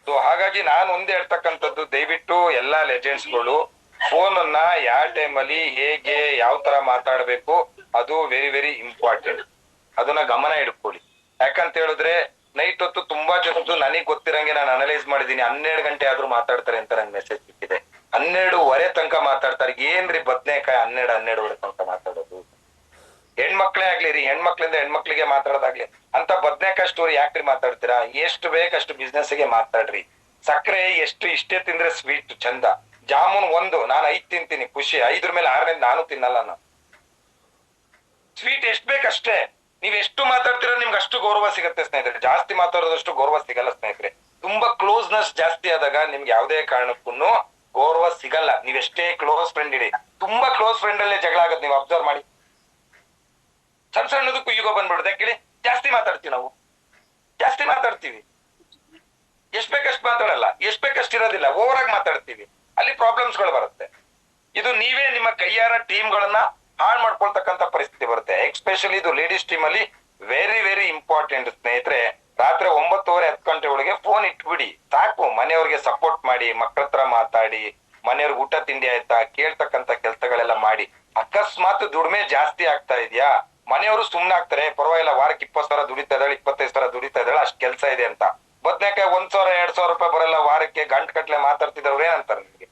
ಸೊ ಹಾಗಾಗಿ ನಾನು ಒಂದೇ ಹೇಳ್ತಕ್ಕಂಥದ್ದು, ದಯವಿಟ್ಟು ಎಲ್ಲಾ ಲೆಜೆಂಡ್ಸ್ಗಳು ಫೋನ್ ಅನ್ನ ಯಾವ ಟೈಮಲ್ಲಿ ಹೇಗೆ ಯಾವ ತರ ಮಾತಾಡ್ಬೇಕು ಅದು ವೆರಿ ವೆರಿ ಇಂಪಾರ್ಟೆಂಟ್. ಅದನ್ನ ಗಮನ ಇಟ್ಕೊಳ್ಳಿ. ಯಾಕಂತ ಹೇಳಿದ್ರೆ ನೈಟ್ ಹೊತ್ತು ತುಂಬಾ ಜನದ್ದು ನನಗ್ ಗೊತ್ತಿರಂಗೆ ನಾನು ಅನಲೈಸ್ ಮಾಡಿದೀನಿ. 12 ಗಂಟೆ ಆದ್ರೂ ಮಾತಾಡ್ತಾರೆ ಅಂತ ನಂಗೆ ಮೆಸೇಜ್ ಸಿಕ್ಕಿದೆ. 12:15 ತನಕ ಮಾತಾಡ್ತಾರೆ. ಏನ್ರಿ ಬದ್ನೇಕಾಯಿ 12:30 ತನಕ ಮಾತಾಡೋದು? ಹೆಣ್ಮಕ್ಳೇ ಆಗ್ಲಿ ರೀ, ಹೆಣ್ಮಕ್ಳಿಂದ ಹೆಣ್ಮಕ್ಳಿಗೆ ಮಾತಾಡೋದಾಗ್ಲಿ, ಅಂತ ಬದ್ನೇಕಾಯಿ ಸ್ಟೋರಿ ಯಾಕ್ರಿ ಮಾತಾಡ್ತೀರಾ? ಎಷ್ಟು ಬೇಕಷ್ಟು ಬಿಸ್ನೆಸ್ ಗೆ ಮಾತಾಡ್ರಿ. ಸಕ್ಕರೆ ಇಷ್ಟೇ ತಿಂದ್ರೆ ಸ್ವೀಟ್ ಚಂದ. ಜಾಮೂನ್ ನಾನು 5 ತಿಂತೀನಿ ಖುಷಿ, 5 ಮೇಲೆ 6ನೇದು ನಾನು ತಿನ್ನಲ್ಲ. ನಾನು ಸ್ವೀಟ್ ಎಷ್ಟ್ ಬೇಕಷ್ಟೇ. ನೀವ್ ಎಷ್ಟು ಮಾತಾಡ್ತೀರಾ ನಿಮ್ಗೆ ಅಷ್ಟು ಗೌರವ ಸಿಗತ್ತೆ ಸ್ನೇಹಿತರೆ. ಜಾಸ್ತಿ ಮಾತಾಡೋದಷ್ಟು ಗೌರವ ಸಿಗಲ್ಲ ಸ್ನೇಹಿತರೆ. ತುಂಬಾ ಕ್ಲೋಸ್ನೆಸ್ ಜಾಸ್ತಿ ಆದಾಗ ನಿಮ್ಗೆ ಯಾವ್ದೇ ಕಾರಣಕ್ಕೂ ಗೌರವ ಸಿಗಲ್ಲ. ನೀವೆಷ್ಟೇ ಕ್ಲೋಸ್ ಫ್ರೆಂಡ್ ಇಡಿ, ತುಂಬಾ ಕ್ಲೋಸ್ ಫ್ರೆಂಡ್ ಅಲ್ಲೇ ಜಗಳ ಆಗತ್ತೆ. ನೀವು ಅಬ್ಸರ್ವ್ ಮಾಡಿ. ಸಣ್ಣದಕ್ಕೂ ಈಗೋ ಬಂದ್ಬಿಡುತ್ತೆ. ಕೇಳಿ, ಜಾಸ್ತಿ ಮಾತಾಡ್ತೀವಿ ನಾವು, ಜಾಸ್ತಿ ಮಾತಾಡ್ತೀವಿ. ಎಷ್ಟ್ ಬೇಕಷ್ಟು ಮಾತಾಡಲ್ಲ, ಎಷ್ಟ್ ಬೇಕಷ್ಟು ಇರೋದಿಲ್ಲ, ಓವರ್ ಆಗಿ ಮಾತಾಡ್ತೀವಿ. ಅಲ್ಲಿ ಪ್ರಾಬ್ಲಮ್ಸ್ ಗಳು ಬರುತ್ತೆ. ಇದು ನೀವೇ ನಿಮ್ಮ ಕೈಯಾರ ಟೀಮ್ ಗಳನ್ನ ಹಾಳು ಮಾಡ್ಕೊಳ್ತಕ್ಕಂತ ಪರಿಸ್ಥಿತಿ ಬರುತ್ತೆ. ಎಕ್ಸ್ಪೆಷಲಿ ಇದು ಲೇಡೀಸ್ ಟೀಮ್ ಅಲ್ಲಿ ವೆರಿ ವೆರಿ ಇಂಪಾರ್ಟೆಂಟ್ ಸ್ನೇಹಿತರೆ. ರಾತ್ರಿ 9:30 10 ಗಂಟೆ ಒಳಗೆ ಫೋನ್ ಇಟ್ಬಿಡಿ ಸಾಕು. ಮನೆಯವ್ರಿಗೆ ಸಪೋರ್ಟ್ ಮಾಡಿ, ಮಕ್ಕಳ ಹತ್ರ ಮಾತಾಡಿ, ಮನೆಯವ್ರಿಗೆ ಊಟ ತಿಂಡಿ ಆಯ್ತಾ ಕೇಳ್ತಕ್ಕಂತ ಕೆಲಸಗಳೆಲ್ಲ ಮಾಡಿ. ಅಕಸ್ಮಾತ್ ದುಡಿಮೆ ಜಾಸ್ತಿ ಆಗ್ತಾ ಇದೆಯಾ, ಮನೆಯವರು ಸುಮ್ನೆ ಆಗ್ತಾರೆ, ಪರವಾಗಿಲ್ಲ, ವಾರಕ್ಕೆ 20,000 ದುಡಿತಾ ಇದ್ದಾಳೆ, 25,000 ದುಡಿತಾ ಇದ್ದಾಳೆ, ಅಷ್ಟ್ ಕೆಲಸ ಇದೆ ಅಂತ. ಬದ್ನೇಕಾಯಿ 1,000-2,000 ರೂಪಾಯಿ ಬರಲ್ಲ, ವಾರಕ್ಕೆ ಗಂಟೆ ಮಾತಾಡ್ತಿದ್ದವ್ರು ಏನಂತಾರೆ ನಿಮ್ಗೆ?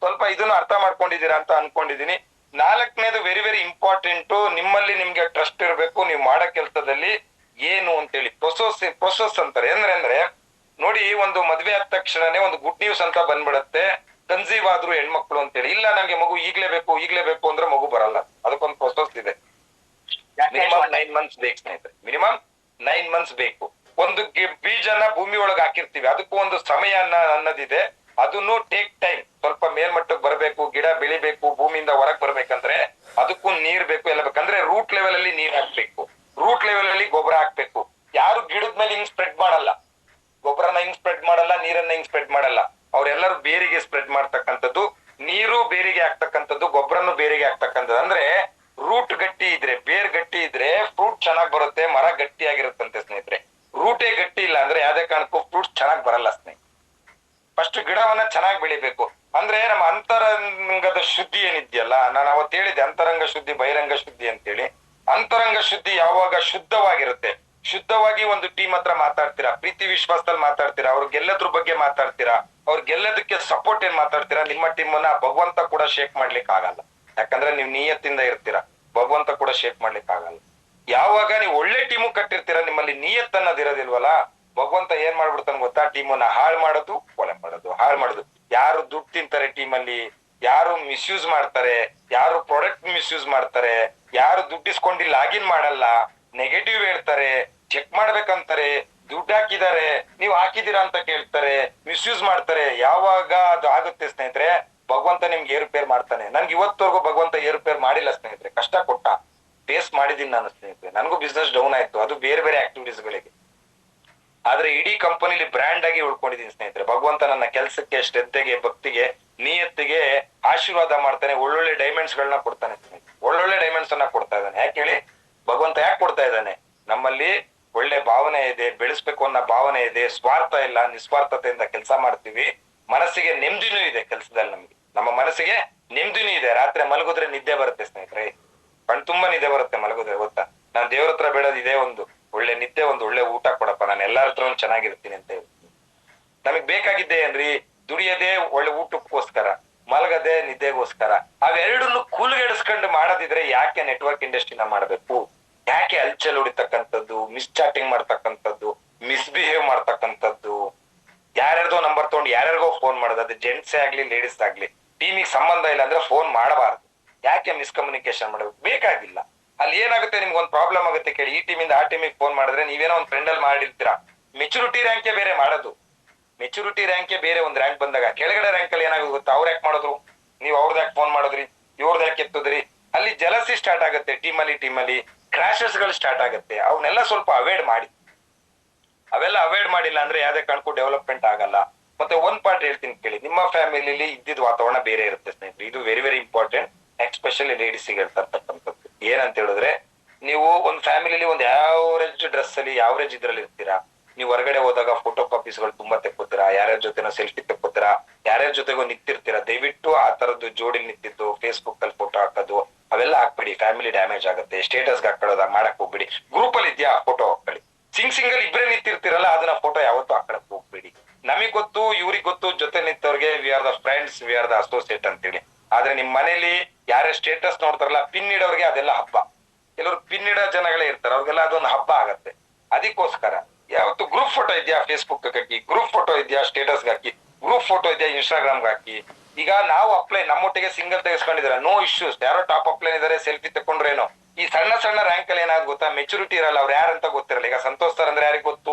ಸ್ವಲ್ಪ ಇದನ್ನು ಅರ್ಥ ಮಾಡ್ಕೊಂಡಿದ್ದೀರಾ ಅಂತ ಅನ್ಕೊಂಡಿದೀನಿ. 4ನೇದು ವೆರಿ ವೆರಿ ಇಂಪಾರ್ಟೆಂಟ್. ನಿಮ್ಮಲ್ಲಿ ನಿಮ್ಗೆ ಟ್ರಸ್ಟ್ ಇರಬೇಕು. ನೀವು ಮಾಡೋ ಕೆಲಸದಲ್ಲಿ ಏನು ಅಂತೇಳಿ ಪ್ರೊಸೆಸ್ ಅಂತಾರೆ. ಅಂದ್ರೆ ನೋಡಿ, ಒಂದು ಮದ್ವೆ ಆದ ತಕ್ಷಣನೇ ಒಂದು ಗುಡ್ ನ್ಯೂಸ್ ಅಂತ ಬಂದ್ಬಿಡತ್ತೆ, ಕನ್ಸೀವ್ ಆದ್ರು ಹೆಣ್ಮಕ್ಳು ಅಂತೇಳಿ. ಇಲ್ಲ ನಂಗೆ ಮಗು ಈಗ್ಲೇ ಬೇಕು ಅಂದ್ರೆ ಮಗು ಬರಲ್ಲ. ಅದಕ್ಕೊಂದು ಪ್ರೊಸೆಸ್ ಇದೆ. ಮಿನಿಮಮ್ 9 ಮಂತ್ಸ್ ಬೇಕು ಸ್ನೇಹಿತರೆ, ಮಿನಿಮಮ್ 9 ಮಂತ್ಸ್ ಬೇಕು. ಒಂದು ಬೀಜನ ಭೂಮಿ ಒಳಗೆ ಹಾಕಿರ್ತೀವಿ, ಅದಕ್ಕೂ ಒಂದು ಸಮಯ ಅನ್ನೋದಿದೆ. ಅದನ್ನು ಟೇಕ್ ಟೈಮ್. ಸ್ವಲ್ಪ ಮೇಲ್ಮಟ್ಟಕ್ಕೆ ಬರಬೇಕು, ಗಿಡ ಬೆಳಿಬೇಕು, ಭೂಮಿಯಿಂದ ಹೊರಗೆ ಬರ್ಬೇಕಂದ್ರೆ ಅದಕ್ಕೂ ನೀರ್ ಬೇಕು, ಎಲ್ಲ ಬೇಕಂದ್ರೆ ರೂಟ್ ಲೆವೆಲ್ ಅಲ್ಲಿ ನೀರ್ ಹಾಕ್ಬೇಕು, ರೂಟ್ ಲೆವೆಲ್ ಅಲ್ಲಿ ಗೊಬ್ಬರ ಹಾಕ್ಬೇಕು. ಯಾರು ಗಿಡದ ಮೇಲೆ ಹಿಂಗ್ ಸ್ಪ್ರೆಡ್ ಮಾಡಲ್ಲ, ಗೊಬ್ಬರನ ಹಿಂಗ್ ಸ್ಪ್ರೆಡ್ ಮಾಡಲ್ಲ, ನೀರನ್ನ ಹಿಂಗ್ ಸ್ಪ್ರೆಡ್ ಮಾಡಲ್ಲ. ಅವ್ರೆಲ್ಲರೂ ಬೇರಿಗೆ ಸ್ಪ್ರೆಡ್ ಮಾಡ್ತಕ್ಕಂಥದ್ದು. ನೀರು ಬೇರಿಗೆ ಆಗ್ತಕ್ಕಂಥದ್ದು, ಗೊಬ್ಬರನು ಬೇರಿಗೆ ಆಗ್ತಕ್ಕಂಥದ್ದು. ಅಂದ್ರೆ ರೂಟ್ ಗಟ್ಟಿ ಇದ್ರೆ, ಬೇರ್ ಗಟ್ಟಿ ಇದ್ರೆ ಫ್ರೂಟ್ ಚೆನ್ನಾಗ್ ಬರುತ್ತೆ, ಮರ ಗಟ್ಟಿಯಾಗಿರುತ್ತಂತೆ ಸ್ನೇಹಿತರೆ. ರೂಟೇ ಗಟ್ಟಿ ಇಲ್ಲ ಅಂದ್ರೆ ಯಾವ್ದೇ ಕಾರಣಕ್ಕೂ ಫ್ರೂಟ್ಸ್ ಚೆನ್ನಾಗ್ ಬರಲ್ಲ ಸ್ನೇಹಿತರೆ. ಫಸ್ಟ್ ಗಿಡವನ್ನ ಚೆನ್ನಾಗಿ ಬೆಳಿಬೇಕು. ಅಂದ್ರೆ ನಮ್ಮ ಅಂತರಂಗದ ಶುದ್ಧಿ ಏನಿದೆಯಲ್ಲ, ನಾನು ಅವತ್ತು ಹೇಳಿದ್ದೆ ಅಂತರಂಗ ಶುದ್ಧಿ ಬಹಿರಂಗ ಶುದ್ಧಿ ಅಂತೇಳಿ. ಅಂತರಂಗ ಶುದ್ಧಿ ಯಾವಾಗ ಶುದ್ಧವಾಗಿರುತ್ತೆ, ಶುದ್ಧವಾಗಿ ಒಂದು ಟೀಮ್ ಹತ್ರ ಮಾತಾಡ್ತೀರಾ, ಪ್ರೀತಿ ವಿಶ್ವಾಸದಲ್ಲಿ ಮಾತಾಡ್ತೀರಾ, ಅವ್ರಿಗೆಲ್ಲದ್ರ ಬಗ್ಗೆ ಮಾತಾಡ್ತೀರಾ, ಅವ್ರಿಗೆಲ್ಲದಕ್ಕೆ ಸಪೋರ್ಟ್ ಏನ್ ಮಾತಾಡ್ತೀರಾ, ನಿಮ್ಮ ಟೀಮ್ ಅನ್ನ ಭಗವಂತ ಕೂಡ ಶೇಕ್ ಮಾಡ್ಲಿಕ್ಕೆ ಆಗಲ್ಲ. ಯಾಕಂದ್ರೆ ನೀವು ನಿಯತ್ತಿಂದ ಇರ್ತೀರಾ, ಭಗವಂತ ಕೂಡ ಶೇಕ್ ಮಾಡ್ಲಿಕ್ಕೆ ಆಗಲ್ಲ. ಯಾವಾಗ ನೀವು ಒಳ್ಳೆ ಟೀಮು ಕಟ್ಟಿರ್ತೀರಾ, ನಿಮ್ಮಲ್ಲಿ ನಿಯತ್ ಅನ್ನೋದಿರೋದಿಲ್ವಲ್ಲ, ಭಗವಂತ ಏನ್ ಮಾಡ್ಬಿಡ್ತಾನೆ ಗೊತ್ತಾ, ಟೀಮನ್ನ ಹಾಳು ಮಾಡೋದು, ಕೊಲೆ ಮಾಡೋದು, ಹಾಳು ಮಾಡೋದು. ಯಾರು ದುಡ್ಡು ತಿಂತಾರೆ ಟೀಮಲ್ಲಿ, ಯಾರು ಮಿಸ್ಯೂಸ್ ಮಾಡ್ತಾರೆ, ಯಾರು ಪ್ರಾಡಕ್ಟ್ ಮಿಸ್ಯೂಸ್ ಮಾಡ್ತಾರೆ, ಯಾರು ದುಡ್ಡಿಸ್ಕೊಂಡು ಲಾಗಿನ್ ಮಾಡಲ್ಲ, ನೆಗೆಟಿವ್ ಹೇಳ್ತಾರೆ, ಚೆಕ್ ಮಾಡ್ಬೇಕಂತಾರೆ, ದುಡ್ಡು ಹಾಕಿದ್ದಾರೆ ನೀವು ಹಾಕಿದೀರಾ ಅಂತ ಕೇಳ್ತಾರೆ, ಮಿಸ್ಯೂಸ್ ಮಾಡ್ತಾರೆ. ಯಾವಾಗ ಅದು ಆಗುತ್ತೆ ಸ್ನೇಹಿತರೆ, ಭಗವಂತ ನಿಮ್ಗೆ ಏರುಪೇರ್ ಮಾಡ್ತಾನೆ. ನನ್ಗೆ ಇವತ್ತವರೆಗೂ ಭಗವಂತ ಏರುಪೇರ್ ಮಾಡಿಲ್ಲ ಸ್ನೇಹಿತರೆ. ಕಷ್ಟ ಕೊಟ್ಟ, ಫೇಸ್ ಮಾಡಿದೀನಿ ನಾನು ಸ್ನೇಹಿತರೆ. ನನಗೂ ಬಿಸ್ನೆಸ್ ಡೌನ್ ಆಯ್ತು, ಅದು ಬೇರೆ ಬೇರೆ ಆಕ್ಟಿವಿಟೀಸ್ ಗಳಿಗೆ. ಆದ್ರೆ ಇಡೀ ಕಂಪನಿಲಿ ಬ್ರ್ಯಾಂಡ್ ಆಗಿ ಉಳ್ಕೊಂಡಿದ್ದೀನಿ ಸ್ನೇಹಿತರೆ. ಭಗವಂತ ನನ್ನ ಕೆಲಸಕ್ಕೆ, ಶ್ರದ್ಧೆಗೆ, ಭಕ್ತಿಗೆ ನಿಯತ್ತಿಗೆ ಆಶೀರ್ವಾದ ಮಾಡ್ತಾನೆ, ಒಳ್ಳೊಳ್ಳೆ ಡೈಮಂಡ್ಸ್ ಗಳನ್ನ ಕೊಡ್ತಾನೆ. ಒಳ್ಳೊಳ್ಳೆ ಡೈಮಂಡ್ಸ್ ಅನ್ನ ಕೊಡ್ತಾ ಇದ್ದಾನೆ. ಯಾಕೆ ಹೇಳಿ? ಭಗವಂತ ಯಾಕೆ ಕೊಡ್ತಾ ಇದ್ದಾನೆ? ನಮ್ಮಲ್ಲಿ ಒಳ್ಳೆ ಭಾವನೆ ಇದೆ, ಬೆಳೆಸ್ಬೇಕು ಅನ್ನೋ ಭಾವನೆ ಇದೆ, ಸ್ವಾರ್ಥ ಇಲ್ಲ, ನಿಸ್ವಾರ್ಥತೆಯಿಂದ ಕೆಲಸ ಮಾಡ್ತೀವಿ. ಮನಸ್ಸಿಗೆ ನೆಮ್ಮದಿನೂ ಇದೆ ಕೆಲಸದಲ್ಲಿ. ನಮ್ಗೆ ನಮ್ಮ ಮನಸ್ಸಿಗೆ ನೆಮ್ಮದಿನೂ ಇದೆ. ರಾತ್ರಿ ಮಲಗಿದ್ರೆ ನಿದ್ದೆ ಬರುತ್ತೆ ಸ್ನೇಹಿತರೆ, ಕಣ್ ತುಂಬಾ ನಿದ್ದೆ ಬರುತ್ತೆ ಮಲಗಿದ್ರೆ. ಗೊತ್ತಾ, ನಾನ್ ದೇವ್ರ ಹತ್ರ ಬೇಡೋದು ಇದೇ ಒಂದು ಒಳ್ಳೆ ನಿದ್ದೆ, ಒಂದು ಒಳ್ಳೆ ಊಟ ಕೊಡಪ್ಪ, ನಾನು ಎಲ್ಲಾರ ಹತ್ರ ಚೆನ್ನಾಗಿರ್ತೀನಿ ಅಂತ ಹೇಳ್ತೀನಿ. ನಮಗ್ ಬೇಕಾಗಿದ್ದೆ ಏನ್ರಿ? ದುಡಿಯದೆ ಒಳ್ಳೆ ಊಟಕ್ಕೋಸ್ಕರ, ಮಲಗದೆ ನಿದ್ದೆಗೋಸ್ಕರ. ಅವೆರಡನ್ನು ಕೂಲ್ಗೆಡಿಸ್ಕೊಂಡು ಮಾಡೋದಿದ್ರೆ ಯಾಕೆ ನೆಟ್ವರ್ಕ್ ಇಂಡಸ್ಟ್ರಿನ ಮಾಡ್ಬೇಕು? ಯಾಕೆ ಹಲ್ಚಲ್ ಹೊಡಿತಕ್ಕಂಥದ್ದು, ಮಿಸ್ ಚಾಟಿಂಗ್ ಮಾಡ್ತಕ್ಕಂಥದ್ದು, ಮಿಸ್ಬಿಹೇವ್ ಮಾಡ್ತಕ್ಕಂಥದ್ದು, ಯಾರ್ಯಾರ್ದೋ ನಂಬರ್ ತಗೊಂಡು ಯಾರ್ಯಾರಿಗೋ ಫೋನ್ ಮಾಡೋದು? ಅದು ಜೆಂಟ್ಸೇ ಆಗ್ಲಿ ಲೇಡೀಸ್ ಆಗ್ಲಿ, ಟೀಮಿಗೆ ಸಂಬಂಧ ಇಲ್ಲ ಅಂದ್ರೆ ಫೋನ್ ಮಾಡಬಾರ್ದು. ಯಾಕೆ ಮಿಸ್ಕಮ್ಯುನಿಕೇಶನ್ ಮಾಡಬೇಕು? ಬೇಕಾಗಿಲ್ಲ. ಅಲ್ಲಿ ಏನಾಗುತ್ತೆ, ನಿಮ್ಗೆ ಒಂದು ಪ್ರಾಬ್ಲಮ್ ಆಗುತ್ತೆ ಕೇಳಿ. ಈ ಟೀಮಿಂದ ಆ ಟೀಮಿಗೆ ಫೋನ್ ಮಾಡಿದ್ರೆ ನೀವೇನೋ ಒಂದು ಫ್ರೆಂಡ್ ಅಲ್ಲಿ ಮಾಡಿರ್ತೀರಾ. ಮೆಚುರಿಟಿ ರ್ಯಾಂಕೆ ಬೇರೆ ಮಾಡೋದು. ಮೆಚುರಿಟಿ ರ್ಯಾಂಕೆ ಬೇರೆ. ಒಂದು ರ್ಯಾಂಕ್ ಬಂದಾಗ ಕೆಳಗಡೆ ರ್ಯಾಂಕ್ ಅಲ್ಲಿ ಏನಾಗುತ್ತೆ ಗೊತ್ತಾ? ಅವ್ರು ಯಾಕೆ ಮಾಡಿದ್ರು, ನೀವು ಅವ್ರದ್ದು ಯಾಕೆ ಫೋನ್ ಮಾಡಿದ್ರಿ, ಇವ್ರದ್ದು ಯಾಕೆ ಎತ್ತದ್ರಿ? ಅಲ್ಲಿ ಜಲಸಿ ಸ್ಟಾರ್ಟ್ ಆಗುತ್ತೆ. ಟೀಮಲ್ಲಿ ಕ್ರಾಶಸ್ ಗಳು ಸ್ಟಾರ್ಟ್ ಆಗುತ್ತೆ. ಅವನ್ನೆಲ್ಲ ಸ್ವಲ್ಪ ಅವಾಯ್ಡ್ ಮಾಡಿ. ಅವೆಲ್ಲ ಅವಾಯ್ಡ್ ಮಾಡಿಲ್ಲ ಅಂದ್ರೆ ಯಾವ್ದೇ ಕಾರಣಕ್ಕೂ ಡೆವಲಪ್ಮೆಂಟ್ ಆಗಲ್ಲ. ಮತ್ತೆ ಒಂದ್ ಪಾರ್ಟ್ ಹೇಳ್ತೀನಿ ಕೇಳಿ. ನಿಮ್ಮ ಫ್ಯಾಮಿಲಿಲಿ ಇದ್ದಿದ್ ವಾತಾವರಣ ಬೇರೆ ಇರುತ್ತೆ ಸ್ನೇಹಿತರೆ. ಇದು ವೆರಿ ವೆರಿ ಇಂಪಾರ್ಟೆಂಟ್, ಎಸ್ಪೆಷಲಿ ಲೇಡೀಸ್ಗೆ ಹೇಳ್ತಾ ಇರ್ತಕ್ಕಂಥದ್ದು. ಏನಂತ ಹೇಳಿದ್ರೆ, ನೀವು ಒಂದು ಫ್ಯಾಮಿಲಿಲಿ ಒಂದು ಯಾವರೇಜ್ ಡ್ರೆಸ್ ಅಲ್ಲಿ ಯಾವರೇಜ್ ಇದ್ರಲ್ಲಿ ಇರ್ತೀರಾ. ನೀವು ಹೊರಗಡೆ ಹೋದಾಗ ಫೋಟೋ ಕಾಪೀಸ್ಗಳು ತುಂಬಾ ತೆಕ್ಕೋತೀರಾ, ಯಾರ್ಯಾರ ಜೊತೆನೋ ಸೆಲ್ಫಿ ತೆಕ್ಕೋತೀರಾ, ಯಾರ್ಯಾರ ಜೊತೆಗೋ ನಿಂತಿರ್ತೀರಾ. ದಯವಿಟ್ಟು ಆ ತರದ್ದು ಜೋಡಿ ನಿಂತಿದ್ದು ಫೇಸ್ಬುಕ್ ಅಲ್ಲಿ ಫೋಟೋ ಹಾಕೋದು ಅವೆಲ್ಲ ಹಾಕ್ಬಿಡಿ. ಫ್ಯಾಮಿಲಿ ಡ್ಯಾಮೇಜ್ ಆಗುತ್ತೆ. ಸ್ಟೇಟಸ್ ಹಾಕೊಳ್ಳೋದ ಮಾಡಕ್ ಹೋಗ್ಬಿಡಿ. ಗ್ರೂಪ್ ಅಲ್ಲಿ ಇದ್ಯಾ ಫೋಟೋ ಹಾಕೊಳ್ಳಿ. ಸಿಂಗಲ್ ಇಬ್ಬರೇ ನಿಂತಿರ್ತೀರಲ್ಲ, ಅದನ್ನ ಫೋಟೋ ಯಾವತ್ತೂ ಹಾಕಳಕ್ ಹೋಗ್ಬೇಡಿ. ನಮಗ್ ಗೊತ್ತು, ಇವ್ರಿಗೆ ಗೊತ್ತು, ಜೊತೆ ನಿಂತವ್ರಿಗೆ we are the friends, we are the associate ಅಂತೇಳಿ. ಆದ್ರೆ ನಿಮ್ ಮನೇಲಿ ಯಾರೇ ಸ್ಟೇಟಸ್ ನೋಡ್ತಾರಲ್ಲ, ಪಿನ್ ಇಡೋರ್ಗೆ ಅದೆಲ್ಲ ಹಬ್ಬ. ಕೆಲವರು ಪಿನ್ ಇಡೋ ಜನಗಳೇ ಇರ್ತಾರೆ, ಅವ್ರಿಗೆಲ್ಲ ಅದೊಂದು ಹಬ್ಬ ಆಗತ್ತೆ. ಅದಕ್ಕೋಸ್ಕರ ಯಾವತ್ತು ಗ್ರೂಪ್ ಫೋಟೋ ಇದೆಯಾ ಫೇಸ್ಬುಕ್ ಹಾಕಿ, ಗ್ರೂಪ್ ಫೋಟೋ ಇದೆಯಾ ಸ್ಟೇಟಸ್ ಹಾಕಿ, ಗ್ರೂಪ್ ಫೋಟೋ ಇದೆಯಾ ಇನ್ಸ್ಟಾಗ್ರಾಮ್ ಹಾಕಿ. ಈಗ ನಾವು ಅಪ್ಲೈ ನಮ್ಮೊಟ್ಟಿಗೆ ಸಿಂಗಲ್ ತೆಗೆಸ್ಕೊಂಡಿದ್ದಾರೆ, ನೋ ಇಶ್ಯೂಸ್. ಯಾರೋ ಟಾಪ್ ಅಪ್ಲೈನ್ ಇದಾರೆ, ಸೆಲ್ಫಿ ತಕೊಂಡ್ರೇನೋ. ಈ ಸಣ್ಣ ಸಣ್ಣ ರ್ಯಾಂಕ್ ಅಲ್ಲಿ ಏನಾದ್ರು ಗೊತ್ತಾ, ಮೆಚುರಿಟಿ ಇರಲ್ಲ. ಅವ್ರು ಯಾರಂತ ಗೊತ್ತಿರಲ್ಲ. ಈಗ ಸಂತೋಷ್ ಸರ್ ಅಂದ್ರೆ ಯಾರಿಗೂ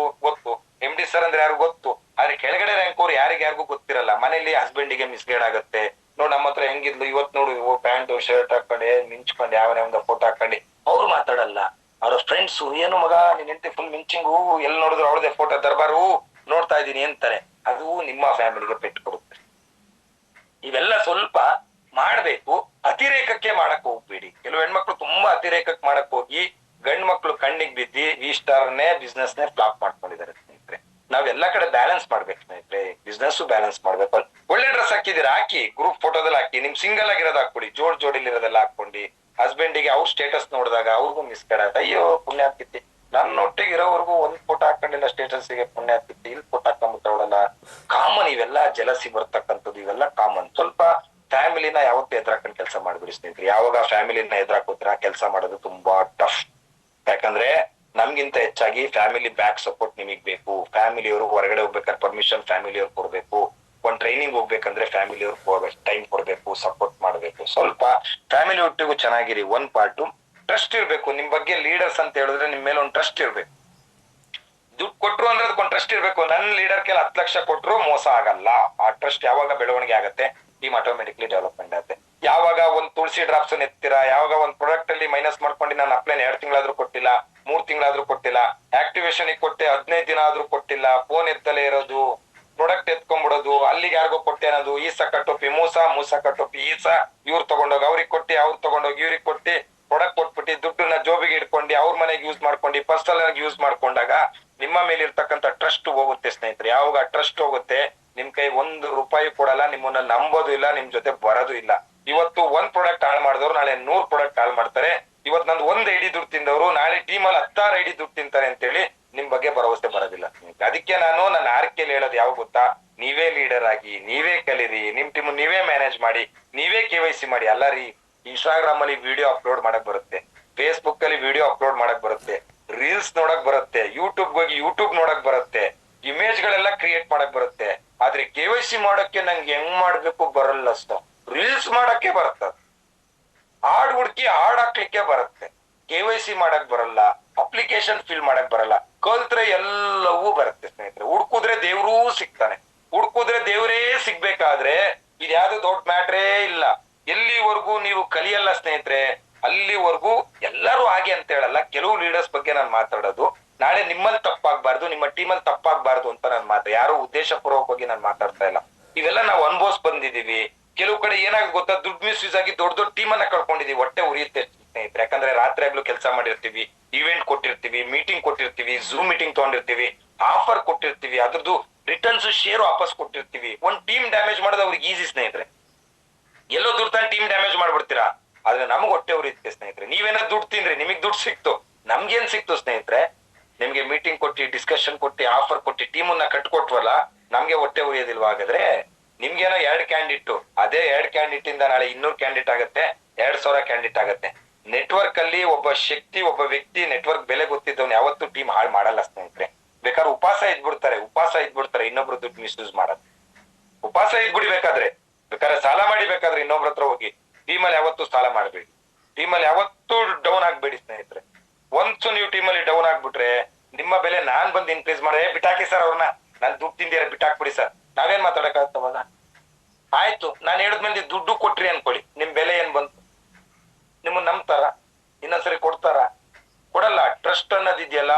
ಗೊತ್ತು, MD ಸರ್ ಅಂದ್ರೆ ಯಾರು ಗೊತ್ತು. ಆದ್ರೆ ಕೆಳಗಡೆ ರ್ಯಾಂಕ್ ಅವ್ರು ಯಾರಿಗೂ ಗೊತ್ತಿರಲ್ಲ. ಮನೇಲಿ ಹಸ್ಬೆಂಡಿಗೆ ಮಿಸ್ಗೈಡ್ ಆಗುತ್ತೆ. ನೋಡ್ ನಮ್ಮ ಹತ್ರ ಹೆಂಗಿದ್ಲು, ಇವತ್ ನೋಡು ಪ್ಯಾಂಟ್ ಶರ್ಟ್ ಹಾಕೊಂಡೆ ಮಿಂಚ್ಕೊಂಡು ಯಾವನೇ ಒಂದು ಫೋಟೋ ಹಾಕೊಂಡಿ. ಅವ್ರು ಮಾತಾಡಲ್ಲ, ಅವ್ರ ಫ್ರೆಂಡ್ಸ್ ಏನು ಮಗ ನೀನ್ ಎಂತ ಫುಲ್ ಮಿಂಚಿಂಗು, ಎಲ್ಲಿ ನೋಡಿದ್ರು ಅವಳದೇ ಫೋಟೋ ದರ್ಬಾರು ನೋಡ್ತಾ ಇದೀನಿ ಅಂತಾರೆ. ಅದು ನಿಮ್ಮ ಫ್ಯಾಮಿಲಿಗೆ ಪೆಟ್ಟು ಕೊಡುತ್ತೆ. ಇವೆಲ್ಲ ಸ್ವಲ್ಪ ಮಾಡ್ಬೇಕು. ಅತಿರೇಕಕ್ಕೆ ಮಾಡಕ್ ಹೋಗ್ಬೇಡಿ. ಕೆಲವು ಹೆಣ್ಮಕ್ಳು ತುಂಬಾ ಅತಿರೇಕಕ್ಕೆ ಮಾಡಕ್ ಹೋಗಿ ಗಂಡ್ ಮಕ್ಳು ಕಣ್ಣಿಗೆ ಬಿದ್ದಿ ವಿ-ಸ್ಟಾರ್ನೇ ಬಿಸ್ನೆಸ್ ನೇ ಫ್ಲಾಪ್ ಮಾಡ್ಕೊಂಡಿದ್ದಾರೆ ಸ್ನೇಹಿತರೆ. ನಾವೆಲ್ಲ ಕಡೆ ಬ್ಯಾಲೆನ್ಸ್ ಮಾಡ್ಬೇಕು ಸ್ನೇಹಿತರೆ. ಬಿಸ್ನೆಸ್ ಬ್ಯಾಲೆನ್ಸ್ ಮಾಡ್ಬೇಕು. ಒಳ್ಳೆ ಡ್ರೆಸ್ ಹಾಕಿದಿರಾ ಹಾಕಿ, ಗ್ರೂಪ್ ಫೋಟೋದಲ್ಲಿ ಹಾಕಿ. ನಿಮ್ ಸಿಂಗಲ್ ಆಗಿರೋದು ಹಾಕ್ಬಿಡಿ, ಜೋಡಿಲಿರೋದೆಲ್ಲ ಹಾಕೊಂಡು. ಹಸ್ಬೆಂಡಿಗೆ ಅವ್ರ ಸ್ಟೇಟಸ್ ನೋಡಿದಾಗ ಅವ್ರಿಗೂ ಮಿಸ್ಗೈಡ್ ಆಗುತ್ತೆ. ಅಯ್ಯೋ ಪುಣ್ಯ ಆಗ್ತಿತ್ತು, ನನ್ನ ಒಟ್ಟಿಗೆ ಇರೋವರೆಗೂ ಒಂದ್ ಫೋಟೋ ಹಾಕೊಂಡಿಲ್ಲ ಸ್ಟೇಟಸ್ಗೆ, ಪುಣ್ಯ ಆಗ್ತಿತ್ತು, ಇಲ್ಲಿ ಫೋಟೋ ಹಾಕೊಂಡ್ಬಿಟ್ಟವಳಲ್ಲ. ಕಾಮನ್ ಇವೆಲ್ಲ, ಜಲಸಿ ಬರ್ತಕ್ಕಂಥದ್ದು ಇವೆಲ್ಲ ಕಾಮನ್. ಸ್ವಲ್ಪ ಫ್ಯಾಮಿಲಿನ ಯಾವತ್ತೂ ಎದುರಾಕೊಂಡು ಕೆಲಸ ಮಾಡ್ಬಿಡಿ ಸ್ನೇಹಿತರೆ. ಯಾವಾಗ ಫ್ಯಾಮಿಲಿನ ಎದುರಾಕೋತೀರಾ ಕೆಲಸ ಮಾಡೋದು ತುಂಬಾ ಟಫ್. ಯಾಕಂದ್ರೆ ನಮ್ಗಿಂತ ಹೆಚ್ಚಾಗಿ ಫ್ಯಾಮಿಲಿ ಬ್ಯಾಕ್ ಸಪೋರ್ಟ್ ನಿಮಗ್ ಬೇಕು. ಫ್ಯಾಮಿಲಿಯವರು ಹೊರಗಡೆ ಹೋಗ್ಬೇಕಾದ್ರೆ ಪರ್ಮಿಷನ್ ಫ್ಯಾಮಿಲಿಯವ್ರು ಕೊಡ್ಬೇಕು. ಒಂದ್ ಟ್ರೈನಿಂಗ್ ಹೋಗ್ಬೇಕಂದ್ರೆ ಫ್ಯಾಮಿಲಿಯವ್ರು ಟೈಮ್ ಕೊಡ್ಬೇಕು, ಸಪೋರ್ಟ್ ಮಾಡ್ಬೇಕು. ಸ್ವಲ್ಪ ಫ್ಯಾಮಿಲಿ ಒಟ್ಟಿಗೂ ಚೆನ್ನಾಗಿರಿ. ಒಂದ್ ಪಾರ್ಟು ಟ್ರಸ್ಟ್ ಇರ್ಬೇಕು. ನಿಮ್ ಬಗ್ಗೆ ಲೀಡರ್ಸ್ ಅಂತ ಹೇಳಿದ್ರೆ ನಿಮ್ ಮೇಲೆ ಒಂದು ಟ್ರಸ್ಟ್ ಇರ್ಬೇಕು. ದುಡ್ಡು ಕೊಟ್ರು ಅಂದ್ರೆ ಅದಕ್ಕೊಂದು ಟ್ರಸ್ಟ್ ಇರ್ಬೇಕು. ನನ್ನ ಲೀಡರ್ ಕೆಲ 10 ಲಕ್ಷ ಕೊಟ್ರು ಮೋಸ ಆಗಲ್ಲ. ಆ ಟ್ರಸ್ಟ್ ಯಾವಾಗ ಬೆಳವಣಿಗೆ ಆಗುತ್ತೆ, ಟೀಮ್ ಆಟೋಮೆಟಿಕ್ಲಿ ಡೆವಲಪ್ಮೆಂಟ್ ಆಗುತ್ತೆ. ಯಾವಾಗ ಒಂದ್ ತುಳಸಿ ಡ್ರಾಪ್ಸ್ ಎತ್ತೀರಾ, ಯಾವಾಗ ಒಂದ್ ಪ್ರಾಡಕ್ಟ್ ಅಲ್ಲಿ ಮೈನಸ್ ಮಾಡ್ಕೊಂಡು ನಾನು ಅಪ್ಲೈನ್ 2 ತಿಂಗಳಾದ್ರೂ ಕೊಟ್ಟಿಲ್ಲ, 3 ತಿಂಗಳಾದ್ರೂ ಕೊಟ್ಟಿಲ್ಲ, ಆಕ್ಟಿವೇಶನ್ ಕೊಟ್ಟೆ 15 ದಿನ ಆದ್ರೂ ಕೊಟ್ಟಿಲ್ಲ, ಫೋನ್ ಎತ್ತಲೇ ಇರೋದು, ಪ್ರಾಡಕ್ಟ್ ಎತ್ಕೊಂಡ್ಬಿಡೋದು, ಅಲ್ಲಿಗೆ ಯಾರಿಗೋ ಕೊಟ್ಟೆ ಅನ್ನೋದು, ಈಸ ಕಟ್ಟೋಪಿ ಮೂಸ ಕಟ್ಟೋಪಿ ಈಸ, ಇವ್ರು ತಗೊಂಡೋಗಿ ಅವ್ರಿಗೆ ಕೊಟ್ಟಿ, ಅವ್ರು ತಗೊಂಡೋಗಿ ಇವ್ರಿಗೆ ಕೊಟ್ಟಿ, ಪ್ರಾಡಕ್ಟ್ ಕೊಟ್ಬಿಟ್ಟು ದುಡ್ಡನ್ನ ಜೋಬಿಗೆ ಇಟ್ಕೊಂಡು ಅವ್ರ ಮನೆಗೆ ಯೂಸ್ ಮಾಡ್ಕೊಂಡು ಪರ್ಸನಲ್ ಆಗಿ ಯೂಸ್ ಮಾಡ್ಕೊಂಡಾಗ ನಿಮ್ಮ ಮೇಲೆ ಇರ್ತಕ್ಕಂಥ ಟ್ರಸ್ಟ್ ಹೋಗುತ್ತೆ ಸ್ನೇಹಿತರೆ. ಯಾವಾಗ ಟ್ರಸ್ಟ್ ಹೋಗುತ್ತೆ, ನಿಮ್ ಕೈ 1 ರೂಪಾಯಿ ಕೊಡಲ್ಲ, ನಿಮ್ಮನ್ನ ನಂಬೋದು ಇಲ್ಲ, ನಿಮ್ ಜೊತೆ ಬರೋದು ಇಲ್ಲ. ಇವತ್ತು 1 ಪ್ರಾಡಕ್ಟ್ ಹಾಳು ಮಾಡಿದವ್ರು ನಾಳೆ 100 ಪ್ರಾಡಕ್ಟ್ ಹಾಳು ಮಾಡ್ತಾರೆ. ಇವತ್ತು ನಂದು 1 ಐಡಿ ದುಡ್ಡು ತಿಂದವರು ನಾಳೆ ಟೀಮಲ್ಲಿ 10 ಐಡಿ ದುಡ್ಡು ತಿಂತಾರೆ ಅಂತೇಳಿ ನಿಮ್ ಬಗ್ಗೆ ಭರವಸೆ ಬರೋದಿಲ್ಲ. ಅದಕ್ಕೆ ನಾನು ನನ್ನ ಆರ್ಕೆಯಲ್ಲಿ ಹೇಳೋದು ಯಾವ ಗೊತ್ತಾ, ನೀವೇ ಲೀಡರ್ ಆಗಿ, ನೀವೇ ಕಲೀರಿ, ನಿಮ್ ಟೀಮ್ ನೀವೇ ಮ್ಯಾನೇಜ್ ಮಾಡಿ, ನೀವೇ KYC ಮಾಡಿ. ಅಲ್ಲ ರೀ, ಇನ್ಸ್ಟಾಗ್ರಾಮ್ ಅಲ್ಲಿ ವಿಡಿಯೋ ಅಪ್ಲೋಡ್ ಮಾಡಕ್ ಬರುತ್ತೆ, ಫೇಸ್ಬುಕ್ ಅಲ್ಲಿ ವಿಡಿಯೋ ಅಪ್ಲೋಡ್ ಮಾಡಕ್ ಬರುತ್ತೆ, ರೀಲ್ಸ್ ನೋಡಕ್ ಬರುತ್ತೆ, ಯೂಟ್ಯೂಬ್ ಹೋಗಿ ಯೂಟ್ಯೂಬ್ ನೋಡಕ್ ಬರುತ್ತೆ, ಇಮೇಜ್ ಗಳೆಲ್ಲ ಕ್ರಿಯೇಟ್ ಮಾಡಕ್ ಬರುತ್ತೆ. ಆದ್ರೆ KYC ಮಾಡಕ್ಕೆ ನಂಗೆ ಹೆಂಗ್ ಮಾಡ್ಬೇಕು ಬರಲ್ಲ ಅಷ್ಟ. ರೀಲ್ಸ್ ಮಾಡಕ್ಕೆ ಬರುತ್ತೆ, ಹಾಡ್ ಹುಡುಕಿ ಹಾಡ್ ಹಾಕ್ಲಿಕ್ಕೆ ಬರುತ್ತೆ, KYC ಮಾಡಕ್ ಬರಲ್ಲ, ಅಪ್ಲಿಕೇಶನ್ ಫಿಲ್ ಮಾಡಕ್ ಬರಲ್ಲ. ಕಲ್ತ್ರೆ ಎಲ್ಲವೂ ಬರುತ್ತೆ ಸ್ನೇಹಿತರೆ. ಹುಡ್ಕುದ್ರೆ ದೇವ್ರೂ ಸಿಗ್ತಾನೆ. ಹುಡ್ಕುದ್ರೆ ದೇವ್ರೇ ಸಿಗ್ಬೇಕಾದ್ರೆ ಇದ್ಯಾವ್ದು ದೊಡ್ಡ ಮ್ಯಾಟ್ರೇ ಇಲ್ಲ. ಎಲ್ಲಿವರೆಗೂ ನೀವು ಕಲಿಯಲ್ಲ ಸ್ನೇಹಿತರೆ, ಅಲ್ಲಿವರೆಗೂ ಎಲ್ಲರೂ ಹಾಗೆ ಅಂತ ಹೇಳಲ್ಲ. ಕೆಲವು ಲೀಡರ್ಸ್ ಬಗ್ಗೆ ನಾನು ಮಾತಾಡೋದು, ನಾಳೆ ನಿಮ್ಮಲ್ಲಿ ತಪ್ಪಾಗ್ಬಾರ್ದು, ನಿಮ್ಮ ಟೀಮಲ್ಲಿ ತಪ್ಪಾಗ್ಬಾರ್ದು ಅಂತ ನಾನು ಯಾರೋ ಉದ್ದೇಶ ಪೂರ್ವಕವಾಗಿ ನಾನು ಮಾತಾಡ್ತಾ ಇಲ್ಲ. ಇವೆಲ್ಲ ನಾವು ಅನುಭವಿಸ್ ಬಂದಿದೀವಿ. ಕೆಲವು ಕಡೆ ಏನಾಗುತ್ತೆ ಗೊತ್ತಾ, ದುಡ್ಡು ಮಿಸ್ಯೂಸ್ ಆಗಿ ದೊಡ್ಡ ದೊಡ್ಡ ಟೀಮ್ ಅನ್ನ ಕಳ್ಕೊಂಡಿದೀವಿ, ಹೊಟ್ಟೆ ಉರಿಯುತ್ತೆ ಸ್ನೇಹಿತರೆ. ಯಾಕಂದ್ರೆ ರಾತ್ರಿ ಆಗ್ಲೂ ಕೆಲಸ ಮಾಡಿರ್ತೀವಿ, ಇವೆಂಟ್ ಕೊಟ್ಟಿರ್ತೀವಿ, ಮೀಟಿಂಗ್ ಕೊಟ್ಟಿರ್ತೀವಿ, ಝೂಮ್ ಮೀಟಿಂಗ್ ತಗೊಂಡಿರ್ತೀವಿ, ಆಫರ್ ಕೊಟ್ಟಿರ್ತೀವಿ, ಅದ್ರದ್ದು ರಿಟರ್ನ್ಸ್ ಶೇರ್ ವಾಪಸ್ ಕೊಟ್ಟಿರ್ತೀವಿ. ಒಂದ್ ಟೀಮ್ ಡ್ಯಾಮೇಜ್ ಮಾಡೋದು ಅವ್ರಿಗೆ ಈಸಿ ಸ್ನೇಹಿತರೆ. ಎಲ್ಲೋ ದುಡ್ಡು ತಾನು ಟೀಮ್ ಡ್ಯಾಮೇಜ್ ಮಾಡ್ಬಿಡ್ತೀರಾ, ಆದ್ರೆ ನಮಗ್ ಹೊಟ್ಟೆ ಉರಿಯುತ್ತೆ ಸ್ನೇಹಿತರೆ. ನೀವೇನೋ ದುಡ್ಡು ತಿಂದ್ರಿ, ನಿಮಗ್ ದುಡ್ಡು ಸಿಕ್ತು, ನಮ್ಗೇನ್ ಸಿಕ್ತು ಸ್ನೇಹಿತರೆ? ನಿಮ್ಗೆ ಮೀಟಿಂಗ್ ಕೊಟ್ಟಿ, ಡಿಸ್ಕಷನ್ ಕೊಟ್ಟಿ, ಆಫರ್ ಕೊಟ್ಟಿ, ಟೀಮನ್ನ ಕಟ್ಕೊಟ್ವಲ್ಲ, ನಮ್ಗೆ ಹೊಟ್ಟೆ ಉರಿಯೋದಿಲ್ವಾ? ಹಾಗಾದ್ರೆ ನಿಮ್ಗೇನೋ 2 ಕ್ಯಾಂಡಿಡೇಟ್, ಅದೇ 2 ಕ್ಯಾಂಡಿಡೇಟ್ ಇಂದ ನಾಳೆ 200 ಕ್ಯಾಂಡಿಡೇಟ್ ಆಗತ್ತೆ, 2000 ಕ್ಯಾಂಡಿಡೇಟ್ ಆಗತ್ತೆ. ನೆಟ್ವರ್ಕ್ ಅಲ್ಲಿ ಒಬ್ಬ ಶಕ್ತಿ, ಒಬ್ಬ ವ್ಯಕ್ತಿ ನೆಟ್ವರ್ಕ್ ಬೆಲೆ ಗೊತ್ತಿದ್ದವ್ನು ಯಾವತ್ತೂ ಟೀಮ್ ಹಾಳು ಮಾಡಲ್ಲ ಸ್ನೇಹಿತರೆ. ಬೇಕಾದ್ರೆ ಉಪವಾಸ ಇದ್ಬಿಡ್ತಾರೆ ಇನ್ನೊಬ್ರು ದುಡ್ಡು ಮಿಸ್ಯೂಸ್ ಮಾಡೋದು. ಉಪವಾಸ ಇದ್ಬಿಡ್ಬೇಕಾದ್ರೆ, ಬೇಕಾದ್ರೆ ಸಾಲ ಮಾಡಿ, ಬೇಕಾದ್ರೆ ಇನ್ನೊಬ್ರ ಹತ್ರ ಹೋಗಿ. ಟೀಮಲ್ಲಿ ಯಾವತ್ತೂ ಸಾಲ ಮಾಡಬೇಡಿ, ಟೀಮಲ್ಲಿ ಯಾವತ್ತೂ ಡೌನ್ ಆಗ್ಬೇಡಿ ಸ್ನೇಹಿತರೆ. ಒನ್ಸು ನೀವು ಟೀಮಲ್ಲಿ ಡೌನ್ ಆಗ್ಬಿಟ್ರೆ ನಿಮ್ಮ ಬೆಲೆ ನಾನ್ ಬಂದು ಇನ್ಕ್ರೀಸ್ ಮಾಡಿ, ಬಿಟ್ಟಾಕಿ ಸರ್ ಅವ್ರನ್ನ, ನಾನ್ ದುಡ್ಡು ತಿಂದಿರ ಬಿಟ್ಟಾಕ್ಬಿಡಿ ಸರ್, ನಾವೇನ್ ಮಾತಾಡಕ್ಕಾಗತ್ತವಾಗ? ಆಯ್ತು, ನಾನು ಹೇಳಿದ ಮಂದಿ ದುಡ್ಡು ಕೊಟ್ರಿ ಅನ್ಕೊಳ್ಳಿ, ನಿಮ್ ಬೆಲೆ ಏನ್ ಬಂತು? ನಿಮ್ಮನ್ನ ನಂಬ್ತಾರ? ಇನ್ನೊಂದ್ಸರಿ ಕೊಡ್ತಾರ? ಕೊಡಲ್ಲ. ಟ್ರಸ್ಟ್ ಅನ್ನೋದಿದೆಯಲ್ಲ,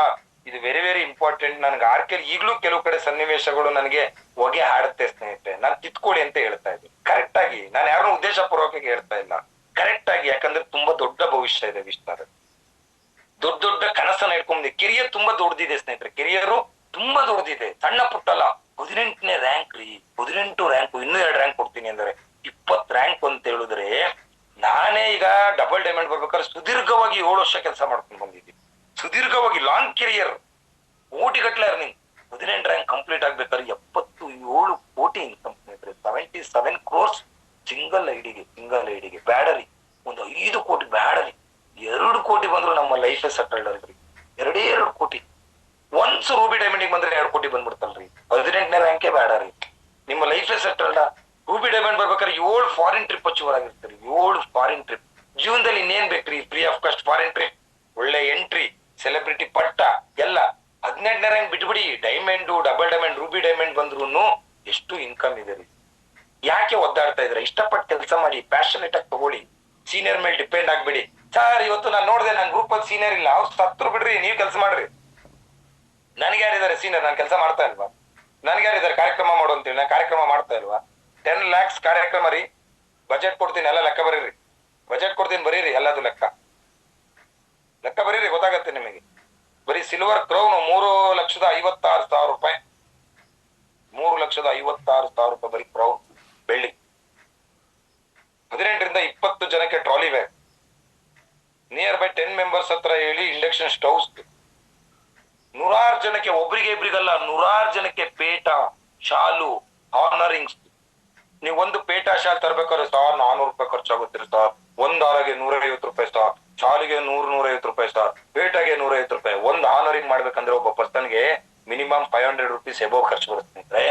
ಇದು ವೆರಿ ವೆರಿ ಇಂಪಾರ್ಟೆಂಟ್. ನನ್ಗೆ ಆರ್ಕೆಲ್ ಈಗ್ಲೂ ಕೆಲವು ಕಡೆ ಸನ್ನಿವೇಶಗಳು ನನಗೆ ಹೊಗೆ ಹಾಡುತ್ತೆ ಸ್ನೇಹಿತರೆ. ನಾನ್ ಕಿತ್ಕೊಳ್ಳಿ ಅಂತ ಹೇಳ್ತಾ ಇದ್ದೀನಿ, ಕರೆಕ್ಟ್ ಆಗಿ. ನಾನು ಯಾರನ್ನೂ ಉದ್ದೇಶ ಪೂರ್ವಕವಾಗಿ ಹೇಳ್ತಾ ಇಲ್ಲ, ಕರೆಕ್ಟ್ ಆಗಿ. ಯಾಕಂದ್ರೆ ತುಂಬಾ ದೊಡ್ಡ ಭವಿಷ್ಯ ಇದೆ ವಿಷ್ಣು, ದೊಡ್ಡ ದೊಡ್ಡ ಕನಸನ್ನ ಇಟ್ಕೊಂಡಿದೆ. ಕೆರಿಯರ್ ತುಂಬಾ ದೊಡ್ಡದಿದೆ ಸ್ನೇಹಿತರೆ, ಕೆರಿಯರ್ ತುಂಬಾ ದೊಡ್ಡದಿದೆ, ಸಣ್ಣ ಪುಟ್ಟಲ್ಲ. 18ನೇ ರ್ಯಾಂಕ್ ರೀ, 18 ರ್ಯಾಂಕ್, ಇನ್ನೂ 2 ರ್ಯಾಂಕ್ ಕೊಡ್ತೀನಿ ಅಂದ್ರೆ 20 ರ್ಯಾಂಕ್ ಅಂತ ಹೇಳಿದ್ರೆ, ನಾನೇ ಈಗ ಡಬಲ್ ಡೈಮಂಡ್ ಬರ್ಬೇಕಾದ್ರೆ ಸುದೀರ್ಘವಾಗಿ 7 ವರ್ಷ ಕೆಲಸ ಮಾಡ್ಕೊಂಡು ಬಂದಿದ್ದೀನಿ. ಸುದೀರ್ಘವಾಗಿ ಲಾಂಗ್ ಕೆರಿಯರ್, ಕೋಟಿಗಟ್ಟಲೆ ಅರ್ನಿಂಗ್. 18 ರ್ಯಾಂಕ್ ಕಂಪ್ಲೀಟ್ ಆಗ್ಬೇಕಾದ್ರೆ 77 ಕೋಟಿ ಇನ್ಕಮ್ ಸ್ನೇಹಿತರೆ, 77 crores ಸಿಂಗಲ್ ಐಡಿಗೆ. ಬ್ಯಾಡರಿ ಒಂದು 5 ಕೋಟಿ ಬ್ಯಾಡರಿ, 2 ಕೋಟಿ ಬಂದ್ರು ನಮ್ಮ ಲೈಫ್ ಸೆಟಲ್ಡ್ ಅಲ್ರಿ. 2 ಕೋಟಿ ಒನ್ಸ್ ರೂಬಿ ಡೈಮಂಡಿಗೆ ಬಂದ್ರೆ 2 ಕೋಟಿ ಬಂದ್ಬಿಡ್ತಲ್ರಿ. 18ನೇ ರ್ಯಾಂಕೇ ಬ್ಯಾಡರಿ, ನಿಮ್ಮ ಲೈಫ್ ಸೆಟಲ್ಡ. ರೂಬಿ ಡೈಮಂಡ್ ಬರ್ಬೇಕಾದ್ರೆ 7 ಫಾರಿನ್ ಟ್ರಿಪ್ ಅಚೀವರ್ ಆಗಿರ್ತೀರಿ, 7 ಫಾರಿನ್ ಟ್ರಿಪ್. ಜೀವನದಲ್ಲಿ ಇನ್ನೇನ್ ಬೇಕ್ರಿ? Free of cost foreign trip, ಒಳ್ಳೆ ಎಂಟ್ರಿ, ಸೆಲೆಬ್ರಿಟಿ ಪಟ್ಟ ಎಲ್ಲ. 18ನೇ ರ್ಯಾಂಕ್ ಬಿಟ್ಬಿಡಿ, diamond, double diamond, ruby diamond ಬಂದ್ರು ಎಷ್ಟು ಇನ್ಕಮ್ ಇದೆ ರೀ. ಯಾಕೆ ಒದ್ದಾಡ್ತಾ ಇದ್ರ? ಇಷ್ಟಪಟ್ಟು ಕೆಲಸ ಮಾಡಿ, ಪ್ಯಾಷನೇಟ್ ಆಗಿ ತಗೊಳ್ಳಿ, ಸೀನಿಯರ್ ಮೇಲೆ ಡಿಪೆಂಡ್ ಆಗ್ಬಿಡಿ. ಸರ್ ಇವತ್ತು ನಾನು ನೋಡಿದೆ, ನನ್ನ ಗ್ರೂಪ್ ಅಲ್ಲಿ ಸೀನಿಯರ್ ಇಲ್ಲ, ಅವ್ರು ಸತ್ರು ಬಿಡ್ರಿ, ನೀವ್ ಕೆಲಸ ಮಾಡ್ರಿ. ನನ್ಗೆ ಯಾರಿದ್ದಾರೆ ಸೀನಿಯರ್? ನಾನು ಕೆಲಸ ಮಾಡ್ತಾ ಇಲ್ವಾ? ನನ್ಗೆ ಯಾರಿದ್ದಾರೆ ಕಾರ್ಯಕ್ರಮ ಮಾಡು ಅಂತೇಳಿ? ನಾನು ಕಾರ್ಯಕ್ರಮ ಮಾಡ್ತಾ ಇಲ್ವಾ? 10 lakhs ಕಾರ್ಯಕ್ರಮ ರೀ, ಬಜೆಟ್ ಕೊಡ್ತೀನಿ, ಎಲ್ಲ ಲೆಕ್ಕ ಬರೀರಿ. ಬಜೆಟ್ ಕೊಡ್ತೀನಿ, ಬರೀರಿ, ಎಲ್ಲದು ಲೆಕ್ಕ ಬರೀರಿ, ಗೊತ್ತಾಗತ್ತೆ ನಿಮಗೆ. ಬರೀ ಸಿಲ್ವರ್ ಕ್ರೌನ್ 3,56,000 ರೂಪಾಯಿ, 3,56,000 ರೂಪಾಯಿ ಬರೀ ಕ್ರೌನ್, ಬೆಳ್ಳಿ. 18ರಿಂದ 20 ಜನಕ್ಕೆ trolley bag, near by 10 members ಹತ್ರ ಹೇಳಿ ಇಂಡಕ್ಷನ್ ಸ್ಟೌವ್ಸ್. 100 ಜನಕ್ಕೆ, ಒಬ್ರಿಗಲ್ಲ 100 ಜನಕ್ಕೆ ಪೇಟ, ಶಾಲು, ಆನರಿಂಗ್ಸ್. ನೀವು ಒಂದು ಪೇಟ ಶಾಲ್ ತರ್ಬೇಕಾದ್ರೆ 1,400 ರೂಪಾಯಿ ಖರ್ಚಾಗುತ್ತೆ ಸರ್. ಒಂದ್ ಹಾರಗೆ 150 ರೂಪಾಯಿ ಸರ್, ಶಾಲಿಗೆ 100-150 ರೂಪಾಯಿ ಸರ್, ಪೇಟಗೆ 150 ರೂಪಾಯಿ. ಒಂದ್ ಆನರಿಂಗ್ ಮಾಡ್ಬೇಕಂದ್ರೆ ಒಬ್ಬ ಪರ್ಸನ್ಗೆ ಮಿನಿಮಮ್ 500 rupees ಎಬೋವ್ ಖರ್ಚು ಬರುತ್ತೆ ಸ್ನೇಹಿತರೆ.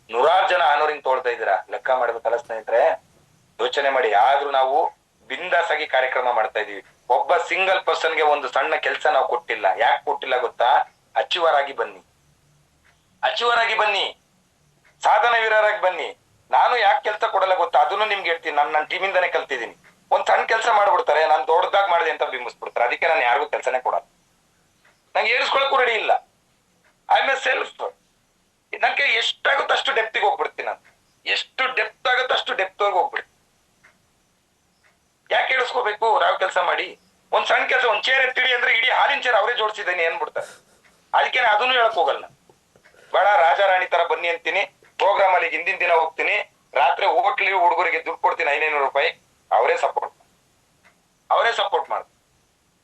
100 ಜನ ಆನರಿಂಗ್ ತೊಗೊಳ್ತಾ ಇದ್ದೀರಾ, ಲೆಕ್ಕ ಮಾಡ್ಬೇಕಲ್ಲ ಸ್ನೇಹಿತರೆ, ಯೋಚನೆ ಮಾಡಿ. ಆದ್ರೂ ನಾವು ಬಿಂದಾಸ್ ಆಗಿ ಕಾರ್ಯಕ್ರಮ ಮಾಡ್ತಾ ಇದೀವಿ. ಒಬ್ಬ ಸಿಂಗಲ್ ಪರ್ಸನ್ಗೆ ಒಂದು ಸಣ್ಣ ಕೆಲಸ ನಾವು ಕೊಟ್ಟಿಲ್ಲ. ಯಾಕೆ ಕೊಟ್ಟಿಲ್ಲ ಗೊತ್ತಾ? ಅಚೀವರ್ ಆಗಿ ಬನ್ನಿ, ಸಾಧನ ವೀರರಾಗಿ ಬನ್ನಿ. ನಾನು ಯಾಕೆ ಕೆಲಸ ಕೊಡಲ್ಲ ಗೊತ್ತಾ? ಅದನ್ನು ನಿಮ್ಗೆ ಹೇಳ್ತೀನಿ, ನನ್ನ ಟೀಮಿಂದಾನೇ ಕಲ್ತಿದ್ದೀನಿ. ಒಂದ್ ಸಣ್ಣ ಕೆಲಸ ಮಾಡ್ಬಿಡ್ತಾರೆ, ನಾನು ದೊಡ್ಡದಾಗಿ ಮಾಡಿದೆ ಅಂತ ಬಿಂಬಿಸ್ಬಿಡ್ತಾರೆ. ಅದಕ್ಕೆ ನಾನು ಯಾರಿಗೂ ಕೆಲಸನೇ ಕೊಡಲ್ಲ, ನಂಗೆ ಏರಿಸ್ಕೊಳಕ್ಕೂ ರೆಡಿ ಇಲ್ಲ. I M A self. ನನ್ಗೆ ಎಷ್ಟಾಗುತ್ತೋ ಅಷ್ಟು ಡೆಪ್ತಿಗೆ ಹೋಗ್ಬಿಡ್ತೀನಿ. ನಾನು ಎಷ್ಟು ಡೆಪ್ತ್ ಆಗುತ್ತೋ ಅಷ್ಟು ಡೆಪ್ತ್ ಹೋಗ್ಬಿಡ್ತೀನಿ. ಯಾಕೆ ಹೇಳಿಸ್ಕೋಬೇಕು? ನಾವು ಕೆಲಸ ಮಾಡಿ. ಒಂದ್ ಸಣ್ಣ ಕೆಲಸ, ಒಂದ್ ಚೇರ್ ಎತ್ತಿಡಿ ಅಂದ್ರೆ ಇಡೀ ಹಾಲಿನ ಚೇರ್ ಅವರೇ ಜೋಡಿಸಿದ್ದೀನಿ ಏನ್ಬಿಡ್ತಾರೆ. ಅದಕ್ಕೆ ಅದನ್ನು ಹೇಳಕ್ ಹೋಗಲ್ಲ. ಬೇಡ, ರಾಜಾ ರಾಣಿ ತರ ಬನ್ನಿ ಅಂತೀನಿ. ಪ್ರೋಗ್ರಾಮ್ ಅಲ್ಲಿ ಹಿಂದಿನ ದಿನ ಹೋಗ್ತೀನಿ, ರಾತ್ರಿ ಹೋಟ್ಲಿ ಹುಡುಗರಿಗೆ ದುಡ್ಡು ಕೊಡ್ತೀನಿ 500 ರೂಪಾಯಿ. ಅವರೇ ಸಪೋರ್ಟ್ ಮಾಡ್ತೀನಿ.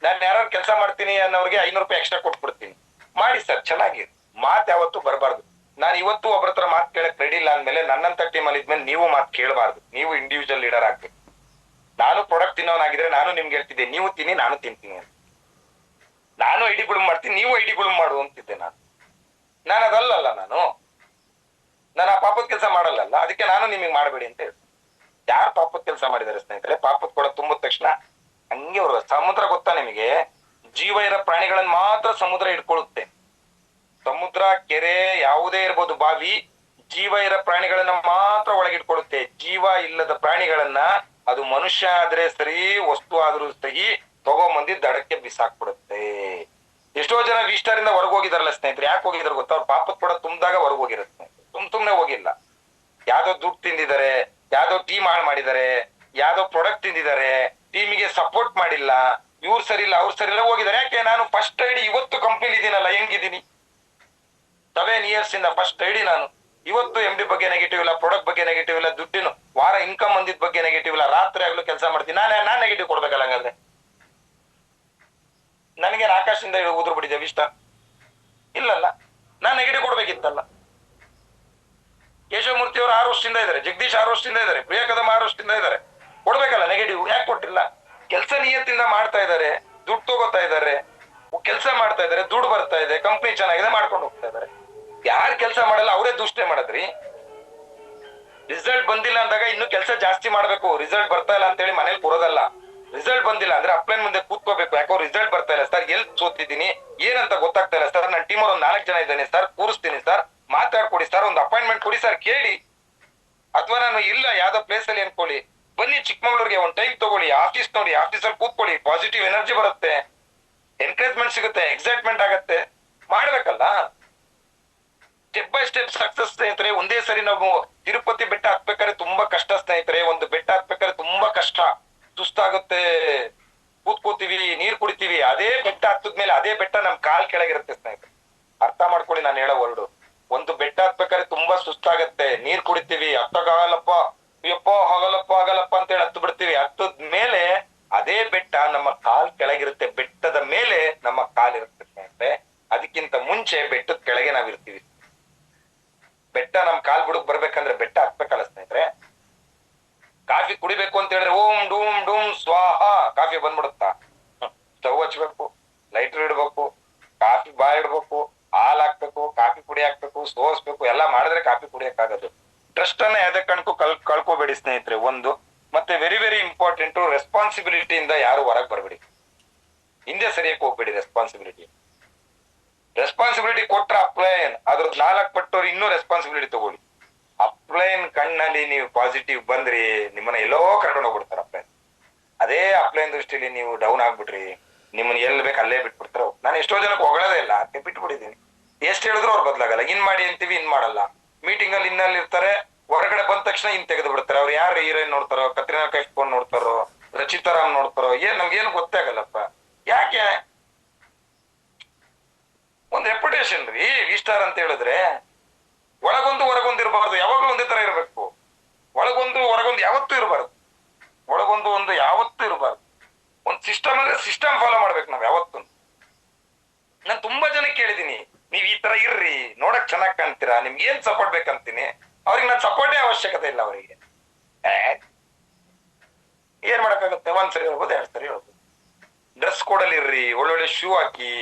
ನಾನು ಯಾರು ಕೆಲಸ ಮಾಡ್ತೀನಿ ಅನ್ನೋರಿಗೆ 500 ರೂಪಾಯಿ ಎಕ್ಸ್ಟ್ರಾ ಕೊಟ್ಬಿಡ್ತೀನಿ. ಮಾಡಿ ಸರ್, ಚೆನ್ನಾಗಿ. ಮಾತು ಯಾವತ್ತೂ ಬರಬಾರ್ದು. ನಾನು ಇವತ್ತು ಒಬ್ಬರ ಹತ್ರ ಮಾತು ಕೇಳಕ್ ರೆಡಿ ಇಲ್ಲ ಅಂದ್ಮೇಲೆ, ನನ್ನಂತ ಟೀಮ್ ಅಲ್ಲಿ ಇದ್ಮೇಲೆ ನೀವು ಮಾತು ಕೇಳಬಾರ್ದು. ನೀವು ಇಂಡಿವಿಜುವಲ್ ಲೀಡರ್ ಆಗ್ಬೇಕು. ನಾನು ಪ್ರಾಡಕ್ಟ್ ತಿನ್ನೋನಾಗಿದ್ರೆ ನಾನು ನಿಮ್ಗೆ ಹೇಳ್ತಿದ್ದೆ, ನೀವು ತಿನ್ನಿ, ನಾನು ತಿಂತೀನಿ ಅಂತ. ನಾನು ಐಡಿಗಳು ಮಾಡ್ತೀನಿ, ನೀವು ಐಡಿಗಳು ಮಾಡು ಅಂತಿದ್ದೆ. ನಾನು ಅದಲ್ಲಲ್ಲ, ನಾನು ಆ ಪಾಪದ ಕೆಲಸ ಮಾಡಲ್ಲ. ಅದಕ್ಕೆ ನಾನು ನಿಮಗೆ ಮಾಡಬೇಡಿ ಅಂತ ಹೇಳ್ತೀನಿ. ಯಾರು ಪಾಪದ ಕೆಲಸ ಮಾಡಿದಾರೆ ಸ್ನೇಹಿತರೆ? ಪಾಪದ ಕೂಡ ತುಂಬಿದ ತಕ್ಷಣ ಹಂಗೆ ಅವ್ರ ಸಮುದ್ರ ಗೊತ್ತಾ ನಿಮಗೆ? ಜೀವ ಇರೋ ಪ್ರಾಣಿಗಳನ್ನ ಮಾತ್ರ ಸಮುದ್ರ ಹಿಡ್ಕೊಳ್ಳುತ್ತೆ. ಸಮುದ್ರ, ಕೆರೆ ಯಾವುದೇ ಇರ್ಬೋದು, ಬಾವಿ, ಜೀವ ಇರೋ ಪ್ರಾಣಿಗಳನ್ನ ಮಾತ್ರ ಒಳಗಿಟ್ಕೊಳ್ಳುತ್ತೆ. ಜೀವ ಇಲ್ಲದ ಪ್ರಾಣಿಗಳನ್ನ, ಅದು ಮನುಷ್ಯ ಆದ್ರೆ ಸರಿ, ವಸ್ತು ಆದ್ರೂ ಸರಿ, ತಗೊಂಬಂದಿ ದಡಕ್ಕೆ ಬಿಸಾಕ್ಬಿಡುತ್ತೆ. ಎಷ್ಟೋ ಜನ ವಿಸ್ಟಾರಿಂದ ಹೊರಗೆ ಹೋಗಿದಾರಲ್ಲ ಸ್ನೇಹಿತರೆ. ಯಾಕೆ ಹೋಗಿದಾರೆ ಗೊತ್ತಾ? ಅವ್ರ ಪಾಪದ ಕೂಡ ತುಂಬಿದಾಗ ಹೊರಗೆ ಹೋಗಿರುತ್ತೆ. ಸುಮ್ನೆ ಹೋಗಿಲ್ಲ. ಯಾವ್ದೋ ದುಡ್ಡು ತಿಂದಿದ್ದಾರೆ, ಯಾವ್ದೋ ಟೀಮ್ ಹಾಳು ಮಾಡಿದ್ದಾರೆ, ಯಾವ್ದೋ ಪ್ರಾಡಕ್ಟ್ ತಿಂದಿದ್ದಾರೆ, ಟೀಮಿಗೆ ಸಪೋರ್ಟ್ ಮಾಡಿಲ್ಲ, ಇವ್ರು ಸರಿ ಇಲ್ಲ ಅವ್ರು ಸರಿ ಇಲ್ಲ ಹೋಗಿದ್ದಾರೆ. ಯಾಕೆ ನಾನು ಫಸ್ಟ್ ಐಡಿ ಇವತ್ತು ಕಂಪ್ನಿಲಿ ಇದೀನಲ್ಲ, ಹೆಂಗಿದ್ದೀನಿ 7 years ಇಂದ ಫಸ್ಟ್ ಐಡಿ ನಾನು. ಇವತ್ತು MD ಬಗ್ಗೆ ನೆಗೆಟಿವ್ ಇಲ್ಲ, ಪ್ರಾಡಕ್ಟ್ ಬಗ್ಗೆ ನೆಗೆಟಿವ್ ಇಲ್ಲ, ದುಡ್ಡಿನ ವಾರ ಇನ್ಕಮ್ ಬಂದಿದ್ ಬಗ್ಗೆ ನೆಗೆಟಿವ್ ಇಲ್ಲ, ರಾತ್ರಿ ಆಗ್ಲೂ ಕೆಲಸ ಮಾಡ್ತೀನಿ. ನಾನ್ ನೆಗೆಟಿವ್ ಕೊಡ್ಬೇಕಲ್ಲ ಹಂಗಾದ್ರೆ? ನನಗೆ ಆಕಾಶದಿಂದ ಉದುರು ಬಿಟ್ಟಿದ್ದೇವೆ ಇಷ್ಟ ಇಲ್ಲಲ್ಲ, ನಾನ್ ನೆಗೆಟಿವ್ ಕೊಡ್ಬೇಕಿತ್ತಲ್ಲ. ಕೇಶವಮೂರ್ತಿ ಅವರು 6 ವರ್ಷದಿಂದ ಇದ್ದಾರೆ, ಜಗದೀಶ್ 6 ವರ್ಷದಿಂದ ಇದ್ದಾರೆ, ಪ್ರಿಯಾ ಕದಂ 6 ವರ್ಷದಿಂದ ಇದ್ದಾರೆ. ಕೊಡ್ಬೇಕಲ್ಲ ನೆಗೆಟಿವ್, ಯಾಕೆ ಕೊಟ್ಟಿಲ್ಲ? ಕೆಲಸ ನಿಯತ್ತಿಂದ ಮಾಡ್ತಾ ಇದ್ದಾರೆ, ದುಡ್ಡು ತಗೋತಾ ಇದ್ದಾರೆ, ಕೆಲಸ ಮಾಡ್ತಾ ಇದ್ದಾರೆ, ದುಡ್ಡು ಬರ್ತಾ ಇದೆ, ಕಂಪ್ನಿ ಚೆನ್ನಾಗಿದೆ, ಮಾಡ್ಕೊಂಡು ಹೋಗ್ತಾ ಇದ್ದಾರೆ. ಯಾರು ಕೆಲಸ ಮಾಡಲ್ಲ ಅವರೇ ದುಷ್ಟೇ ಮಾಡದ್ರಿ. ರಿಸಲ್ಟ್ ಬಂದಿಲ್ಲ ಅಂದಾಗ ಇನ್ನು ಕೆಲಸ ಜಾಸ್ತಿ ಮಾಡ್ಬೇಕು. ರಿಸಲ್ಟ್ ಬರ್ತಾ ಇಲ್ಲ ಅಂತ ಹೇಳಿ ಮನೇಲಿ ಕೂರೋದಲ್ಲ. ರಿಸಲ್ಟ್ ಬಂದಿಲ್ಲ ಅಂದ್ರೆ ಅಪ್ಲೈನ್ ಮುಂದೆ ಕೂತ್ಕೋಬೇಕು. ಯಾಕೋ ರಿಸಲ್ಟ್ ಬರ್ತಾ ಇಲ್ಲ ಸರ್, ಎಲ್ಲಿ ಸೋತಿದ್ದೀನಿ ಏನಂತ ಗೊತ್ತಾಗ್ತಾ ಇಲ್ಲ ಸರ್, ನನ್ನ ಟೀಮ್ ಅವ್ರು 4 ಜನ ಇದ್ದಾನೆ ಸರ್, ಕೂರಿಸ್ತೀನಿ ಸರ್, ಮಾತಾಡ್ಕೊಡಿ ಸರ್, ಒಂದು ಅಪಾಯಿಂಟ್ಮೆಂಟ್ ಕೊಡಿ ಸರ್ ಕೇಳಿ. ಅಥವಾ ನಾನು ಇಲ್ಲ ಯಾವ್ದೋ ಪ್ಲೇಸ್ ಅಲ್ಲಿ ಅನ್ಕೊಳ್ಳಿ, ಬನ್ನಿ ಚಿಕ್ಕಮಗಳೂರಿಗೆ ಒಂದು ಟೈಮ್ ತಗೊಳ್ಳಿ, ಆಫೀಸ್ ನೋಡಿ, ಆಫೀಸಲ್ಲಿ ಕೂತ್ಕೊಳ್ಳಿ, ಪಾಸಿಟಿವ್ ಎನರ್ಜಿ ಬರುತ್ತೆ, ಎನ್ಕರೇಜ್ಮೆಂಟ್ ಸಿಗುತ್ತೆ, ಎಕ್ಸೈಟ್ಮೆಂಟ್ ಆಗತ್ತೆ, ಮಾಡ್ಬೇಕಲ್ಲ. ಸ್ಟೆಪ್ ಬೈ ಸ್ಟೆಪ್ ಸಕ್ಸಸ್ ಸ್ನೇಹಿತರೆ. ಒಂದೇ ಸರಿ ನಾವು ತಿರುಪತಿ ಬೆಟ್ಟ ಹತ್ಬೇಕಾದ್ರೆ ತುಂಬಾ ಕಷ್ಟ ಸ್ನೇಹಿತರೆ. ಒಂದು ಬೆಟ್ಟ ಹತ್ಬೇಕಾದ್ರೆ ತುಂಬಾ ಕಷ್ಟ, ಸುಸ್ತಾಗುತ್ತೆ, ಕೂತ್ಕೋತೀವಿ, ನೀರ್ ಕುಡಿತೀವಿ. ಅದೇ ಬೆಟ್ಟ ಹತ್ತದ್ಮೇಲೆ ಅದೇ ಬೆಟ್ಟ ನಮ್ ಕಾಲ್ ಕೆಳಗಿರುತ್ತೆ ಸ್ನೇಹಿತರೆ. ಅರ್ಥ ಮಾಡ್ಕೊಳ್ಳಿ ನಾನು ಹೇಳೋ ವರ್ಡು. ಒಂದು ಬೆಟ್ಟ ಹತ್ಬೇಕಾದ್ರೆ ತುಂಬಾ ಸುಸ್ತಾಗತ್ತೆ, ನೀರ್ ಕುಡಿತೀವಿ, ಹತ್ತಕ್ಕಾಗಲ್ಲಪ್ಪ, ಅಯ್ಯಪ್ಪ ಆಗಲ್ಲಪ್ಪ ಅಂತ ಹೇಳಿ ಹತ್ತು ಬಿಡ್ತೀವಿ. ಹತ್ತದ್ಮೇಲೆ ಅದೇ ಬೆಟ್ಟ ನಮ್ಮ ಕಾಲ್ ಕೆಳಗಿರುತ್ತೆ, ಬೆಟ್ಟದ ಮೇಲೆ ನಮ್ಮ ಕಾಲಿರುತ್ತೆ ಸ್ನೇಹಿತರೆ. ಅದಕ್ಕಿಂತ ಮುಂಚೆ ಬೆಟ್ಟದ ಕೆಳಗೆ ನಾವಿರ್ತೀವಿ. ಬೆಟ್ಟ ನಮ್ ಕಾಲ್ ಬುಡಕ್ ಬರ್ಬೇಕಂದ್ರೆ ಬೆಟ್ಟ ಹತ್ಬೇಕಲ್ಲ ಸ್ನೇಹಿತರೆ. ಕಾಫಿ ಕುಡಿಬೇಕು ಅಂತ ಹೇಳಿದ್ರೆ ಓಂ ಡೂಮ್ ಡೂಮ್ ಸ್ವಾಹ ಕಾಫಿ ಬಂದ್ಬಿಡುತ್ತಾ? ಸ್ಟವ್ ಹಚ್ಬೇಕು, ಲೈಟರ್ ಇಡ್ಬೇಕು, ಕಾಫಿ ಇಡ್ಬೇಕು, ಹಾಲ್ ಹಾಕ್ಬೇಕು, ಕಾಫಿ ಪುಡಿ ಹಾಕ್ಬೇಕು, ಸೋಸ್ಬೇಕು, ಎಲ್ಲ ಮಾಡಿದ್ರೆ ಕಾಫಿ ಕುಡಿಯಕ್ಕಾಗದು. ಟ್ರಸ್ಟ್ ಅನ್ನ ಯಾವ್ದೇ ಕಣ್ಕು ಕಳ್ಕೋಬೇಡಿ ಸ್ನೇಹಿತರೆ. ಒಂದು ಮತ್ತೆ ವೆರಿ ವೆರಿ ಇಂಪಾರ್ಟೆಂಟ್, ರೆಸ್ಪಾನ್ಸಿಬಿಲಿಟಿಯಿಂದ ಯಾರು ಹೊರಗೆ ಬರ್ಬೇಡಿ, ಹಿಂದೆ ಸರಿಯಕ್ಕೆ ಹೋಗ್ಬೇಡಿ. ರೆಸ್ಪಾನ್ಸಿಬಿಲಿಟಿ ಕೊಟ್ರ ಅಪ್ಲೈನ್ ಅದ್ರ 4 ಪಟ್ಟವ್ರು ಇನ್ನೂ ರೆಸ್ಪಾನ್ಸಿಬಿಲಿಟಿ ತಗೊಳ್ಳಿ. ಅಪ್ಲೈನ್ ಕಣ್ಣಲ್ಲಿ ನೀವು ಪಾಸಿಟಿವ್ ಬಂದ್ರಿ, ನಿಮ್ಮನ್ನ ಎಲ್ಲೋ ಕರ್ಕೊಂಡು ಹೋಗ್ಬಿಡ್ತಾರ ಅಪ್ಲೈನ್. ಅದೇ ಅಪ್ಲೈನ್ ದೃಷ್ಟಿಲಿ ನೀವು ಡೌನ್ ಆಗ್ಬಿಟ್ರಿ, ನಿಮ್ಮನ್ನ ಎಲ್ಲಿ ಬೇಕು ಅಲ್ಲೇ ಬಿಟ್ಬಿಡ್ತಾರ. ನಾನು ಎಷ್ಟೋ ಜನಕ್ಕೆ ಹೊಗಳೋದೇ ಇಲ್ಲ, ಅದಕ್ಕೆ ಬಿಟ್ಬಿಟ್ಟಿದ್ದೀನಿ. ಎಷ್ಟು ಹೇಳಿದ್ರು ಅವ್ರು ಬದಲಾಗಲ್ಲ. ಇನ್ ಮಾಡಿ ಅಂತೀವಿ, ಇನ್ ಮಾಡಲ್ಲ. ಮೀಟಿಂಗ್ ಅಲ್ಲಿ ಇನ್ನಲ್ಲಿ ಇರ್ತಾರೆ, ಹೊರಗಡೆ ಬಂದ ತಕ್ಷಣ ಇನ್ ತೆಗೆದು ಬಿಡ್ತಾರೆ. ಅವ್ರು ಯಾರು ಹೀರೋಯಿನ್ ನೋಡ್ತಾರೋ, ಕತ್ರಿನಾ ಕೈಫ್ ನೋಡ್ತಾರೋ, ರಚಿತಾರಾಮ್ ನೋಡ್ತಾರೋ, ನಮ್ಗೇನು ಗೊತ್ತೇ ಆಗಲ್ಲಪ್ಪ. ಯಾಕೆ? ಒಂದ್ ರೆಪ್ಯುಟೇಷನ್ ರೀ. ಸ್ಟಾರ್ ಅಂತ ಹೇಳಿದ್ರೆ ಒಳಗೊಂದು ಹೊರಗೊಂದು ಇರಬಾರ್ದು, ಯಾವಾಗ್ಲೂ ಒಂದೇ ತರ ಇರಬೇಕು. ಒಳಗೊಂದು ಹೊರಗೊಂದು ಯಾವತ್ತೂ ಇರಬಾರ್ದು, ಒಳಗೊಂದು ಯಾವತ್ತೂ ಇರಬಾರ್ದು. ಒಂದ್ ಸಿಸ್ಟಮ್ ಅಂದ್ರೆ ಸಿಸ್ಟಮ್ ಫಾಲೋ ಮಾಡ್ಬೇಕು ನಾವ್ ಯಾವತ್ತು. ನಾನ್ ತುಂಬಾ ಜನ ಕೇಳಿದೀನಿ, ನೀವ್ ಈ ತರ ಇರ್ರಿ, ನೋಡಕ್ ಚೆನ್ನಾಗ್ ಕಾಣ್ತೀರಾ, ನಿಮ್ಗೆ ಏನ್ ಸಪೋರ್ಟ್ ಬೇಕಂತೀನಿ. ಅವ್ರಿಗೆ ನಾನ್ ಸಪೋರ್ಟೇ ಅವಶ್ಯಕತೆ ಇಲ್ಲ. ಅವರಿಗೆ ಏನ್ ಮಾಡಕ್ಕಾಗುತ್ತೆ? 1 ಸರಿ ಹೇಳ್ಬೋದು, 2 ಸರಿ ಹೇಳ್ಬೋದು. ಡ್ರೆಸ್ ಕೋಡಲ್ಲಿ ಇರ್ರಿ, ಒಳ್ಳೊಳ್ಳೆ ಶೂ ಹಾಕಿ,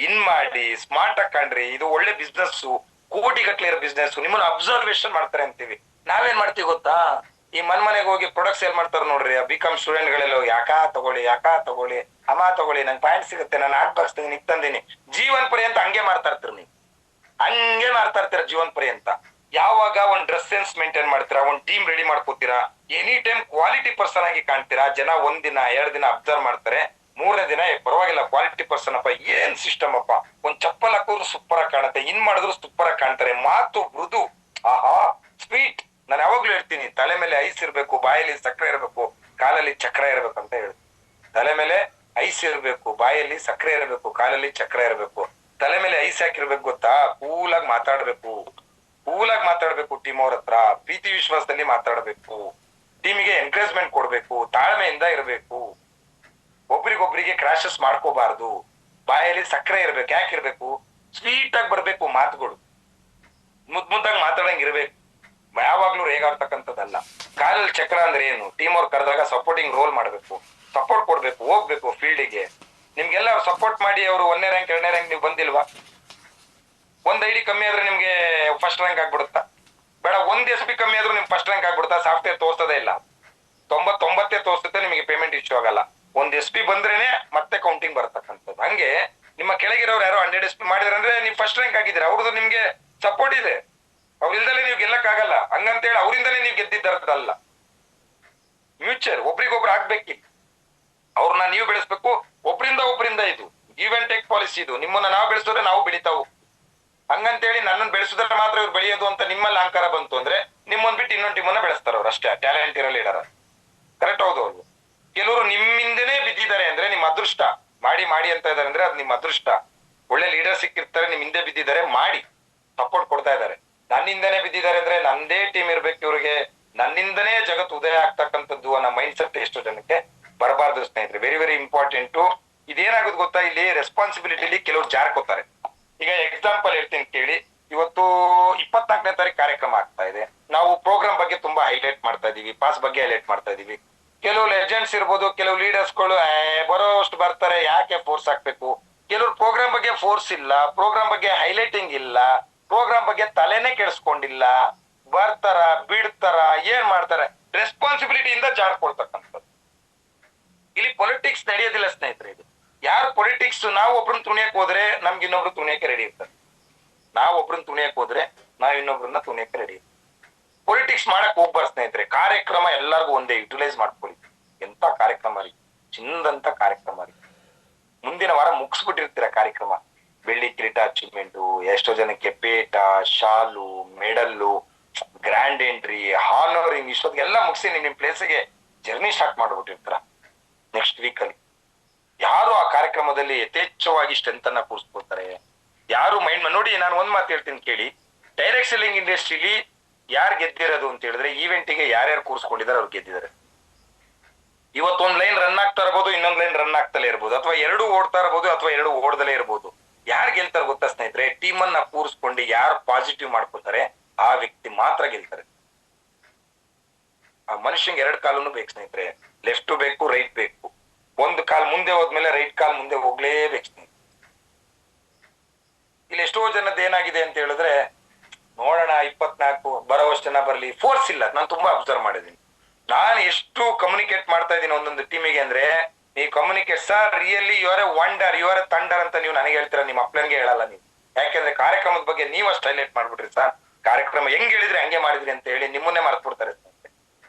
ಇನ್ ಮಾಡಿ, ಸ್ಮಾರ್ಟ್ ಆಗಿ ಕಾಣ್ರಿ. ಇದು ಒಳ್ಳೆ ಬಿಸ್ನೆಸ್, ಕೋಟಿ ಗಟ್ಲೆ ಇರೋ ಬಿಸ್ನೆಸ್. ನಿಮ್ಮನ್ನ ಅಬ್ಸರ್ವೇಷನ್ ಮಾಡ್ತಾರೆ ಅಂತೀವಿ. ನಾವೇನ್ ಮಾಡ್ತೀವಿ ಗೊತ್ತಾ? ಈ ಮನೆಗೆ ಹೋಗಿ ಪ್ರಾಡಕ್ಟ್ ಸೇಲ್ ಮಾಡ್ತಾರ ನೋಡ್ರಿ, BCom ಸ್ಟೂಡೆಂಟ್ ಗಳೆಲ್ಲ ಹೋಗಿ ಯಾಕಾ ತಗೊಳ್ಳಿ, ಅಮ್ಮ ತಗೊಳ್ಳಿ, ನಂಗೆ ಪ್ಯಾಂಟ್ ಸಿಗುತ್ತೆ, ನಾನು ಆರ್ಟ್ ಬಾಕ್ಸ್ ತಂದಿನಿ, ಜೀವನ್ ಪರ್ಯಂತ ಹಂಗೆ ಮಾಡ್ತಾ ಇರ್ತೀರಿ. ನೀವು ಹಂಗೆ ಮಾಡ್ತಾ ಇರ್ತೀರ ಜೀವನ್ ಪರ್ಯಂತ. ಯಾವಾಗ ಒಂದ್ ಡ್ರೆಸ್ ಸೆನ್ಸ್ ಮೇಂಟೈನ್ ಮಾಡ್ತೀರಾ, ಒಂದ್ ಟೀಮ್ ರೆಡಿ ಮಾಡ್ಕೋತೀರಾ, ಎನಿ ಟೈಮ್ ಕ್ವಾಲಿಟಿ ಪರ್ಸನ್ ಆಗಿ ಕಾಣ್ತೀರಾ. ಜನ 1 ದಿನ 2 ದಿನ ಅಬ್ಸರ್ವ್ ಮಾಡ್ತಾರೆ, 3ನೇ ದಿನ ಪರವಾಗಿಲ್ಲ ಕ್ವಾಲಿಟಿ ಪರ್ಸನ್ ಅಪ್ಪ, ಏನ್ ಸಿಸ್ಟಮ್ ಅಪ್ಪ, ಒಂದ್ ಚಪ್ಪಲ್ ಹಾಕಿದ್ರು ಸೂಪರ್ ಆಗಿ ಕಾಣುತ್ತೆ, ಇನ್ ಮಾಡಿದ್ರು ಸೂಪರ್ ಆಗಿ ಕಾಣ್ತಾರೆ. ಮಾತು ಮೃದು, ಆಹಾ ಸ್ವೀಟ್. ನಾನು ಯಾವಾಗ್ಲೂ ಹೇಳ್ತೀನಿ, ತಲೆ ಮೇಲೆ ಐಸ್ ಇರ್ಬೇಕು, ಬಾಯಲ್ಲಿ ಸಕ್ಕರೆ ಇರ್ಬೇಕು, ಕಾಲಲ್ಲಿ ಚಕ್ರ ಇರ್ಬೇಕು ಅಂತ ಹೇಳಿ. ತಲೆ ಮೇಲೆ ಐಸ್ ಇರ್ಬೇಕು, ಬಾಯಲ್ಲಿ ಸಕ್ಕರೆ ಇರಬೇಕು, ಕಾಲಲ್ಲಿ ಚಕ್ರ ಇರಬೇಕು. ತಲೆ ಮೇಲೆ ಐಸ್ ಹಾಕಿರ್ಬೇಕು ಗೊತ್ತಾ? ಕೂಲಾಗಿ ಮಾತಾಡ್ಬೇಕು, ಟೀಮ್ ಅವ್ರ ಹತ್ರ ಪ್ರೀತಿ ವಿಶ್ವಾಸದಲ್ಲಿ ಮಾತಾಡ್ಬೇಕು, ಟೀಮಿಗೆ ಎನ್ಕರೇಜ್ಮೆಂಟ್ ಕೊಡ್ಬೇಕು, ತಾಳ್ಮೆಯಿಂದ ಇರ್ಬೇಕು, ಒಬ್ರಿಗೊಬ್ರಿಗೆ ಕ್ರಾಶಸ್ ಮಾಡ್ಕೋಬಾರ್ದು, ಬಾಯಲ್ಲಿ ಸಕ್ಕರೆ ಇರ್ಬೇಕು. ಯಾಕಿರ್ಬೇಕು? ಸ್ವೀಟ್ ಆಗಿ ಬರ್ಬೇಕು ಮಾತುಗಳು, ಮುದ್ದಾಗಿ ಮಾತಾಡಂಗ್ ಇರ್ಬೇಕು, ಯಾವಾಗ್ಲೂ ರೇಗಾಡ್ತಕ್ಕಂಥದ್ದಲ್ಲ. ಕಾಲಲ್ಲಿ ಚಕ್ರ ಅಂದ್ರೆ ಏನು? ಟೀಮ್ ಅವ್ರು ಕರೆದಾಗ ಸಪೋರ್ಟಿಂಗ್ ರೋಲ್ ಮಾಡ್ಬೇಕು, ಸಪೋರ್ಟ್ ಕೊಡ್ಬೇಕು, ಹೋಗ್ಬೇಕು ಫೀಲ್ಡಿಗೆ. ನಿಮ್ಗೆಲ್ಲ ಸಪೋರ್ಟ್ ಮಾಡಿ ಅವರು 1ನೇ ರ್ಯಾಂಕ್ 2ನೇ ರ್ಯಾಂಕ್ ನೀವು ಬಂದಿಲ್ವಾ? 1 ID ಕಮ್ಮಿ ಆದ್ರೆ ನಿಮ್ಗೆ ಫಸ್ಟ್ ರ್ಯಾಂಕ್ ಆಗ್ಬಿಡುತ್ತಾ? ಬೇಡ, 1 SP ಕಮ್ಮಿ ಆದ್ರೂ ನಿಮ್ಗೆ ಫಸ್ಟ್ ರ್ಯಾಂಕ್ ಆಗ್ಬಿಡುತ್ತಾ? ಸಾಫ್ಟ್ವೇರ್ ತೋರ್ಸೋದೇ ಇಲ್ಲ, 99 ತೋರಿಸುತ್ತೆ, ನಿಮಗೆ ಪೇಮೆಂಟ್ ಇಶ್ಯೂ ಆಗಲ್ಲ. 1 SP ಬಂದ್ರೇನೆ ಮತ್ತೆ ಕೌಂಟಿಂಗ್ ಬರ್ತಕ್ಕಂಥದ್ದು. ಹಂಗೆ ನಿಮ್ಮ ಕೆಳಗಿರೋರು ಯಾರೋ 100 SP ಮಾಡಿದ್ರಂದ್ರೆ ನೀವು ಫಸ್ಟ್ ರ್ಯಾಂಕ್ ಆಗಿದ್ದೀರಾ, ಅವ್ರದ್ದು ನಿಮ್ಗೆ ಸಪೋರ್ಟ್ ಇದೆ. ಅವ್ರಿಲ್ದಲೇ ನೀವು ಗೆಲ್ಲಕ್ಕಾಗಲ್ಲ. ಹಂಗಂತೇಳಿ ಅವರಿಂದಲೇ ನೀವು ಗೆದ್ದಿದ್ದಾರಲ್ಲ. ಮ್ಯೂಚರ್ ಒಬ್ರಿಗೊಬ್ರು ಆಗ್ಬೇಕಿ, ಅವ್ರನ್ನ ನೀವು ಬೆಳೆಸ್ಬೇಕು, ಒಬ್ರಿಂದ ಇದು ಗಿವ್ ಅಂಡ್ ಟೇಕ್ ಪಾಲಿಸಿ. ಇದು ನಿಮ್ಮನ್ನ ನಾವು ಬೆಳೆಸಿದ್ರೆ ನಾವು ಬೆಳಿತಾವು. ಹಂಗಂತೇಳಿ ನನ್ನನ್ನು ಬೆಳೆಸಿದ್ರೆ ಮಾತ್ರ ಇವ್ರು ಬೆಳೆಯೋದು ಅಂತ ನಿಮ್ಮಲ್ಲಿ ಅಹಂಕಾರ ಬಂತು ಅಂದ್ರೆ ನಿಮ್ಮೊಂದ್ ಬಿಟ್ಟು ಇನ್ನೊಂದು ಟೀಮನ್ನ ಬೆಳೆಸ್ತಾರ ಅವ್ರು ಅಷ್ಟೇ. ಟ್ಯಾಲೆಂಟ್ ಇರೋ ಲೀಡರ್. ಕರೆಕ್ಟ್ ಹೌದು ಅವ್ರು. ಕೆಲವರು ನಿಮ್ಮಿಂದನೇ ಬಿದ್ದಿದ್ದಾರೆ ಅಂದ್ರೆ ನಿಮ್ಮ ಅದೃಷ್ಟ. ಮಾಡಿ ಮಾಡಿ ಅಂತ ಇದಾರೆ ಅಂದ್ರೆ ಅದು ನಿಮ್ಮ ಅದೃಷ್ಟ. ಒಳ್ಳೆ ಲೀಡರ್ ಸಿಕ್ಕಿರ್ತಾರೆ, ನಿಮ್ ಹಿಂದೆ ಬಿದ್ದಿದ್ದಾರೆ, ಮಾಡಿ ಸಪೋರ್ಟ್ ಕೊಡ್ತಾ ಇದ್ದಾರೆ. ನನ್ನಿಂದನೇ ಬಿದ್ದಿದ್ದಾರೆ ಅಂದ್ರೆ ನಂದೇ ಟೀಮ್ ಇರ್ಬೇಕು ಇವ್ರಿಗೆ, ನನ್ನಿಂದನೇ ಜಗತ್ತು ಉದಯ ಆಗ್ತಕ್ಕಂಥದ್ದು ಅನ್ನೋ ಮೈಂಡ್ ಸೆಟ್ ಎಷ್ಟು ಜನಕ್ಕೆ ಬರಬಾರ್ದು ಸ್ನೇಹಿತರೆ. Very very important. ಇದೇನಾಗೋದು ಗೊತ್ತಾ, ಇಲ್ಲಿ ರೆಸ್ಪಾನ್ಸಿಬಿಲಿಟಿಲಿ ಕೆಲವ್ರು ಜಾರ್ಕೋತಾರೆ. ಈಗ ಎಕ್ಸಾಂಪಲ್ ಹೇಳ್ತೀನಿ ಕೇಳಿ. ಇವತ್ತು 24ನೇ ತಾರೀಕು ಕಾರ್ಯಕ್ರಮ ಆಗ್ತಾ ಇದೆ. ನಾವು ಪ್ರೋಗ್ರಾಮ್ ಬಗ್ಗೆ ತುಂಬಾ ಹೈಲೈಟ್ ಮಾಡ್ತಾ ಇದೀವಿ, ಪಾಸ್ ಬಗ್ಗೆ ಹೈಲೈಟ್ ಮಾಡ್ತಾ ಇದೀವಿ. ಕೆಲವು ಲೆಜೆಂಡ್ಸ್ ಇರ್ಬೋದು, ಕೆಲವು ಲೀಡರ್ಸ್ಗಳು ಬರೋಷ್ಟು ಬರ್ತಾರೆ, ಯಾಕೆ ಫೋರ್ಸ್ ಹಾಕ್ಬೇಕು. ಕೆಲವ್ರು ಪ್ರೋಗ್ರಾಮ್ ಬಗ್ಗೆ ಫೋರ್ಸ್ ಇಲ್ಲ, ಪ್ರೋಗ್ರಾಮ್ ಬಗ್ಗೆ ಹೈಲೈಟಿಂಗ್ ಇಲ್ಲ, ಪ್ರೋಗ್ರಾಮ್ ಬಗ್ಗೆ ತಲೆನೇ ಕೆಡಿಸ್ಕೊಂಡಿಲ್ಲ, ಬರ್ತಾರ ಬಿಡ್ತಾರ, ಏನ್ ಮಾಡ್ತಾರೆ, ರೆಸ್ಪಾನ್ಸಿಬಿಲಿಟಿಯಿಂದ ಜಾಡ್ಕೊಳ್ತಕ್ಕಂಥದ್ದು. ಇಲ್ಲಿ ಪೊಲಿಟಿಕ್ಸ್ ನಡೆಯೋದಿಲ್ಲ ಸ್ನೇಹಿತರೆ. ಇದು ಯಾರು ಪೊಲಿಟಿಕ್ಸ್, ನಾವು ಒಬ್ರನ್ನ ತುಣಿಯಕ್ ಹೋದ್ರೆ ನಮ್ಗೆ ಇನ್ನೊಬ್ರು ತುಣಿಯಕ್ಕೆ ರೆಡಿ ಇರ್ತಾರೆ. ನಾವು ಒಬ್ರನ್ನ ತುಣಿಯಕ್ ಹೋದ್ರೆ ನಾವ್ ಇನ್ನೊಬ್ರನ್ನ ತುಣಿಯಕ್ಕೆ ರೆಡಿ. ಪೊಲಿಟಿಕ್ಸ್ ಮಾಡಕ್ ಹೋಗ್ಬಾರ್ದು ಸ್ನೇಹಿತರೆ. ಕಾರ್ಯಕ್ರಮ ಎಲ್ಲರಿಗೂ ಒಂದೇ, ಯುಟಿಲೈಸ್ ಮಾಡ್ಕೊಳ್ಳಿ. ಎಂತ ಕಾರ್ಯಕ್ರಮ ರೀ, ಚಿನ್ನದಂತ ಕಾರ್ಯಕ್ರಮ ರೀ. ಮುಂದಿನ ವಾರ ಮುಗಿಸ್ಬಿಟ್ಟಿರ್ತೀರ ಕಾರ್ಯಕ್ರಮ. ಬೆಳ್ಳಿ ಕಿರೀಟ ಅಚೀವ್ಮೆಂಟು, ಎಷ್ಟೋ ಜನಕ್ಕೆ ಪೇಟ, ಶಾಲು, ಮೆಡಲ್ಲು, ಗ್ರ್ಯಾಂಡ್ ಎಂಟ್ರಿ, ಹಾನರಿಂಗ್, ಇಷ್ಟೊತ್ತಿಗೆಲ್ಲ ಮುಗಿಸಿ ನಿಮ್ ಪ್ಲೇಸಿಗೆ ಜರ್ನಿ ಸ್ಟಾರ್ಟ್ ಮಾಡ್ಬಿಟ್ಟಿರ್ತೀರ ನೆಕ್ಸ್ಟ್ ವೀಕ್ ಅಲ್ಲಿ. ಯಾರು ಆ ಕಾರ್ಯಕ್ರಮದಲ್ಲಿ ಯಥೇಚ್ಛವಾಗಿ ಸ್ಟ್ರೆಂತ್ ಅನ್ನ ಕೂರಿಸ್ಕೊಳ್ತಾರೆ, ಯಾರು ಮೈಂಡ್ ನೋಡಿ. ನಾನು ಒಂದ್ ಮಾತು ಹೇಳ್ತೀನಿ ಕೇಳಿ. ಡೈರೆಕ್ಟ್ ಸೆಲ್ಲಿಂಗ್ ಇಂಡಸ್ಟ್ರಿಲಿ ಯಾರು ಗೆದ್ದಿರೋದು ಅಂತ ಹೇಳಿದ್ರೆ, ಈವೆಂಟಿಗೆ ಯಾರ್ಯಾರು ಕೂರಿಸ್ಕೊಂಡಿದ್ದಾರೆ ಅವ್ರು ಗೆದ್ದಿದ್ದಾರೆ. ಇವತ್ತೊಂದ್ ಲೈನ್ ರನ್ ಆಗ್ತಾ ಇರ್ಬೋದು, ಇನ್ನೊಂದ್ ಲೈನ್ ರನ್ ಆಗ್ತಲೇ ಇರ್ಬೋದು, ಅಥವಾ ಎರಡು ಓಡ್ತಾ ಇರ್ಬೋದು, ಅಥವಾ ಎರಡು ಓಡದಲೇ ಇರ್ಬೋದು. ಯಾರು ಗೆಲ್ತಾರೆ ಗೊತ್ತಾ ಸ್ನೇಹಿತರೆ, ಟೀಮ್ ಅನ್ನ ಕೂರಿಸ್ಕೊಂಡು ಯಾರು ಪಾಸಿಟಿವ್ ಮಾಡ್ಕೊತಾರೆ ಆ ವ್ಯಕ್ತಿ ಮಾತ್ರ ಗೆಲ್ತಾರೆ. ಆ ಮನುಷ್ಯಂಗೆ 2 ಕಾಲನು ಬೇಕು ಸ್ನೇಹಿತರೆ. ಲೆಫ್ಟ್ ಬೇಕು, ರೈಟ್ ಬೇಕು. ಒಂದು ಕಾಲ್ ಮುಂದೆ ಹೋದ್ಮೇಲೆ ರೈಟ್ ಕಾಲ್ ಮುಂದೆ ಹೋಗ್ಲೇಬೇಕು ಸ್ನೇಹಿತರೆ. ಇಲ್ಲಿ ಎಷ್ಟೋ ಜನದ ಏನಾಗಿದೆ ಅಂತ ಹೇಳಿದ್ರೆ, ನೋಡೋಣ 24 ಬರೋವಷ್ಟು ಜನ ಬರ್ಲಿ, ಫೋರ್ಸ್ ಇಲ್ಲ. ನಾನು ತುಂಬಾ ಅಬ್ಸರ್ವ್ ಮಾಡಿದ್ದೀನಿ. ನಾನು ಎಷ್ಟು ಕಮ್ಯುನಿಕೇಟ್ ಮಾಡ್ತಾ ಇದ್ದೀನಿ ಒಂದೊಂದು ಟೀಮಿಗೆ ಅಂದ್ರೆ, ನೀವು communicate sir, really your A wonder, your A thunder ಅಂತ ನೀವು ನನಗೆ ಹೇಳ್ತೀರಾ, ನಿಮ್ಮ ಅಪ್ಲನ್ಗೆ ಹೇಳಲ್ಲ ನೀವು. ಯಾಕೆಂದ್ರೆ ಕಾರ್ಯಕ್ರಮದ ಬಗ್ಗೆ ನೀವು ಅಷ್ಟು ಹೈಲೈಟ್ ಮಾಡ್ಬಿಟ್ರಿ ಸರ್, ಕಾರ್ಯಕ್ರಮ ಹೆಂಗ್ ಹೇಳಿದ್ರಿ ಹಂಗೆ ಮಾಡಿದ್ರಿ ಅಂತ ಹೇಳಿ ನಿಮ್ಮನ್ನೇ ಮರ್ತು ಬಿಡ್ತಾರೆ.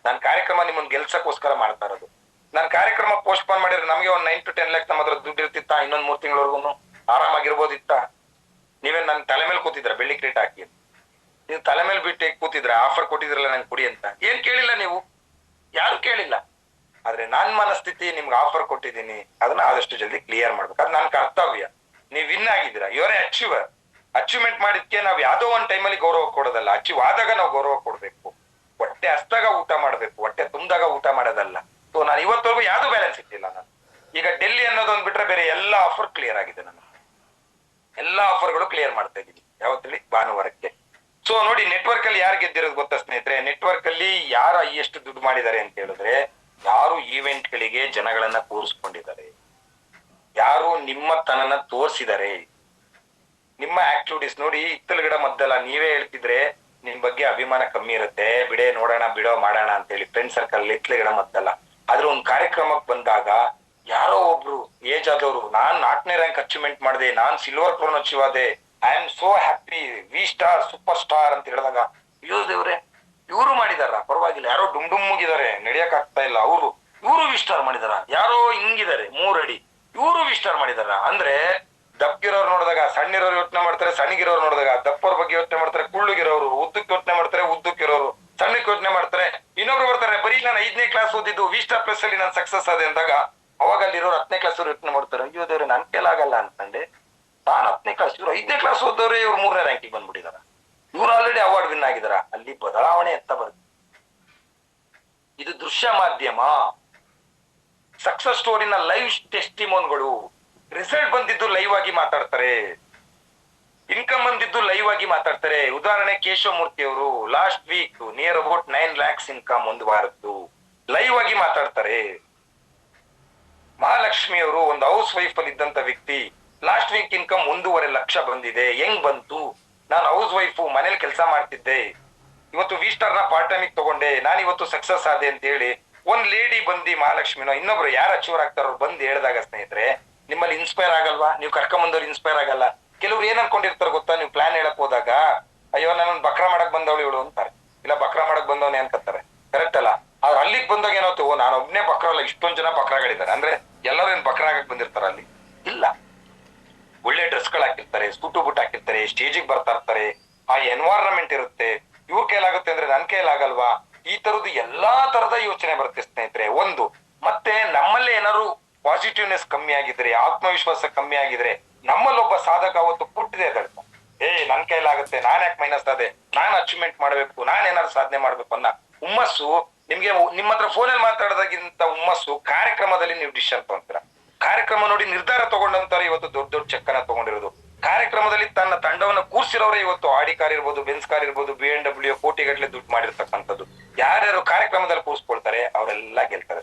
ನಾನು ಕಾರ್ಯಕ್ರಮ ನಿಮ್ಮನ್ನ ಗೆಲ್ಸಕ್ಕೋಸ್ಕರ ಮಾಡ್ತಾ ಇರೋದು. ನಾನು ಕಾರ್ಯಕ್ರಮ ಪೋಸ್ಟ್ ಪೋನ್ ಮಾಡಿದ್ರೆ ನಮಗೆ ಒಂದು 9 to 10 lakhs ನಮ್ಮ ಹತ್ರ ದುಡ್ಡು ಇರ್ತಿತ್ತ, ಇನ್ನೊಂದ್ 3 ತಿಂಗಳವರೆಗೂ ಆರಾಮಾಗಿರ್ಬೋದಿತ್ತ. ನೀವೇನ್ ನನ್ ತಲೆ ಮೇಲೆ ಕೂತಿದ್ರ ಬೆಳ್ಳಿ ಕಿರೀಟ ಹಾಕಿ, ನೀವು ತಲೆ ಮೇಲೆ ಬಿಟ್ಟು ಕೂತಿದ್ರ, ಆಫರ್ ಕೊಟ್ಟಿದ್ರಲ್ಲ ನಂಗೆ ಕುಡಿ ಅಂತ. ಏನ್ ಕೇಳಿಲ್ಲ ನೀವು, ಯಾರು ಕೇಳಿಲ್ಲ. ಆದ್ರೆ ನಾನ್ ಮನಸ್ಥಿತಿ ನಿಮ್ಗೆ ಆಫರ್ ಕೊಟ್ಟಿದ್ದೀನಿ, ಅದನ್ನ ಆದಷ್ಟು ಜಲ್ದಿ ಕ್ಲಿಯರ್ ಮಾಡ್ಬೇಕು. ಅದು ನನ್ನ ಕರ್ತವ್ಯ. ನೀವ್ ವಿನ್ ಆಗಿದ್ದೀರಾ, ಇವರೇ ಅಚೀವರ್. ಅಚೀವ್ಮೆಂಟ್ ಮಾಡಿದ್ಕೆ ನಾವ್ ಯಾವ್ದೋ ಒಂದ್ ಟೈಮಲ್ಲಿ ಗೌರವ ಕೊಡೋದಲ್ಲ, ಅಚೀವ್ ಆದಾಗ ನಾವು ಗೌರವ ಕೊಡ್ಬೇಕು. ಹೊಟ್ಟೆ ಹಸ್ದಾಗ ಊಟ ಮಾಡ್ಬೇಕು, ಹೊಟ್ಟೆ ತುಂಬಿದಾಗ ಊಟ ಮಾಡೋದಲ್ಲ. ಸೊ ನಾನು ಇವತ್ತವರೆಗೂ ಯಾವ್ದು ಬ್ಯಾಲೆನ್ಸ್ ಇಟ್ಟಿಲ್ಲ. ನಾನು ಈಗ ಡೆಲ್ಲಿ ಅನ್ನೋದೊಂದು ಬಿಟ್ರೆ ಬೇರೆ ಎಲ್ಲಾ ಆಫರ್ ಕ್ಲಿಯರ್ ಆಗಿದೆ. ನಾನು ಎಲ್ಲಾ ಆಫರ್ಗಳು ಕ್ಲಿಯರ್ ಮಾಡ್ತಾ ಇದ್ದೀನಿ. ಯಾವತ್ತಲ್ಲಿ ಭಾನುವಾರಕ್ಕೆ. ಸೊ ನೋಡಿ, ನೆಟ್ವರ್ಕ್ ಅಲ್ಲಿ ಯಾರು ಗೆದ್ದಿರೋದು ಗೊತ್ತಾ ಸ್ನೇಹಿತರೆ, ನೆಟ್ವರ್ಕ್ ಅಲ್ಲಿ ಯಾರು ಎಷ್ಟು ದುಡ್ಡು ಮಾಡಿದ್ದಾರೆ ಅಂತ ಹೇಳಿದ್ರೆ, ಯಾರು ಈವೆಂಟ್ ಗಳಿಗೆ ಜನಗಳನ್ನ ಕೂರಿಸ್ಕೊಂಡಿದ್ದಾರೆ, ಯಾರು ನಿಮ್ಮ ತನನ ತೋರಿಸಿದ್ದಾರೆ, ನಿಮ್ಮ ಆಕ್ಟಿವಿಟೀಸ್ ನೋಡಿ. ಹಿತ್ತಲ ಗಿಡ ಮದ್ದಲ್ಲ, ನೀವೇ ಹೇಳ್ತಿದ್ರೆ ನಿಮ್ ಬಗ್ಗೆ ಅಭಿಮಾನ ಕಮ್ಮಿ ಇರುತ್ತೆ, ಬಿಡೇ ನೋಡೋಣ ಬಿಡೋ ಮಾಡೋಣ ಅಂತ ಹೇಳಿ ಫ್ರೆಂಡ್ ಸರ್ಕಲ್ ಹಿತ್ತಲ ಗಿಡ ಮದ್ದಲ್ಲ. ಆದ್ರೆ ಒಂದ್ ಕಾರ್ಯಕ್ರಮಕ್ಕೆ ಬಂದಾಗ ಯಾರೋ ಒಬ್ರು ಏಜ್ ಆದವರು, ನಾನ್ 4ನೇ ರ್ಯಾಂಕ್ ಅಚೀವ್ಮೆಂಟ್ ಮಾಡಿದೆ, ನಾನ್ ಸಿಲ್ವರ್ ಕ್ರೋನ್ ಅಚೀವ್ ಆದೆ, I am so happy, V star, super star ಅಂತ ಹೇಳಿದಾಗ, ಅಯ್ಯೋ ದೇವ್ರೆ ಇವರು ಮಾಡಿದಾರ, ಪರವಾಗಿಲ್ಲ. ಯಾರೋ ಡುಮ್ಗಿದ್ದಾರೆ, ನಡಿಯಕ್ ಆಗ್ತಾ ಇಲ್ಲ, ಇವರು ವಿ ಸ್ಟಾರ್ ಮಾಡಿದಾರ. ಯಾರೋ ಹಿಂಗಿದ್ದಾರೆ 3 ಅಡಿ, ಇವರು ವಿ ಸ್ಟಾರ್ ಮಾಡಿದಾರ. ಅಂದ್ರೆ ದಪ್ಪಿರೋರು ನೋಡಿದಾಗ ಸಣ್ಣಿರೋರು ಯೋಚನೆ ಮಾಡ್ತಾರೆ, ಸಣ್ಣಗಿರೋರು ನೋಡಿದಾಗ ದಪ್ಪರ ಬಗ್ಗೆ ಯೋಚನೆ ಮಾಡ್ತಾರೆ, ಕುಳ್ಳುಗಿರೋರು ಉದ್ದಕ್ಕೆ ಯೋಚನೆ ಮಾಡ್ತಾರೆ, ಉದ್ದಕ್ಕಿರೋರು ಸಣ್ಣಕ್ಕೆ ಯೋಚನೆ ಮಾಡ್ತಾರೆ. ಇನ್ನೊಬ್ರು ಬರ್ತಾರೆ, ಬರೀ ನಾನು 5ನೇ ಕ್ಲಾಸ್ ಓದಿದ್ದು ವಿ ಸ್ಟಾರ್ ಪ್ಲಸ್ ಅಲ್ಲಿ ನಾನು ಸಕ್ಸಸ್ ಆದೆ ಅಂದಾಗ, ಅವಾಗ ಅಲ್ಲಿರೋರು 10ನೇ ಕ್ಲಾಸ್ ಅವ್ರು ಯೋಚನೆ ಮಾಡ್ತಾರೆ, ಅಯ್ಯೋ ದೇವ್ರೆ ನನ್ ಕೈಲಾಗಲ್ಲ ಅನ್ಕಂಡೆ. ನಾನು 10ನೇ ಕ್ಲಾಸ್, ಇವ್ರು 5ನೇ ಕ್ಲಾಸ್ ಓದವ್ರೆ, ಇವ್ರು 3ನೇ ರ್ಯಾಂಕಿಗೆ ಬಂದ್ಬಿಟ್ಟಿದಾರ, ಇವ್ರು ಆಲ್ರೆಡಿ ಅವಾರ್ಡ್ ವಿನ್ ಆಗಿದಾರ. ಅಲ್ಲಿ ಬದಲಾವಣೆ ಅಂತ ಬರುತ್ತೆ. ಇದು ದೃಶ್ಯ ಮಾಧ್ಯಮ. ಸಕ್ಸಸ್ ಸ್ಟೋರಿನ ಲೈವ್ ಟೆಸ್ಟಿಮೋನ್ಗಳು. ರಿಸಲ್ಟ್ ಬಂದಿದ್ದು ಲೈವ್ ಆಗಿ ಮಾತಾಡ್ತಾರೆ, ಇನ್ಕಮ್ ಬಂದಿದ್ದು ಲೈವ್ ಆಗಿ ಮಾತಾಡ್ತಾರೆ. ಉದಾಹರಣೆ ಕೇಶವ ಮೂರ್ತಿ ಅವರು last week near about 9 lakhs income ಒಂದು ವಾರದ್ದು ಲೈವ್ ಆಗಿ ಮಾತಾಡ್ತಾರೆ. ಮಹಾಲಕ್ಷ್ಮಿ ಅವರು ಒಂದು ಹೌಸ್ ವೈಫ್ ಅಲ್ಲಿ ಇದ್ದಂತ ವ್ಯಕ್ತಿ, ಲಾಸ್ಟ್ ವೀಕ್ ಇನ್ಕಮ್ 1.5 ಲಕ್ಷ ಬಂದಿದೆ. ಹೆಂಗ್ ಬಂತು? ನಾನು ಹೌಸ್ ವೈಫು, ಮನೇಲಿ ಕೆಲಸ ಮಾಡ್ತಿದ್ದೆ, ಇವತ್ತು ವಿ ಸ್ಟಾರ್ ನ ಪಾರ್ಟ್ ಟೈಮಿಗೆ ತಗೊಂಡೆ, ನಾನು ಇವತ್ತು ಸಕ್ಸಸ್ ಆದೆ ಅಂತ ಹೇಳಿ ಒಂದ್ ಲೇಡಿ ಬಂದಿ ಮಹಾಲಕ್ಷ್ಮಿನೋ ಇನ್ನೊಬ್ರು ಯಾರು ಅಚೀವರ್ ಆಗ್ತಾರೋ ಬಂದು ಹೇಳಿದಾಗ ಸ್ನೇಹಿತರೆ, ನಿಮ್ಮಲ್ಲಿ ಇನ್ಸ್ಪೈರ್ ಆಗಲ್ವಾ? ನೀವು ಕರ್ಕೊಂಬಂದವ್ರು ಇನ್ಸ್ಪೈರ್ ಆಗಲ್ಲ. ಕೆಲವ್ರು ಏನ್ ಅನ್ಕೊಂಡಿರ್ತಾರ ಗೊತ್ತಾ, ನೀವು ಪ್ಲಾನ್ ಹೇಳಕ್ ಹೋದಾಗ, ಅಯ್ಯೋ ನಾನು ಬಕ್ರಾ ಮಾಡಕ್ ಬಂದವಳು ಇವಳು ಅಂತಾರೆ, ಇಲ್ಲ ಬಕ್ರಾ ಮಾಡಕ್ ಬಂದವನೇ ಅನ್ಕತ್ತಾರೆ. ಕರೆಕ್ಟ್ ಅಲ್ಲ? ಅವ್ರು ಅಲ್ಲಿಗೆ ಬಂದಾಗ ಏನಾಯ್ತು, ನಾನು ಒಬ್ನೇ ಬಕ್ರಾ ಅಲ್ಲ, ಇಷ್ಟೊಂದ್ ಜನ ಬಕ್ರಾಗಳಿದ್ದಾರೆ. ಅಂದ್ರೆ ಎಲ್ಲರೂ ಏನ್ ಬಕ್ರಾ ಆಗಕ್ ಬಂದಿರ್ತಾರ? ಅಲ್ಲಿ ಇಲ್ಲ. ಒಳ್ಳೆ ಡ್ರೆಸ್ಗಳು ಹಾಕಿರ್ತಾರೆ, ಸೂಟು ಬುಟ್ ಹಾಕಿರ್ತಾರೆ, ಸ್ಟೇಜಿಗೆ ಬರ್ತಾ ಇರ್ತಾರೆ, ಆ ಎನ್ವೈರನ್ಮೆಂಟ್ ಇರುತ್ತೆ. ಇವ್ರ ಕೈಲಾಗುತ್ತೆ ಅಂದ್ರೆ ನನ್ ಕೈಲಾಗಲ್ವಾ? ಈ ತರದ್ದು ಎಲ್ಲಾ ತರದ ಯೋಚನೆ ಬರುತ್ತೆ ಸ್ನೇಹಿತರೆ. ಒಂದು ಮತ್ತೆ ನಮ್ಮಲ್ಲಿ ಏನಾದ್ರು ಪಾಸಿಟಿವ್ನೆಸ್ ಕಮ್ಮಿ ಆಗಿದ್ರೆ, ಆತ್ಮವಿಶ್ವಾಸ ಕಮ್ಮಿ ಆಗಿದ್ರೆ, ನಮ್ಮಲ್ಲಿ ಒಬ್ಬ ಸಾಧಕ ಅವತ್ತು ಹುಟ್ಟಿದೆ ಅದಳ್ತ, ನನ್ ಕೈಲಾಗುತ್ತೆ, ನಾನ್ ಯಾಕೆ ಮೈನಸ್ ಆದೆ, ನಾನ್ ಅಚೀವ್ಮೆಂಟ್ ಮಾಡ್ಬೇಕು, ನಾನ್ ಏನಾದ್ರು ಸಾಧನೆ ಮಾಡ್ಬೇಕು ಅನ್ನೋ ಹುಮ್ಮಸ್ಸು ನಿಮ್ಗೆ ನಿಮ್ಮ ಹತ್ರ ಫೋನಲ್ಲಿ ಮಾತಾಡೋದಾಗಿಂತ ಹುಮ್ಮಸ್ಸು ಕಾರ್ಯಕ್ರಮದಲ್ಲಿ ನೀವು ಡಿಸಿಷನ್ ತಗೊಂತೀರ. ಕಾರ್ಯಕ್ರಮ ನೋಡಿ ನಿರ್ಧಾರ ತಗೊಂಡಂತಾರೆ ಇವತ್ತು ದೊಡ್ಡ ದೊಡ್ಡ ಚೆಕ್ಕನ್ನ ತಗೊಂಡಿರೋದು. ಕಾರ್ಯಕ್ರಮದಲ್ಲಿ ತನ್ನ ತಂಡವನ್ನ ಕೂರ್ಸಿರೋರೇ ಇವತ್ತು ಆಡಿ ಕಾರ್ ಇರ್ಬೋದು, ಬೆನ್ಸ್ ಕಾರ್ ಇರ್ಬೋದು, BMW ಕೋಟಿಗಟ್ಟಲೆ ದುಡ್ಡು ಮಾಡಿರ್ತಕ್ಕಂಥದ್ದು. ಯಾರ್ಯಾರು ಕಾರ್ಯಕ್ರಮದಲ್ಲಿ ಕೂರ್ಸ್ಕೊಳ್ತಾರೆ ಅವರೆಲ್ಲ ಗೆಲ್ತಾರೆ.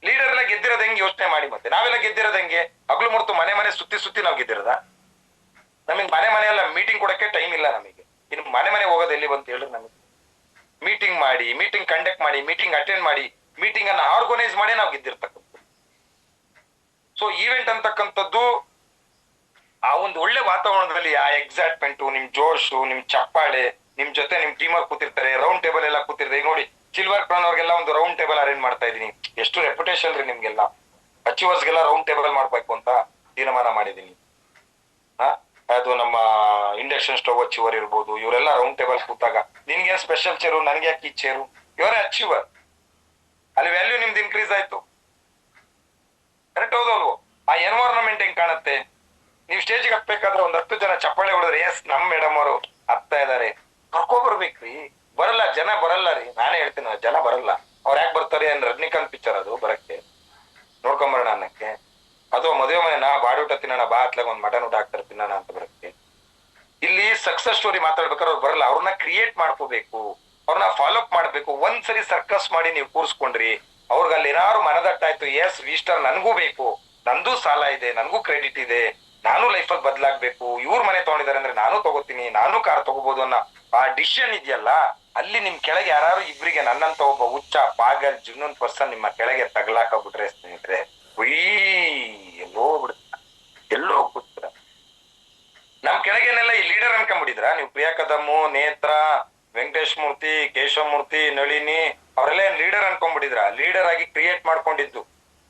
ಲೀಡರ್ ಎಲ್ಲ ಗೆದ್ದಿರೋದ್ ಹೆಂಗೆ ಯೋಚನೆ ಮಾಡಿ. ಮತ್ತೆ ನಾವೆಲ್ಲ ಗೆದ್ದಿರೋದ್ ಹೆಂಗೆ? ಹಗ್ಲು ಮುರ್ತು ಮನೆ ಮನೆ ಸುತ್ತಿ ನಾವು ಗೆದ್ದಿರೋದ? ನಮಗೆ ಮನೆ ಎಲ್ಲ ಮೀಟಿಂಗ್ ಕೊಡಕ್ಕೆ ಟೈಮ್ ಇಲ್ಲ ನಮಗೆ. ಇನ್ನು ಮನೆ ಹೋಗೋದು ಎಲ್ಲಿ ಬಂತ ಹೇಳ್ರಿ? ನಮಗೆ ಮೀಟಿಂಗ್ ಮಾಡಿ, ಮೀಟಿಂಗ್ ಕಂಡಕ್ಟ್ ಮಾಡಿ, ಮೀಟಿಂಗ್ ಅಟೆಂಡ್ ಮಾಡಿ, ಮೀಟಿಂಗ್ ಅನ್ನ ಆರ್ಗನೈಸ್ ಮಾಡಿ ನಾವು ಗೆದ್ದಿರ್ತಕ್ಕಂಥದ್ದು. ಸೊ ಈವೆಂಟ್ ಅಂತಕ್ಕಂಥದ್ದು ಆ ಒಂದು ಒಳ್ಳೆ ವಾತಾವರಣದಲ್ಲಿ ಆ ಎಕ್ಸೈಟ್ಮೆಂಟ್, ನಿಮ್ ಜೋಶು, ನಿಮ್ ಚಪ್ಪಾಳೆ, ನಿಮ್ ಜೊತೆ ನಿಮ್ ಟೀಮರ್ ಕೂತಿರ್ತಾರೆ, ರೌಂಡ್ ಟೇಬಲ್ ಎಲ್ಲ ಕೂತಿರ್ತಾರೆ. ಈಗ ನೋಡಿ ಸಿಲ್ವರ್ ಕ್ರೌನ್ ಅವ್ರಿಗೆಲ್ಲ ಒಂದು ರೌಂಡ್ ಟೇಬಲ್ ಅರೇಂಜ್ ಮಾಡ್ತಾ ಇದೀನಿ. ಎಷ್ಟು ರೆಪ್ಯುಟೇಷನ್ ರೀ ನಿಮ್ಗೆಲ್ಲ. ಅಚೀವರ್ಸ್ಗೆಲ್ಲ ರೌಂಡ್ ಟೇಬಲ್ ಮಾಡ್ಬೇಕು ಅಂತ ತೀರ್ಮಾನ ಮಾಡಿದೀನಿ. ಅದು ನಮ್ಮ ಇಂಡಕ್ಷನ್ ಸ್ಟವ್ ಅಚೀವರ್ ಇರ್ಬೋದು, ಇವರೆಲ್ಲ ರೌಂಡ್ ಟೇಬಲ್ ಕೂತಾಗ ನಿನ್ಗೆ ಸ್ಪೆಷಲ್ ಚೇರು, ನನ್ಗೆ ಯಾಕೆ ಈ ಚೇರು? ಇವರೇ ಅಚೀವರ್. ಅಲ್ಲಿ ವ್ಯಾಲ್ಯೂ ನಿಮ್ದು ಇನ್ಕ್ರೀಸ್ ಆಯ್ತು. ಕರೆಕ್ಟ್ ಹೌದಲ್ವೋ? ಆ ಎನ್ವೈರನ್ಮೆಂಟ್ ಹೆಂಗ್ ಕಾಣುತ್ತೆ? ನೀವು ಸ್ಟೇಜ್ಗೆ ಹತ್ಬೇಕಾದ್ರೆ ಒಂದ್ 10 ಜನ ಚಪ್ಪಾಳೆ ಹೊಡೆದ್ರೆ ಎಸ್ ನಮ್ ಮೇಡಮ್ ಅವರು ಹತ್ತಾ ಇದಾರೆ, ಕರ್ಕೊಬರ್ಬೇಕ್ರಿ. ಬರಲ್ಲ, ಜನ ಬರಲ್ಲ ರೀ. ನಾನೇ ಹೇಳ್ತೀನಿ, ಜನ ಬರಲ್ಲ. ಅವ್ರು ಯಾಕೆ ಬರ್ತಾರೆ? ರಜನಿಕಾಂತ್ ಪಿಕ್ಚರ್ ಅದು ಬರಕ್ಕೆ, ನೋಡ್ಕೊಂಬರೋಣ ಅನ್ನಕ್ಕೆ. ಅದು ಮದುವೆ ಮನೆನಾ ಬಾಡೂಟ ತಿನ್ನೋಣ, ಬಾ ಅತ್ಲಾಗ ಒಂದ್ ಮಟನ್ ಊಟ ಹಾಕ್ತಾರೆ ತಿನ್ನೋಣ ಅಂತ ಬರಕ್ಕೆ. ಇಲ್ಲಿ ಸಕ್ಸಸ್ ಸ್ಟೋರಿ ಮಾತಾಡ್ಬೇಕಾದ್ರೆ ಅವ್ರು ಬರಲ್ಲ. ಅವ್ರನ್ನ ಕ್ರಿಯೇಟ್ ಮಾಡ್ಕೋಬೇಕು, ಅವ್ರನ್ನ ಫಾಲೋ ಅಪ್ ಮಾಡ್ಬೇಕು. ಒಂದ್ಸರಿ ಸರ್ಕಸ್ ಮಾಡಿ ನೀವು ಕೂರ್ಸ್ಕೊಂಡ್ರಿ, ಅವ್ರಿಗೆ ಅಲ್ಲಿ ಏನಾದ್ರು ಮನದಟ್ಟಾಯ್ತು, ಎಸ್ ವಿಸ್ಟರ್ ನನ್ಗೂ ಬೇಕು, ನಂದು ಸಾಲ ಇದೆ, ನನ್ಗೂ ಕ್ರೆಡಿಟ್ ಇದೆ, ನಾನು ಲೈಫಲ್ಲಿ ಬದಲಾಗ್ಬೇಕು, ಇವ್ರ ಮನೆ ತಗೊಂಡಿದ್ದಾರೆ ಅಂದ್ರೆ ನಾನು ತಗೋತೀನಿ, ನಾನು ಕಾರ್ ತಗೋಬಹುದು ಅನ್ನೋ ಆ ಡಿಸಿಷನ್ ಇದೆಯಲ್ಲ, ಅಲ್ಲಿ ನಿಮ್ ಕೆಳಗೆ ಯಾರು ಇಬ್ರಿಗೆ ನನ್ನಂತ ಒಬ್ಬ ಹುಚ್ಚ ಪಾಗಲ್ ಜುನ್ನೂನ್ ಪರ್ಸನ್ ನಿಮ್ಮ ಕೆಳಗೆ ತಗಲಾಕಬಿಟ್ರೆ ಸ್ನೇಹಿತರೆ, ಎಲ್ಲೋ ಕೂತ್ರ ನಮ್ ಕೆಳಗೇನೆಲ್ಲ ಈ ಲೀಡರ್ ಅನ್ಕೊಂಡ್ಬಿಟ್ಟಿದ್ರ ನೀವು? ಪ್ರಿಯಾ ಕದಮ್ಮು, ನೇತ್ರ, ವೆಂಕಟೇಶ್ ಮೂರ್ತಿ, ಕೇಶವ ಮೂರ್ತಿ, ನಳಿನಿ ಅವರೆಲ್ಲ ಏನ್ ಲೀಡರ್ ಅನ್ಕೊಂಡ್ಬಿಟ್ಟಿದ್ರ? ಲೀಡರ್ ಆಗಿ ಕ್ರಿಯೇಟ್ ಮಾಡ್ಕೊಂಡಿದ್ದು.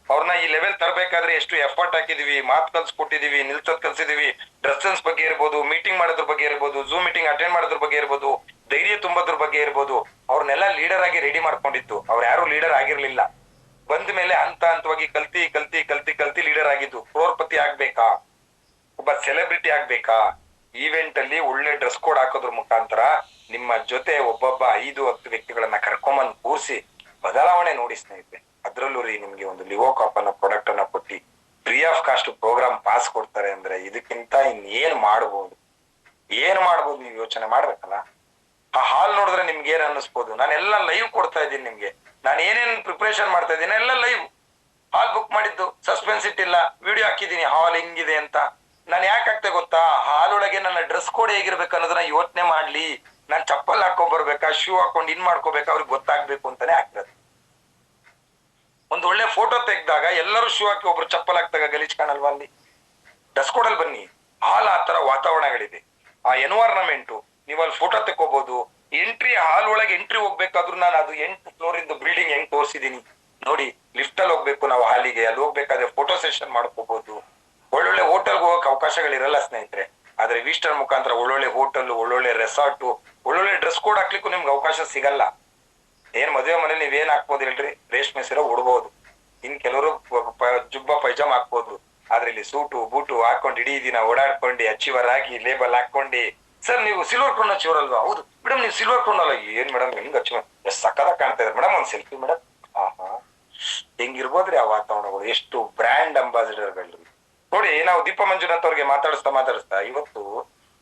ಅವ್ರನ್ನ ಈ ಲೆವೆಲ್ ತರಬೇಕಾದ್ರೆ ಎಷ್ಟು ಎಫರ್ಟ್ ಹಾಕಿದೀವಿ, ಮಾತು ಕಲ್ಸ್ಕೊಟ್ಟಿದೀವಿ, ನಿಲ್ಸದ್ ಕಲ್ಸಿದೀವಿ, ಡ್ರೆಸ್ಸೆನ್ಸ್ ಬಗ್ಗೆ ಇರ್ಬೋದು, ಮೀಟಿಂಗ್ ಮಾಡೋದ್ರ ಬಗ್ಗೆ ಇರ್ಬೋದು, ಝೂಮ್ ಮೀಟಿಂಗ್ ಅಟೆಂಡ್ ಮಾಡೋದ್ರ ಬಗ್ಗೆ ಇರ್ಬೋದು, ಧೈರ್ಯ ತುಂಬೋದ್ರ ಬಗ್ಗೆ ಇರ್ಬೋದು, ಅವ್ರನ್ನೆಲ್ಲ ಲೀಡರ್ ಆಗಿ ರೆಡಿ ಮಾಡ್ಕೊಂಡಿದ್ದು. ಅವ್ರು ಯಾರು ಲೀಡರ್ ಆಗಿರ್ಲಿಲ್ಲ. ಬಂದ ಮೇಲೆ ಹಂತವಾಗಿ ಕಲ್ತಿ ಲೀಡರ್ ಆಗಿದ್ದು. ಕ್ರೋರ್ಪತಿ ಆಗ್ಬೇಕಾ, ಒಬ್ಬ ಸೆಲೆಬ್ರಿಟಿ ಆಗ್ಬೇಕಾ, ಈವೆಂಟ್ ಅಲ್ಲಿ ಒಳ್ಳೆ ಡ್ರೆಸ್ ಕೋಡ್ ಹಾಕೋದ್ರ ಮುಖಾಂತರ ನಿಮ್ಮ ಜೊತೆ ಒಬ್ಬೊಬ್ಬ 5-10 ವ್ಯಕ್ತಿಗಳನ್ನ ಕರ್ಕೊಂಬಂದ್ ಕೂರಿಸಿ ಬದಲಾವಣೆ ನೋಡಿ ಸ್ನೇಹಿತರೆ. ಅದ್ರಲ್ಲೂ ರೀ ನಿಮ್ಗೆ ಒಂದು ಲಿವೋಕಾಪ್ ಅನ್ನೋ ಪ್ರಾಡಕ್ಟ್ ಅನ್ನ ಕೊಟ್ಟಿ free of cost program pass ಕೊಡ್ತಾರೆ ಅಂದ್ರೆ ಇದಕ್ಕಿಂತ ಇನ್ನೇನ್ ಮಾಡ್ಬೋದು? ನೀವು ಯೋಚನೆ ಮಾಡ್ಬೇಕಲ್ಲ. ಆ ಹಾಲ್ ನೋಡಿದ್ರೆ ನಿಮ್ಗೆ ಏನ್ ಅನ್ನಿಸ್ಬೋದು? ನಾನೆಲ್ಲ ಲೈವ್ ಕೊಡ್ತಾ ಇದ್ದೀನಿ ನಿಮ್ಗೆ. ನಾನು ಏನೇನ್ ಪ್ರಿಪರೇಷನ್ ಮಾಡ್ತಾ ಇದ್ದೀನಿ ಎಲ್ಲ ಲೈವ್. ಹಾಲ್ ಬುಕ್ ಮಾಡಿದ್ದು ಸಸ್ಪೆನ್ಸ್ ಇಟ್ಟಿಲ್ಲ, ವಿಡಿಯೋ ಹಾಕಿದೀನಿ ಹಾಲ್ ಹಿಂಗಿದೆ ಅಂತ. ನಾನು ಯಾಕೆ ಆಗ್ತೇ ಗೊತ್ತಾ? ಹಾಲ್ ಒಳಗೆ ನನ್ನ ಡ್ರೆಸ್ ಕೋಡ್ ಹೇಗಿರ್ಬೇಕು ಅನ್ನೋದನ್ನ ಯೋಚನೆ ಮಾಡ್ಲಿ. ನಾನ್ ಚಪ್ಪಲ್ ಹಾಕೊಂಡ್ ಬರ್ಬೇಕಾ, ಶೂ ಹಾಕೊಂಡ್ ಇನ್ ಮಾಡ್ಕೋಬೇಕಾ, ಅವ್ರಿಗೆ ಗೊತ್ತಾಗ್ಬೇಕು ಅಂತಾನೆ ಆಗ್ತದೆ. ಒಂದ್ ಒಳ್ಳೆ ಫೋಟೋ ತೆಗ್ದಾಗ ಎಲ್ಲರೂ ಶೂ ಹಾಕಿ ಒಬ್ರು ಚಪ್ಪಲ್ ಹಾಕ್ದಾಗ ಗಲೀಜ್ ಕಾಣಲ್ವಾ? ಅಲ್ಲಿ ಡ್ರೆಸ್ ಕೋಡ್ ಅಲ್ಲಿ ಬನ್ನಿ. ಹಾಲ್ ಆ ತರ ವಾತಾವರಣಗಳಿದೆ, ಆ ಎನ್ವೈರನ್ಮೆಂಟು. ನೀವು ಅಲ್ಲಿ ಫೋಟೋ ತೆಕ್ಕೋಬಹುದು. ಹಾಲ್ ಒಳಗೆ ಎಂಟ್ರಿ ಹೋಗ್ಬೇಕಾದ್ರು ನಾನು ಅದು 8 ಫ್ಲೋರ್ ಇಂದ ಬಿಲ್ಡಿಂಗ್ ಹೆಂಗ್ ತೋರಿಸಿದೀನಿ ನೋಡಿ. ಲಿಫ್ಟ್ ಅಲ್ಲಿ ಹೋಗ್ಬೇಕು ನಾವು ಹಾಲಿಗೆ, ಅಲ್ಲಿ ಹೋಗ್ಬೇಕಾದ್ರೆ ಫೋಟೋ ಸೆಷನ್ ಮಾಡ್ಕೋಬಹುದು. ಒಳ್ಳೊಳ್ಳೆ ಹೋಟೆಲ್ಗೆ ಹೋಗಕ್ ಅವಕಾಶಗಳಿರಲ್ಲ ಸ್ನೇಹಿತರೆ. ಆದ್ರೆ ವಿಸ್ಟರ್ ಮುಖಾಂತರ ಒಳ್ಳೊಳ್ಳೆ ಹೋಟೆಲ್, ಒಳ್ಳೊಳ್ಳೆ ರೆಸಾರ್ಟ್, ಒಳ್ಳೊಳ್ಳೆ ಡ್ರೆಸ್ ಕೋಡ್ ಹಾಕ್ಲಿಕ್ಕೂ ನಿಮ್ಗೆ ಅವಕಾಶ ಸಿಗಲ್ಲ. ಏನ್ ಮದುವೆ ಮನೇಲಿ ನೀವೇನ್ ಹಾಕ್ಬೋದು ಹೇಳ್ರಿ? ರೇಷ್ಮೆ ಸೀರೆ ಉಡ್ಬೋದು, ಇನ್ ಕೆಲವರು ಜುಬ್ಬ ಪೈಜಾಮ್ ಹಾಕ್ಬೋದು. ಆದ್ರೆ ಇಲ್ಲಿ ಸೂಟು ಬೂಟು ಹಾಕೊಂಡು ಇಡೀ ದಿನ ಓಡಾಡ್ಕೊಂಡು ಅಚೀವರ್ ಆಗಿ ಲೇಬಲ್ ಹಾಕೊಂಡಿ, ಸರ್ ನೀವು ಸಿಲ್ವರ್ ಕ್ರೌನ್ ಅಚೀವರ್ ಅಲ್ವಾ? ಹೌದು ಮೇಡಮ್ ನೀವು ಸಿಲ್ವರ್ ಕ್ರೌನ್ ಅಲ್ಲ. ಏನ್ ಮೇಡಮ್ ಹೆಂಗ್ ಅಚೀವರ್? ಎಷ್ಟು ಸಕ್ಕದಾಗ ಕಾಣ್ತಾ ಇದ್ದಾರೆ ಮೇಡಮ್, ಒಂದ್ ಸೆಲ್ಫಿ ಮೇಡಮ್. ಹೆಂಗಿರ್ಬೋದ್ರಿ ಆ ವಾತಾವರಣಗಳು? ಎಷ್ಟು ಬ್ರ್ಯಾಂಡ್ ಅಂಬಾಸಿಡರ್ಗಳು ನೋಡಿ. ನಾವು ದೀಪ ಮಂಜುನಾಥ್ ಅವ್ರಿಗೆ ಮಾತಾಡಿಸ್ತಾ ಇವತ್ತು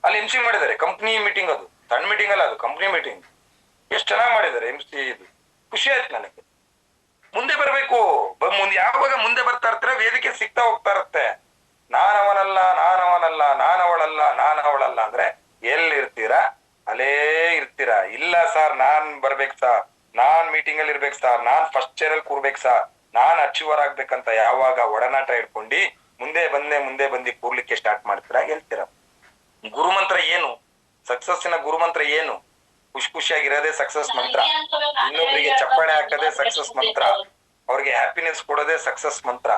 ಅಲ್ಲಿ MC ಮಾಡಿದ್ದಾರೆ. ಕಂಪ್ನಿ ಮೀಟಿಂಗ್, ಅದು ಸಣ್ಣ ಮೀಟಿಂಗ್ ಅಲ್ಲ, ಅದು ಕಂಪ್ನಿ ಮೀಟಿಂಗ್. ಎಷ್ಟು ಚೆನ್ನಾಗಿ ಮಾಡಿದ್ದಾರೆ MC. ಇದು ಖುಷಿ ಆಯ್ತು ನನಗೆ. ಮುಂದೆ ಬರ್ಬೇಕು. ಮುಂದೆ ಯಾವಾಗ ಮುಂದೆ ಬರ್ತಾ ಇರ್ತೀರ, ವೇದಿಕೆ ಸಿಗ್ತಾ ಹೋಗ್ತಾ ಇರುತ್ತೆ. ನಾನವಳಲ್ಲ ಅಂದ್ರೆ ಎಲ್ಲಿರ್ತೀರಾ ಅಲ್ಲೇ ಇರ್ತೀರಾ. ಇಲ್ಲ ಸರ್ ನಾನ್ ಬರ್ಬೇಕು ಸರ್, ನಾನ್ ಮೀಟಿಂಗ್ ಅಲ್ಲಿ ಇರ್ಬೇಕು ಸರ್, ನಾನ್ ಫಸ್ಟ್ ಚೇರ್ ಅಲ್ಲಿ ಕೂರ್ಬೇಕು ಸರ್, ನಾನ್ ಅಚೀವರ್ ಆಗ್ಬೇಕಂತ ಯಾವಾಗ ಒಡನಾಟ ಇಟ್ಕೊಂಡು ಮುಂದೆ ಬಂದು ಕೂರ್ಲಿಕ್ಕೆ ಸ್ಟಾರ್ಟ್ ಮಾಡ್ತೀರಾ, ಗೆಲ್ತೀರಾ. ಗುರುಮಂತ್ರ ಏನು? ಸಕ್ಸಸ್ಸಿನ ಗುರುಮಂತ್ರ ಏನು? ಖುಷಿಯಾಗಿರೋದೇ ಸಕ್ಸಸ್ ಮಂತ್ರ. ಇನ್ನೊಬ್ಬರಿಗೆ ಚಪ್ಪಾಳೆ ಹಾಕೋದೇ ಸಕ್ಸಸ್ ಮಂತ್ರ. ಅವ್ರಿಗೆ ಹ್ಯಾಪಿನೆಸ್ ಕೊಡೋದೇ ಸಕ್ಸಸ್ ಮಂತ್ರ.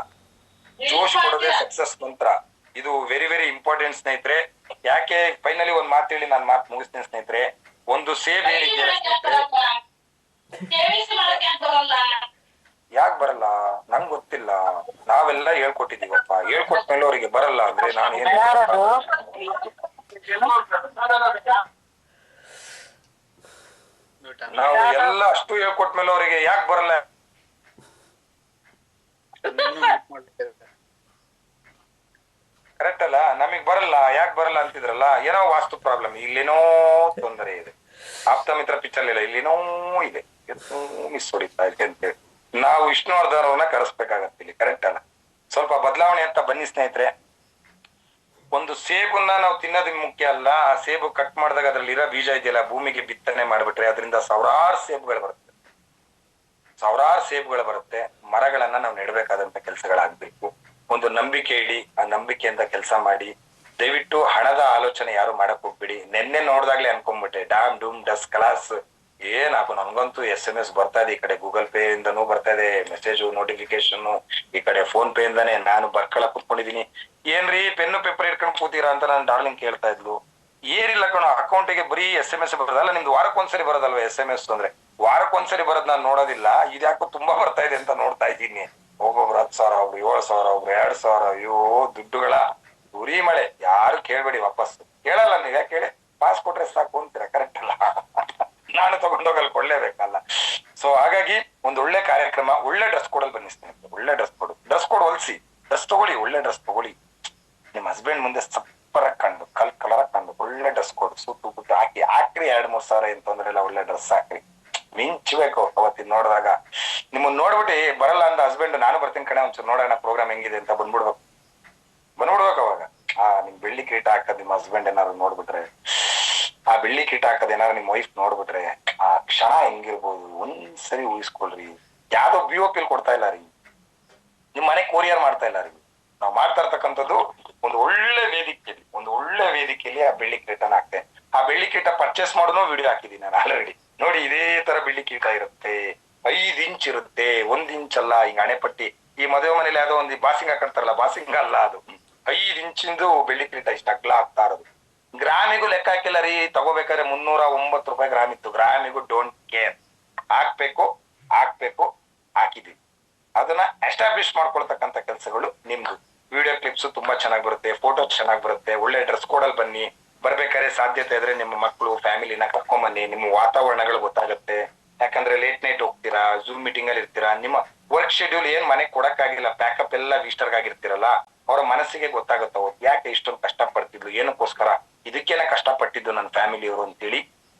ಜೋಶ್ ಕೊಡೋದೇ ಸಕ್ಸಸ್ ಮಂತ್ರ. ಇದು ವೆರಿ ವೆರಿ ಇಂಪಾರ್ಟೆಂಟ್ ಸ್ನೇಹಿತರೆ. ಯಾಕೆ ಫೈನಲಿ ಒಂದ್ ಮಾತು ಹೇಳಿ ನಾನು ಮಾತು ಮುಗಿಸ್ತೀನಿ ಸ್ನೇಹಿತರೆ. ಒಂದು ಸೇಬ್ ಏನಿದೆಯಲ್ಲ ಯಾಕೆ ಬರಲ್ಲ ನಂಗ್ ಗೊತ್ತಿಲ್ಲ. ನಾವೆಲ್ಲ ಹೇಳ್ಕೊಟ್ಟಿದೀವಪ್ಪ, ಹೇಳ್ಕೊಟ್ಮೇಲೆ ಅವ್ರಿಗೆ ಬರಲ್ಲ ಅಂದ್ರೆ ನಾನು ಏನ್ ನಾವು ಎಲ್ಲ ಅಷ್ಟು ಹೇಳ್ಕೊಟ್ಮೇಲೆ ಅವರಿಗೆ ಯಾಕೆ ಬರಲ್ಲ? ಕರೆಕ್ಟ್ ಅಲ್ಲ? ನಮಗ್ ಬರಲ್ಲ ಯಾಕೆ ಬರಲ್ಲ ಅಂತಿದ್ರಲ್ಲ, ಏನೋ ವಾಸ್ತು ಪ್ರಾಬ್ಲಮ್, ಇಲ್ಲೇನೋ ತೊಂದರೆ ಇದೆ. ಆಪ್ತ ಮಿತ್ರ ಪಿಕ್ಚರ್ ಇಲ್ಲ, ಇಲ್ಲೇನೋ ಇದೆ, ಮಿಸ್ ಹೊಡಿತಾ ಇದೆ ಅಂತೇಳಿ ನಾವು ವಿಷ್ಣುವರ್ಧನ್ ಕರೆಸ್ಬೇಕಾಗತ್ತೆ ಇಲ್ಲಿ. ಕರೆಕ್ಟ್ ಅಲ್ಲ? ಸ್ವಲ್ಪ ಬದಲಾವಣೆ ಅಂತ ಬನ್ನಿ ಸ್ನೇಹಿತರೆ. ಒಂದು ಸೇಬನ್ನ ನಾವು ತಿನ್ನೋದು ಮುಖ್ಯ ಅಲ್ಲ, ಆ ಸೇಬು ಕಟ್ ಮಾಡಿದಾಗ ಅದ್ರಲ್ಲಿ ಇರೋ ಬೀಜ ಇದೆಯಲ್ಲ, ಭೂಮಿಗೆ ಬಿತ್ತನೆ ಮಾಡ್ಬಿಟ್ರೆ ಅದರಿಂದ ಸಾವಿರಾರು ಸೇಬುಗಳು ಬರುತ್ತೆ, ಸಾವಿರಾರು ಸೇಬುಗಳು ಬರುತ್ತೆ. ಮರಗಳನ್ನ ನಾವು ನೆಡಬೇಕಾದಂತ ಕೆಲಸಗಳಾಗ್ಬೇಕು. ಒಂದು ನಂಬಿಕೆ ಇಡಿ, ಆ ನಂಬಿಕೆಯಿಂದ ಕೆಲಸ ಮಾಡಿ. ದಯವಿಟ್ಟು ಹಣದ ಆಲೋಚನೆ ಯಾರು ಮಾಡಕ್ ಹೋಗ್ಬಿಡಿ. ನೆನ್ನೆ ನೋಡ್ದಾಗ್ಲೇ ಅನ್ಕೊಂಡ್ಬಿಟ್ಟೆ, ಡಾಮ್ ಡೂಮ್ ಡಸ್ ಕಲಾಸ್ ಏನಾಗು. ನನ್ಗಂತೂ SMS ಬರ್ತಾ ಇದೆ, ಈ ಕಡೆ ಗೂಗಲ್ ಪೇ ಇಂದನೂ ಬರ್ತಾ ಇದೆ ಮೆಸೇಜ್ ನೋಟಿಫಿಕೇಶನ್, ಈ ಕಡೆ ಫೋನ್ ಪೇ ಇಂದಾನೆ. ನಾನು ಬರ್ಕೊಳಕ್ ಕುತ್ಕೊಂಡಿದೀನಿ. ಏನ್ರಿ ಪೆನ್ನು ಪೇಪರ್ ಇಟ್ಕೊಂಡು ಕೂತೀರಾ ಅಂತ ನಾನು ಡಾರ್ಲಿಂಗ್ ಕೇಳ್ತಾ ಇದ್ಲು. ಏನಿಲ್ಲ ಕಣೋ, ಅಕೌಂಟಿಗೆ ಬರೀ SMS ಬರೋದಲ್ಲ, ನಿಮ್ದು ವಾರಕ್ಕೊಂದ್ಸರಿ ಬರೋದಲ್ವಾ SMS ಅಂದ್ರೆ? ವಾರಕ್ಕೊಂದ್ಸರಿ ಬರೋದ್ ನಾನು ನೋಡೋದಿಲ್ಲ, ಇದ್ಯಾಕೋ ತುಂಬಾ ಬರ್ತಾ ಇದೆ ಅಂತ ನೋಡ್ತಾ ಇದ್ದೀನಿ. ಒಬ್ಬೊಬ್ರು 10,000, ಒಬ್ರು 7,000, ಒಬ್ರು 2,000. ಅಯ್ಯೋ ದುಡ್ಡುಗಳ ಉರಿ ಮಳೆ. ಯಾರು ಕೇಳ್ಬೇಡಿ, ವಾಪಸ್ ಕೇಳಲ್ಲ. ನೀವ್ ಯಾಕೆ ಕೇಳಿ? ಪಾಸ್ ಕೊಟ್ರೆ ಸಾಕು ಅಂತೀರಾ, ಕರೆಕ್ಟ್ ಅಲ್ಲ? ನಾನು ತಗೊಂಡೋಗಲ್ ಕೊಡ್ಲೇಬೇಕಲ್ಲ. ಸೊ ಹಾಗಾಗಿ ಒಂದ್ ಒಳ್ಳೆ ಕಾರ್ಯಕ್ರಮ, ಒಳ್ಳೆ ಡ್ರೆಸ್ ಕೋಡಲ್ಲಿ ಬನ್ನಿ ಸ್ನೇಹಿತರೆ. ಒಳ್ಳೆ ಡ್ರೆಸ್ ಕೋಡ್ ಹೊಲ್ಸಿ, ಡ್ರೆಸ್ ತಗೊಳ್ಳಿ, ಒಳ್ಳೆ ಡ್ರೆಸ್ ತಗೊಳ್ಳಿ. ನಿಮ್ ಹಸ್ಬೆಂಡ್ ಮುಂದೆ ಸಪ್ಪರ್ ಕಂಡು ಕಲರ್ ಕಂಡು ಒಳ್ಳೆ ಡ್ರೆಸ್ ಕೋಡ್ ಸುಟ್ಟು ಬಿಟ್ಟು ಹಾಕ್ರಿ 2-3 ಸಾವಿರ ಏನ್ ತೊಂದ್ರೆ ಇಲ್ಲ, ಒಳ್ಳೆ ಡ್ರೆಸ್ ಹಾಕ್ರಿ. ಮಿಂಚ್ಬೇಕು ಅವತ್ತಿನ ನೋಡಿದಾಗ. ನಿಮ್ಮನ್ನ ನೋಡ್ಬಿಟ್ಟು ಬರಲ್ಲ ಅಂದ ಹಸ್ಬೆಂಡ್, ನಾನು ಬರ್ತೀನಿ ಕಣೆ ಒಂಚೂರು ನೋಡೋಣ ಪ್ರೋಗ್ರಾಮ್ ಹೆಂಗಿದೆ ಅಂತ ಬಂದ್ಬಿಡ್ಬೇಕು ಅವಾಗ. ನಿಮ್ ಬೆಳ್ಳಿ ಕಿರೀಟ ಹಾಕದ್ ನಿಮ್ ಹಸ್ಬೆಂಡ್ ಏನಾದ್ರು ನೋಡ್ಬಿಟ್ರೆ, ಆ ಬೆಳ್ಳಿ ಕಿರೀಟ ಹಾಕದ್ ಏನಾದ್ರು ನಿಮ್ ವೈಫ್ ನೋಡ್ಬಿಟ್ರೆ, ಆ ಕ್ಷಣ ಹೆಂಗಿರ್ಬೋದು ಒಂದ್ಸರಿ ಊಹಿಸ್ಕೊಳ್ರಿ. ಯಾವ್ದೋ BOP ಕೊಡ್ತಾ ಇಲ್ಲ ರೀ, ನಿಮ್ ಮನೆ ಕೊರಿಯರ್ ಮಾಡ್ತಾ ಇಲ್ಲ ರೀ. ನಾವು ಮಾಡ್ತಾ ಇರ್ತಕ್ಕಂಥದ್ದು ಒಂದು ಒಳ್ಳೆ ವೇದಿಕೆಯಲ್ಲಿ ಆ ಬೆಳ್ಳಿ ಕಿರೀಟನ ಹಾಕ್ತೆ. ಆ ಬೆಳ್ಳಿ ಕಿರೀಟ ಪರ್ಚೇಸ್ ಮಾಡೋನು ವಿಡಿಯೋ ಹಾಕಿದೀನಿ ನಾನು ಆಲ್ರೆಡಿ. ನೋಡಿ, ಇದೇ ತರ ಬೆಳ್ಳಿ ಕಿರೀಟ ಇರುತ್ತೆ, 5 ಇಂಚ್ ಇರುತ್ತೆ, 1 ಇಂಚ್ ಅಲ್ಲ. ಹಿಂಗ ಹಣೆಪಟ್ಟಿ, ಈ ಮದುವೆ ಮನೇಲಿ ಯಾವ್ದೋ ಒಂದು ಬಾಸಿಂಗ್ ಹಾಕೊಂತಾರಲ್ಲ, ಬಾಸಿಂಗ್ ಅಲ್ಲ ಅದು, 5 ಇಂಚಿಂದು ಬೆಳ್ಳಿ ಕಿರೀಟ ಇಷ್ಟ ಅಗ್ಲ ಆಗ್ತಾ ಇರೋದು. ಗ್ರಾಮಿಗೂ ಲೆಕ್ಕ ಹಾಕಿಲ್ಲ ರೀ, ತಗೋಬೇಕಾದ್ರೆ 309 ರೂಪಾಯಿ ಗ್ರಾಮ್ ಇತ್ತು. ಗ್ರಾಮಿಗೂ ಡೋಂಟ್ ಕೇರ್, ಹಾಕ್ಬೇಕು ಹಾಕಿದೀವಿ. ಅದನ್ನ ಎಸ್ಟಾಬ್ಲಿಷ್ ಮಾಡ್ಕೊಳ್ತಕ್ಕಂಥ ಕೆಲಸಗಳು ನಿಮ್ದು. ವಿಡಿಯೋ ಕ್ಲಿಪ್ಸ್ ತುಂಬಾ ಚೆನ್ನಾಗಿ ಬರುತ್ತೆ, ಫೋಟೋ ಚೆನ್ನಾಗಿ ಬರುತ್ತೆ. ಒಳ್ಳೆ ಡ್ರೆಸ್ ಕೋಡಲ್ಲಿ ಬನ್ನಿ. ಬರ್ಬೇಕಾದ್ರೆ ಸಾಧ್ಯತೆ ಇದ್ರೆ ನಿಮ್ಮ ಮಕ್ಕಳು ಫ್ಯಾಮಿಲಿನ ಕರ್ಕೊಂಡ್ ಬನ್ನಿ. ನಿಮ್ಮ ವಾತಾವರಣಗಳು ಗೊತ್ತಾಗುತ್ತೆ. ಯಾಕಂದ್ರೆ ಲೇಟ್ ನೈಟ್ ಹೋಗ್ತೀರಾ, ಜೂಮ್ ಮೀಟಿಂಗ್ ಅಲ್ಲಿ ಇರ್ತೀರಾ, ನಿಮ್ಮ ವರ್ಕ್ ಶೆಡ್ಯೂಲ್ ಏನ್ ಮನೆಗೆ ಕೊಡಕ್ಕಾಗಿಲ್ಲ, ಪ್ಯಾಕಪ್ ಎಲ್ಲ ವಿಸ್ಟರ್ಗ್ ಆಗಿರ್ತೀರಲ್ಲ, ಅವರ ಮನಸ್ಸಿಗೆ ಗೊತ್ತಾಗುತ್ತೋ ಯಾಕೆ ಇಷ್ಟೊಂದು ಕಷ್ಟ ಪಡ್ತಿದ್ಲು, ಏನಕ್ಕೋಸ್ಕರ ಇದಕ್ಕೇನ ಕಷ್ಟಪಟ್ಟಿದ್ದು ನನ್ನ ಫ್ಯಾಮಿಲಿಯವರು ಅಂತೇಳಿ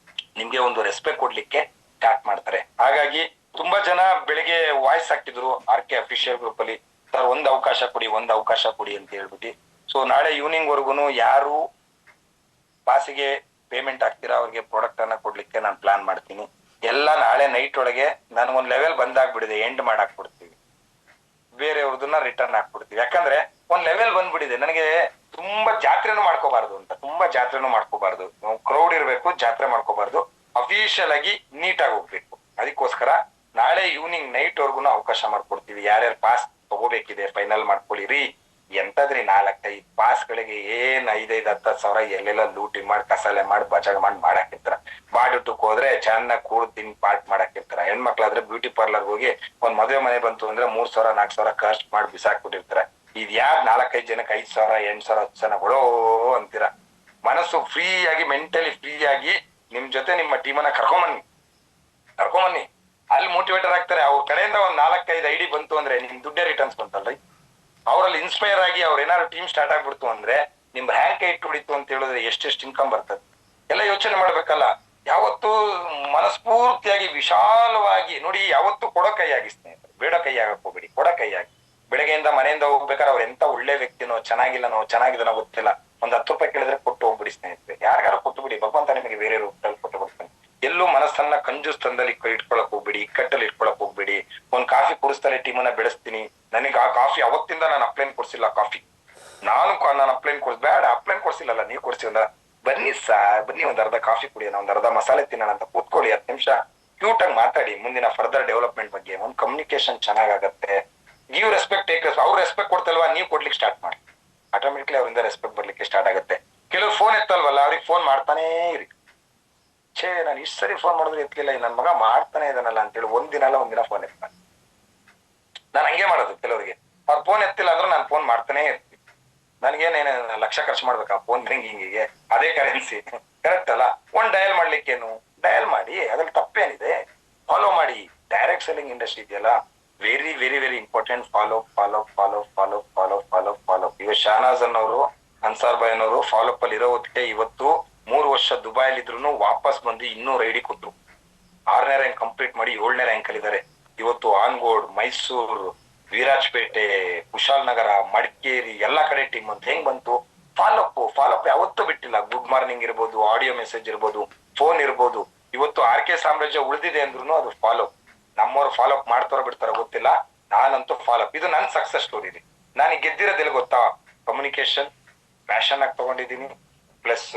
ನಿಮ್ಗೆ ಒಂದು ರೆಸ್ಪೆಕ್ಟ್ ಕೊಡ್ಲಿಕ್ಕೆ ಸ್ಟಾರ್ಟ್ ಮಾಡ್ತಾರೆ. ಹಾಗಾಗಿ ತುಂಬಾ ಜನ ಬೆಳಿಗ್ಗೆ ವಾಯ್ಸ್ ಹಾಕ್ತಿದ್ರು RK ಅಫಿಷಿಯಲ್ ಗ್ರೂಪ್ ಅಲ್ಲಿ, ಸರ್ ಒಂದ್ ಅವಕಾಶ ಕೊಡಿ ಅಂತ ಹೇಳ್ಬಿಟ್ಟು. ಸೊ ನಾಳೆ ಈವ್ನಿಂಗ್ ವರ್ಗುನು ಯಾರು ಪಾಸಿಗೆ ಪೇಮೆಂಟ್ ಹಾಕ್ತೀರಾ ಅವ್ರಿಗೆ ಪ್ರಾಡಕ್ಟ್ ಅನ್ನ ಕೊಡ್ಲಿಕ್ಕೆ ನಾನು ಪ್ಲಾನ್ ಮಾಡ್ತೀನಿ. ಎಲ್ಲ ನಾಳೆ ನೈಟ್ ಒಳಗೆ ನಾನು ಒಂದ್ ಲೆವೆಲ್ ಬಂದಾಗ್ಬಿಡಿದೆ, ಎಂಡ್ ಮಾಡಾಕ್ಬಿಡ್ತೀವಿ, ಬೇರೆಯವ್ರದನ್ನ ರಿಟರ್ನ್ ಹಾಕ್ಬಿಡ್ತೀವಿ. ಯಾಕಂದ್ರೆ ಒಂದ್ ಲೆವೆಲ್ ಬಂದ್ಬಿಟ್ಟಿದೆ ನನಗೆ. ತುಂಬಾ ಜಾತ್ರೆನೂ ಮಾಡ್ಕೋಬಾರ್ದು, ಕ್ರೌಡ್ ಇರ್ಬೇಕು, ಜಾತ್ರೆ ಮಾಡ್ಕೋಬಾರ್ದು. ಅಫಿಷಿಯಲ್ ಆಗಿ ನೀಟಾಗಿ ಹೋಗ್ಬೇಕು. ಅದಕ್ಕೋಸ್ಕರ ನಾಳೆ ಈವ್ನಿಂಗ್ ನೈಟ್ ವರ್ಗುನು ಅವಕಾಶ ಮಾಡ್ಕೊಡ್ತೀವಿ. ಯಾರ್ಯಾರು ಪಾಸ್ ತಗೋಬೇಕಿದೆ ಫೈನಲ್ ಮಾಡ್ಕೊಳ್ಳಿರಿ. ಎಂತದ್ರಿ 4-5 ಪಾಸ್ಗಳಿಗೆ ಏನ್ 5-10 ಸಾವಿರ ಎಲ್ಲೆಲ್ಲ ಲೂಟಿ ಮಾಡಿ, ಕಸಾಲೆ ಮಾಡಿ, ಬಚಾಗ ಮಾಡಾಕಿರ್ತಾರ. ಬಾಡುಟಕ್ ಹೋದ್ರೆ ಚೆನ್ನಾಗಿ ಕೂಡ್ ತಿನ್ ಪಾರ್ಟ್ ಮಾಡಾಕಿರ್ತಾರ. ಹೆಣ್ಮಕ್ಳಾದ್ರೆ ಬ್ಯೂಟಿ ಪಾರ್ಲರ್ ಹೋಗಿ ಒಂದ್ ಮದುವೆ ಮನೆ ಬಂತು ಅಂದ್ರೆ 3,000-4,000 ಖರ್ಚು ಮಾಡಿ ಬಿಸಾಕ್ಬಿಟ್ಟಿರ್ತಾರೆ. ಇದ್ ಯಾರ್ 4-5 ಜನಕ್ಕೆ 5,000, 8,000, 10 ಜನ ಕೊಡೋ ಅಂತೀರ. ಮನಸ್ಸು ಫ್ರೀ ಆಗಿ, ಮೆಂಟಲಿ ಫ್ರೀ ಆಗಿ ನಿಮ್ ಜೊತೆ ನಿಮ್ಮ ಟೀಮನ್ನ ಕರ್ಕೊಂಬನ್ನಿ. ಅಲ್ಲಿ ಮೋಟಿವೇಟರ್ ಆಗ್ತಾರೆ. ಅವ್ರ ಕಡೆಯಿಂದ ಒಂದ್ 4-5 ID ಬಂತು ಅಂದ್ರೆ ನಿಮ್ ದುಡ್ಡೇ ರಿಟರ್ನ್ಸ್ ಬಂತಲ್ರಿ. ಅವರಲ್ಲಿ ಇನ್ಸ್ಪೈರ್ ಆಗಿ ಅವ್ರ ಏನಾದ್ರು ಟೀಮ್ ಸ್ಟಾರ್ಟ್ ಆಗ್ಬಿಡ್ತು ಅಂದ್ರೆ ನಿಮ್ ಹ್ಯಾಂಗ್ ಇಟ್ಟು ಹೊಡಿತು ಅಂತ ಹೇಳಿದ್ರೆ ಎಷ್ಟೆಷ್ಟು ಇನ್ಕಮ್ ಬರ್ತದೆ ಎಲ್ಲ ಯೋಚನೆ ಮಾಡ್ಬೇಕಲ್ಲ. ಯಾವತ್ತು ಮನಸ್ಫೂರ್ತಿಯಾಗಿ ವಿಶಾಲವಾಗಿ ನೋಡಿ, ಯಾವತ್ತು ಕೊಡೋ ಕೈಯಾಗಿ ಸ್ನೇಹಿತರೆ, ಬೇಡ ಕೈಯಾಗಕ್ ಹೋಗ್ಬೇಡಿ, ಕೊಡೋ ಕೈಯಾಗಿ. ಬೆಳಗ್ಗೆಯಿಂದ ಮನೆಯಿಂದ ಹೋಗ್ಬೇಕಾದ್ರೆ ಅವ್ರ ಎಂತ ಒಳ್ಳೆ ವ್ಯಕ್ತಿನೋ, ಚೆನ್ನಾಗಿದನೋ ಗೊತ್ತಿಲ್ಲ, ಒಂದ್ 10 ರೂಪಾಯಿ ಕೇಳಿದ್ರೆ ಕೊಟ್ಟು ಹೋಗ್ಬಿಡಿ ಸ್ನೇಹಿತರೆ. ಯಾರಿಗಾರು ಕೊಟ್ಟು ಬಿಡಿ, ಭಗವಂತ ನಿಮಗೆ ಬೇರೆ ರೂಪದಲ್ಲಿ ಕೊಟ್ಟು ಬರ್ತಾನೆ. ಎಲ್ಲೂ ಮನಸ್ಸನ್ನ ಕಂಜೂಸ್ತನದಲ್ಲಿ ಇಟ್ಕೊಳಕ್ ಹೋಗ್ಬೇಡಿ, ಇಕ್ಕಟ್ಟಲ್ಲಿ ಇಟ್ಕೊಳಕ್ ಹೋಗ್ಬೇಡಿ. ಒಂದ್ ಕಾಫಿ ಕುಡಿಸ್ತಾರೆ, ಟೀಮನ್ನ ಬೆಳೆಸ್ತೀನಿ. ನನಗೆ ಆ ಕಾಫಿ ಅವತ್ತಿಂದ ನಾನು ಅಪ್ಲೈನ್ ಕೊಡ್ಸಿಲ್ಲ. ಕಾಫಿ ನಾನು ಅಪ್ಲೈನ್ ಬೇಡ, ಅಪ್ಲೈನ್ ಕೊಡ್ಸಿಲ್ಲಲ್ಲ, ನೀವು ಕೊಡ್ಸಿ. ಬನ್ನಿ ಒಂದ್ ಅರ್ಧ ಕಾಫಿ ಕುಡಿಯೋಣ, ಒಂದ್ ಅರ್ಧ ಮಸಾಲೆ ತಿನ್ನೋಣ ಅಂತ ಕೂತ್ಕೊಳ್ಳಿ. 10 ನಿಮಿಷ ಕ್ಯೂಟ್ ಆಗಿ ಮಾತಾಡಿ. ಮುಂದಿನ ಫರ್ದರ್ ಡೆವಲಪ್ಮೆಂಟ್ ಬಗ್ಗೆ ಒಂದ್ ಕಮ್ಯುನಿಕೇಶನ್ ಚೆನ್ನಾಗತ್ತೆ. Give respect, take respect. ಅವ್ರು ರೆಸ್ಪೆಕ್ಟ್ ಕೊಡ್ತಲ್ವಾ, ನೀವು ಕೊಡ್ಲಿಕ್ಕೆ ಸ್ಟಾರ್ಟ್ ಮಾಡಿ. ಆಟೋಮೆಟಿಕ್ಲಿ ಅವರಿಂದ ರೆಸ್ಪೆಕ್ಟ್ ಬರ್ಲಿಕ್ಕೆ ಸ್ಟಾರ್ಟ್ ಆಗುತ್ತೆ. ಕೆಲವರು ಫೋನ್ ಎತ್ತಲ್ವಲ್ಲ, ಅವ್ರಿಗೆ ಫೋನ್ ಮಾಡ್ತಾನೇ ಇರಿ. ಛೇ ನಾನು ಇಷ್ಟು ಸರಿ ಫೋನ್ ಮಾಡಿದ್ರೆ ಎತ್ತಲಿಲ್ಲ ನನ್ನ ಮಗ ಮಾಡ್ತಾನೆ ಇದಾನಲ್ಲ ಅಂತೇಳಿ ಒಂದಿನ ಫೋನ್ ಎತ್ತಾನೆ. ನಾನು ಹಂಗೆ ಮಾಡೋದು ಕೆಲವರಿಗೆ, ಅವ್ರ ಫೋನ್ ಎತ್ತಿಲ್ಲ ಅಂದ್ರೆ ನಾನು ಫೋನ್ ಮಾಡ್ತಾನೆ ಇರ್ತೀನಿ. ನನ್ಗೇನೇನು ಲಕ್ಷ ಖರ್ಚು ಮಾಡ್ಬೇಕಾ ಫೋನ್ ರಿಂಗಿಂಗಿಗೆ? ಅದೇ ಕರೆನ್ಸಿ ಕರೆಕ್ಟ್ ಅಲ್ಲ. ಡಯಲ್ ಮಾಡ್ಲಿಕ್ಕೇನು, ಡಯಲ್ ಮಾಡಿ, ಅದ್ರಲ್ಲಿ ತಪ್ಪೇನಿದೆ? ಫಾಲೋ ಮಾಡಿ. ಡೈರೆಕ್ಟ್ ಸೆಲ್ಲಿಂಗ್ ಇಂಡಸ್ಟ್ರಿ ಇದೆಯಲ್ಲ, very very very important. Follow follow follow follow follow follow follow. ಈಗ ಶಹನಾಜ್ ಅನ್ನೋರು, ಅನ್ಸಾರ್ ಬಾಯ್ ಅನ್ನೋರು ಫಾಲೋಅಪ್ ಅಲ್ಲಿ ಇರೋ ಹೊತ್ತಿಗೆ ಇವತ್ತು 3 ವರ್ಷ ದುಬೈಲಿ ಇದ್ರು ವಾಪಸ್ ಬಂದು 200 ಐಡಿ ಕೊಟ್ರು. 6ನೇ ರ್ಯಾಂಕ್ ಕಂಪ್ಲೀಟ್ ಮಾಡಿ 7ನೇ ರ್ಯಾಂಕ್ ಅಲ್ಲಿ ಇದ್ದಾರೆ. ಇವತ್ತು ಆನ್ಗೋಡ್, ಮೈಸೂರು, ವಿರಾಜಪೇಟೆ, ಕುಶಾಲನಗರ, ಮಡಿಕೇರಿ ಎಲ್ಲಾ ಕಡೆ ಟೀಮ್ ಅಂತ ಹೆಂಗ್ ಬಂತು? ಫಾಲೋಅಪ್ ಯಾವತ್ತೂ ಬಿಟ್ಟಿಲ್ಲ. ಗುಡ್ ಮಾರ್ನಿಂಗ್ ಇರ್ಬೋದು, ಆಡಿಯೋ ಮೆಸೇಜ್ ಇರ್ಬೋದು, ಫೋನ್ ಇರ್ಬೋದು. ಇವತ್ತು RK ಸಾಮ್ರಾಜ್ಯ ಉಳಿದಿದೆ ಅಂದ್ರೂ ಅದು ಫಾಲೋಅಪ್. ನಮ್ಮವ್ರು ಫಾಲೋಅಪ್ ಮಾಡ್ತಾರೋ ಬಿಡ್ತಾರೋ ಗೊತ್ತಿಲ್ಲ, ನಾನಂತೂ ಫಾಲೋಅಪ್. ಇದು ನನ್ ಸಕ್ಸಸ್ ಸ್ಟೋರಿ ಇದೆ. ನಾನು ಗೆದ್ದಿರೋದೆಲ್ಲ ಗೊತ್ತಾ? ಕಮ್ಯುನಿಕೇಶನ್ ಪ್ಯಾಷನ್ ಆಗಿ ತಗೊಂಡಿದ್ದೀನಿ, plus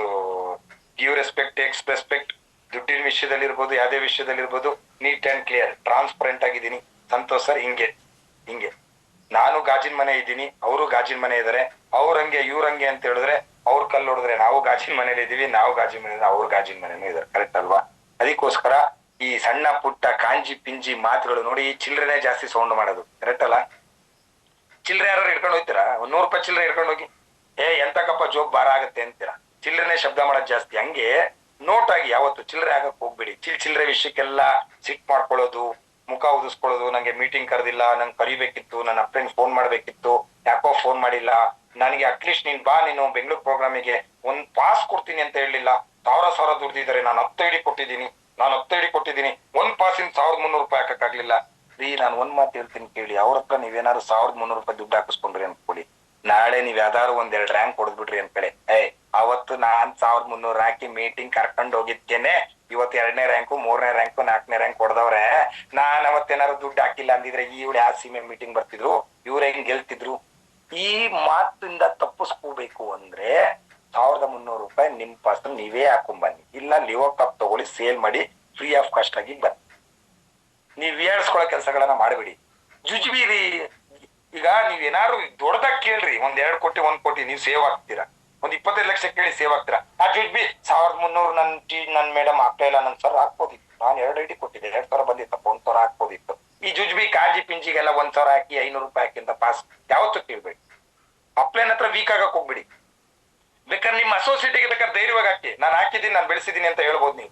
give respect, takes respect. ದುಡ್ಡಿನ ವಿಷಯದಲ್ಲಿ ಇರ್ಬೋದು, ಯಾವ್ದೇ ವಿಷಯದಲ್ಲಿ ಇರ್ಬೋದು, ನೀಟ್ ಅಂಡ್ ಕ್ಲಿಯರ್, ಟ್ರಾನ್ಸ್ಪರೆಂಟ್ ಆಗಿದ್ದೀನಿ. ಸಂತೋಷ್ ಸರ್ ಹಿಂಗೆ ನಾನು ಗಾಜಿನ ಮನೆ ಇದ್ದೀನಿ, ಅವರು ಗಾಜಿನ ಮನೆ ಇದಾರೆ. ಅವ್ರಂಗೆ ಇವ್ರಂಗೆ ಅಂತ ಹೇಳಿದ್ರೆ, ಅವ್ರ ಕಲ್ಲು ಹೊಡೆದ್ರೆ ನಾವು ಗಾಜಿನ ಮನೇಲಿ ಇದೀವಿ, ನಾವು ಗಾಜಿನ ಮನೆ, ಅವ್ರ ಗಾಜಿನ ಮನೇನೂ ಇದಾರೆ. ಕರೆಕ್ಟ್ ಅಲ್ವಾ? ಅದಕ್ಕೋಸ್ಕರ ಈ ಸಣ್ಣ ಪುಟ್ಟ ಕಾಂಜಿ ಪಿಂಜಿ ಮಾತುಗಳು ನೋಡಿ, ಚಿಲ್ಲರೆನೇ ಜಾಸ್ತಿ ಸೌಂಡ್ ಮಾಡೋದು. ಕರೆಕ್ಟ್ ಅಲ್ಲ? ಚಿಲ್ಲರೆ ಯಾರು ಇಟ್ಕೊಂಡು ಹೋಗ್ತೀರಾ? 100 ರೂಪಾಯಿ ಚಿಲ್ಲರೆ ಇಟ್ಕೊಂಡು ಹೋಗಿ, ಎಂತಕಪ್ಪ ಜೋಬ್ ಭಾರ ಆಗತ್ತೆ ಅಂತೀರಾ. ಚಿಲ್ಲರೆನೇ ಶಬ್ದ ಮಾಡೋದು ಜಾಸ್ತಿ. ಹಂಗೆ ನೋಟ್ ಆಗಿ ಯಾವತ್ತು ಚಿಲ್ಲರೆ ಆಗಕ್ ಹೋಗ್ಬೇಡಿ. ಚಿಲ್ಲರೆ ವಿಷಯಕ್ಕೆಲ್ಲ ಸಿಟ್ ಮಾಡ್ಕೊಳ್ಳೋದು, ಮುಖ ಉದಿಸ್ಕೊಳ್ಳೋದು. ನಂಗೆ ಮೀಟಿಂಗ್ ಕರೆದಿಲ್ಲ, ನಂಗೆ ಕರಿಬೇಕಿತ್ತು, ನನ್ನ ಫ್ರೆಂಡ್ ಫೋನ್ ಮಾಡ್ಬೇಕಿತ್ತು, ಯಾಕೋ ಫೋನ್ ಮಾಡಿಲ್ಲ, ನನಗೆ ಅಟ್ಲೀಸ್ಟ್ ನೀನ್ ಬಾ, ನೀನು ಬೆಂಗಳೂರು ಪ್ರೋಗ್ರಾಮಿಗೆ ಒಂದ್ ಪಾಸ್ ಕೊಡ್ತೀನಿ ಅಂತ ಹೇಳಿಲ್ಲ. 1000 ದುಡ್ದಿದ್ದಾರೆ, ನಾನು 10 ಐಡಿ ಕೊಟ್ಟಿದ್ದೀನಿ. ಒಂದ್ ಪಾಸಿಂದ 1300 ರೂಪಾಯಿ ಹಾಕಕ್ಕಾಗ್ಲಿಲ್ಲ ರೀ. ನಾನು ಒಂದ್ ಮಾತು ಹೇಳ್ತೀನಿ ಕೇಳಿ, ಅವ್ರ ಹತ್ರ ನೀವೇನಾದ್ರು 1300 ರೂಪಾಯಿ ದುಡ್ಡು ಹಾಕಿಸ್ಕೊಂಡ್ರಿ ಅನ್ಕೊಳ್ಳಿ, ನಾಳೆ ನೀವ್ ಯಾವ್ದಾದ್ರು 1-2 ರ್ಯಾಂಕ್ ಹೊಡೆದ್ಬಿಟ್ರಿ ಅನ್ಕಳೆ, ಅವತ್ತು ನಾನ್ 1300 ಹಾಕಿ ಮೀಟಿಂಗ್ ಕರ್ಕೊಂಡ್ ಹೋಗಿದ್ದೇನೆ, ಇವತ್ತು 2ನೇ ರ್ಯಾಂಕು, 3ನೇ ರ್ಯಾಂಕು, 4ನೇ ರ್ಯಾಂಕ್ ಹೊಡೆದವ್ರೆ. ನಾನ್ ಅವತ್ತೇನಾದ್ರು ದುಡ್ಡು ಹಾಕಿಲ್ಲ ಅಂದಿದ್ರೆ ಇವಳು ಯಾವ ಸೀಮೆ ಮೀಟಿಂಗ್ ಬರ್ತಿದ್ರು, ಇವ್ರ ಹೆಂಗ್ ಗೆಲ್ತಿದ್ರು? ಈ ಮಾತಿಂದ ತಪ್ಪಿಸ್ಕೋಬೇಕು ಅಂದ್ರೆ 1300 ರೂಪಾಯಿ ನಿಮ್ ಪಾಸ್ ನೀವೇ ಹಾಕೊಂಡ್ ಇಲ್ಲ ಲಿವೋ ಕಪ್ ತಗೊಳ್ಳಿ, ಸೇಲ್ ಮಾಡಿ, ಫ್ರೀ ಆಫ್ ಕಾಸ್ಟ್ ಆಗಿ ಬನ್ನಿ. ನೀವ್ ಏಳ್ಸ್ಕೊಳ್ಳೋ ಕೆಲಸಗಳನ್ನ ಮಾಡಬೇಡಿ. ಜುಜ್ಬೀರಿ. ಈಗ ನೀವೇನಾದ್ರು ದೊಡ್ಡದಾಗ ಕೇಳ್ರಿ, 1-2 ಕೋಟಿ 1 ಕೋಟಿ ನೀವು ಸೇವ್ ಆಗ್ತೀರಾ, 25 ಲಕ್ಷ ಕೇಳಿ ಸೇವ್ ಆಗ್ತೀರಾ. ಆ ಜುಜ್ಬಿ 1300 ನನ್ ಮೇಡಮ್ ಆಗ್ತಾ ಇಲ್ಲ, ನನ್ ಸರ್ ಹಾಕ್ಬೋದಿತ್ತು, ನಾನು 2 ಐಡಿ ಕೊಟ್ಟಿದ್ದೆ, 2000 ಬಂದಿತ್ತಪ್ಪ, 1000 ಹಾಕ್ಬೋದಿತ್ತು. ಈ ಜುಜ್ಬಿ ಕಾಜಿ ಪಿಂಜಿಗೆಲ್ಲ 1000 ಹಾಕಿ 500 ರೂಪಾಯಿ ಹಾಕಿ ಅಂತ ಪಾಸ್ ಯಾವತ್ತೂ ಕೇಳ್ಬೇಡಿ. ಅಪ್ಲೈನ್ ಹತ್ರ ವೀಕ್ ಆಗಕ್ ಹೋಗ್ಬಿಡಿ. ಬೇಕಾದ್ರೆ ನಿಮ್ಮ ಅಸೋಸಿಯೇಟಿಗೆ ಬೇಕಾದ್ರೆ ಧೈರ್ಯವಾಗಿ ಹಾಕಿ, ನಾನು ಹಾಕಿದ್ದೀನಿ, ನಾನು ಬೆಳೆಸಿದ್ದೀನಿ ಅಂತ ಹೇಳ್ಬೋದು.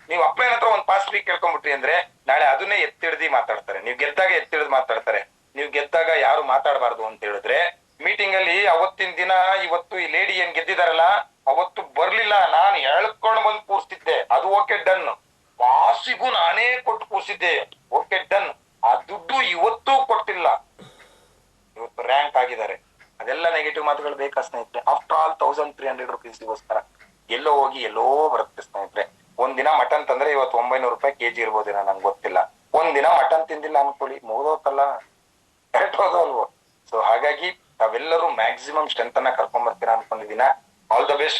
ನೀವು ಅಪ್ಲೈನ್ ಹತ್ರ ಒಂದ್ ಪಾಸ್ ವೀಕ್ ಕೇಳ್ಕೊಂಡ್ಬಿಟ್ರಿ ಅಂದ್ರೆ ನಾಳೆ ಅದನ್ನೇ ಎತ್ತಿಡ್ದಿ ಮಾತಾಡ್ತಾರೆ. ನೀವು ಗೆದ್ದಾಗ ಎತ್ತಿಡ್ದು ಮಾತಾಡ್ತಾರೆ. ನೀವು ಗೆದ್ದಾಗ ಯಾರು ಮಾತಾಡಬಾರ್ದು ಅಂತ ಹೇಳಿದ್ರೆ, ಮೀಟಿಂಗ್ ಅಲ್ಲಿ ಅವತ್ತಿನ ದಿನ ಇವತ್ತು ಈ ಲೇಡಿ ಏನ್ ಗೆದ್ದಿದಾರಲ್ಲ ಅವತ್ತು ಬರ್ಲಿಲ್ಲ, ನಾನು ಎಳ್ಕೊಂಡು ಬಂದು ಕೂರ್ಸ್ತಿದ್ದೆ, ಅದು ಓಕೆ ಡನ್. ಪಾಸಿಗೂ ನಾನೇ ಕೊಟ್ಟು ಕೂರ್ಸಿದ್ದೆ, ಓಕೆ ಡನ್. ಆ ದುಡ್ಡು ಇವತ್ತೂ ಕೊಟ್ಟಿಲ್ಲ, ಇವತ್ತು ರ್ಯಾಂಕ್ ಆಗಿದ್ದಾರೆ. ಅದೆಲ್ಲ ನೆಗೆಟಿವ್ ಮಾತುಗಳು ಬೇಕಾ ಸ್ನೇಹಿತರೆ? ಆಫ್ಟರ್ ಆಲ್ 1300 ರೂಪೀಸ್ಗೋಸ್ಕರ ಎಲ್ಲೋ ಹೋಗಿ ಎಲ್ಲೋ ಬರುತ್ತೆ ಸ್ನೇಹಿತರೆ. ಒಂದಿನ ಮಟನ್ ತಂದ್ರೆ ಇವತ್ತು 900 ರೂಪಾಯಿ ಕೆಜಿ ಇರ್ಬೋದೇನೋ, ನಂಗೆ ಗೊತ್ತಿಲ್ಲ. ಒಂದಿನ ಮಟನ್ ತಿಂದಿಲ್ಲ ಅನ್ಕೊಳ್ಳಿ, ಮುಗಿದೋತಲ್ಲ, ಕರೆಕ್ಟ್ ಹೋದೋ ಅಲ್ವೋ? ಸೊ ಹಾಗಾಗಿ ತಾವೆಲ್ಲರೂ ಮ್ಯಾಕ್ಸಿಮಮ್ ಸ್ಟ್ರೆಂತ್ ಅನ್ನ ಕರ್ಕೊಂಡ್ ಬರ್ತೀರಾ ಅನ್ಕೊಂಡಿದ್ದೀನ. All the best.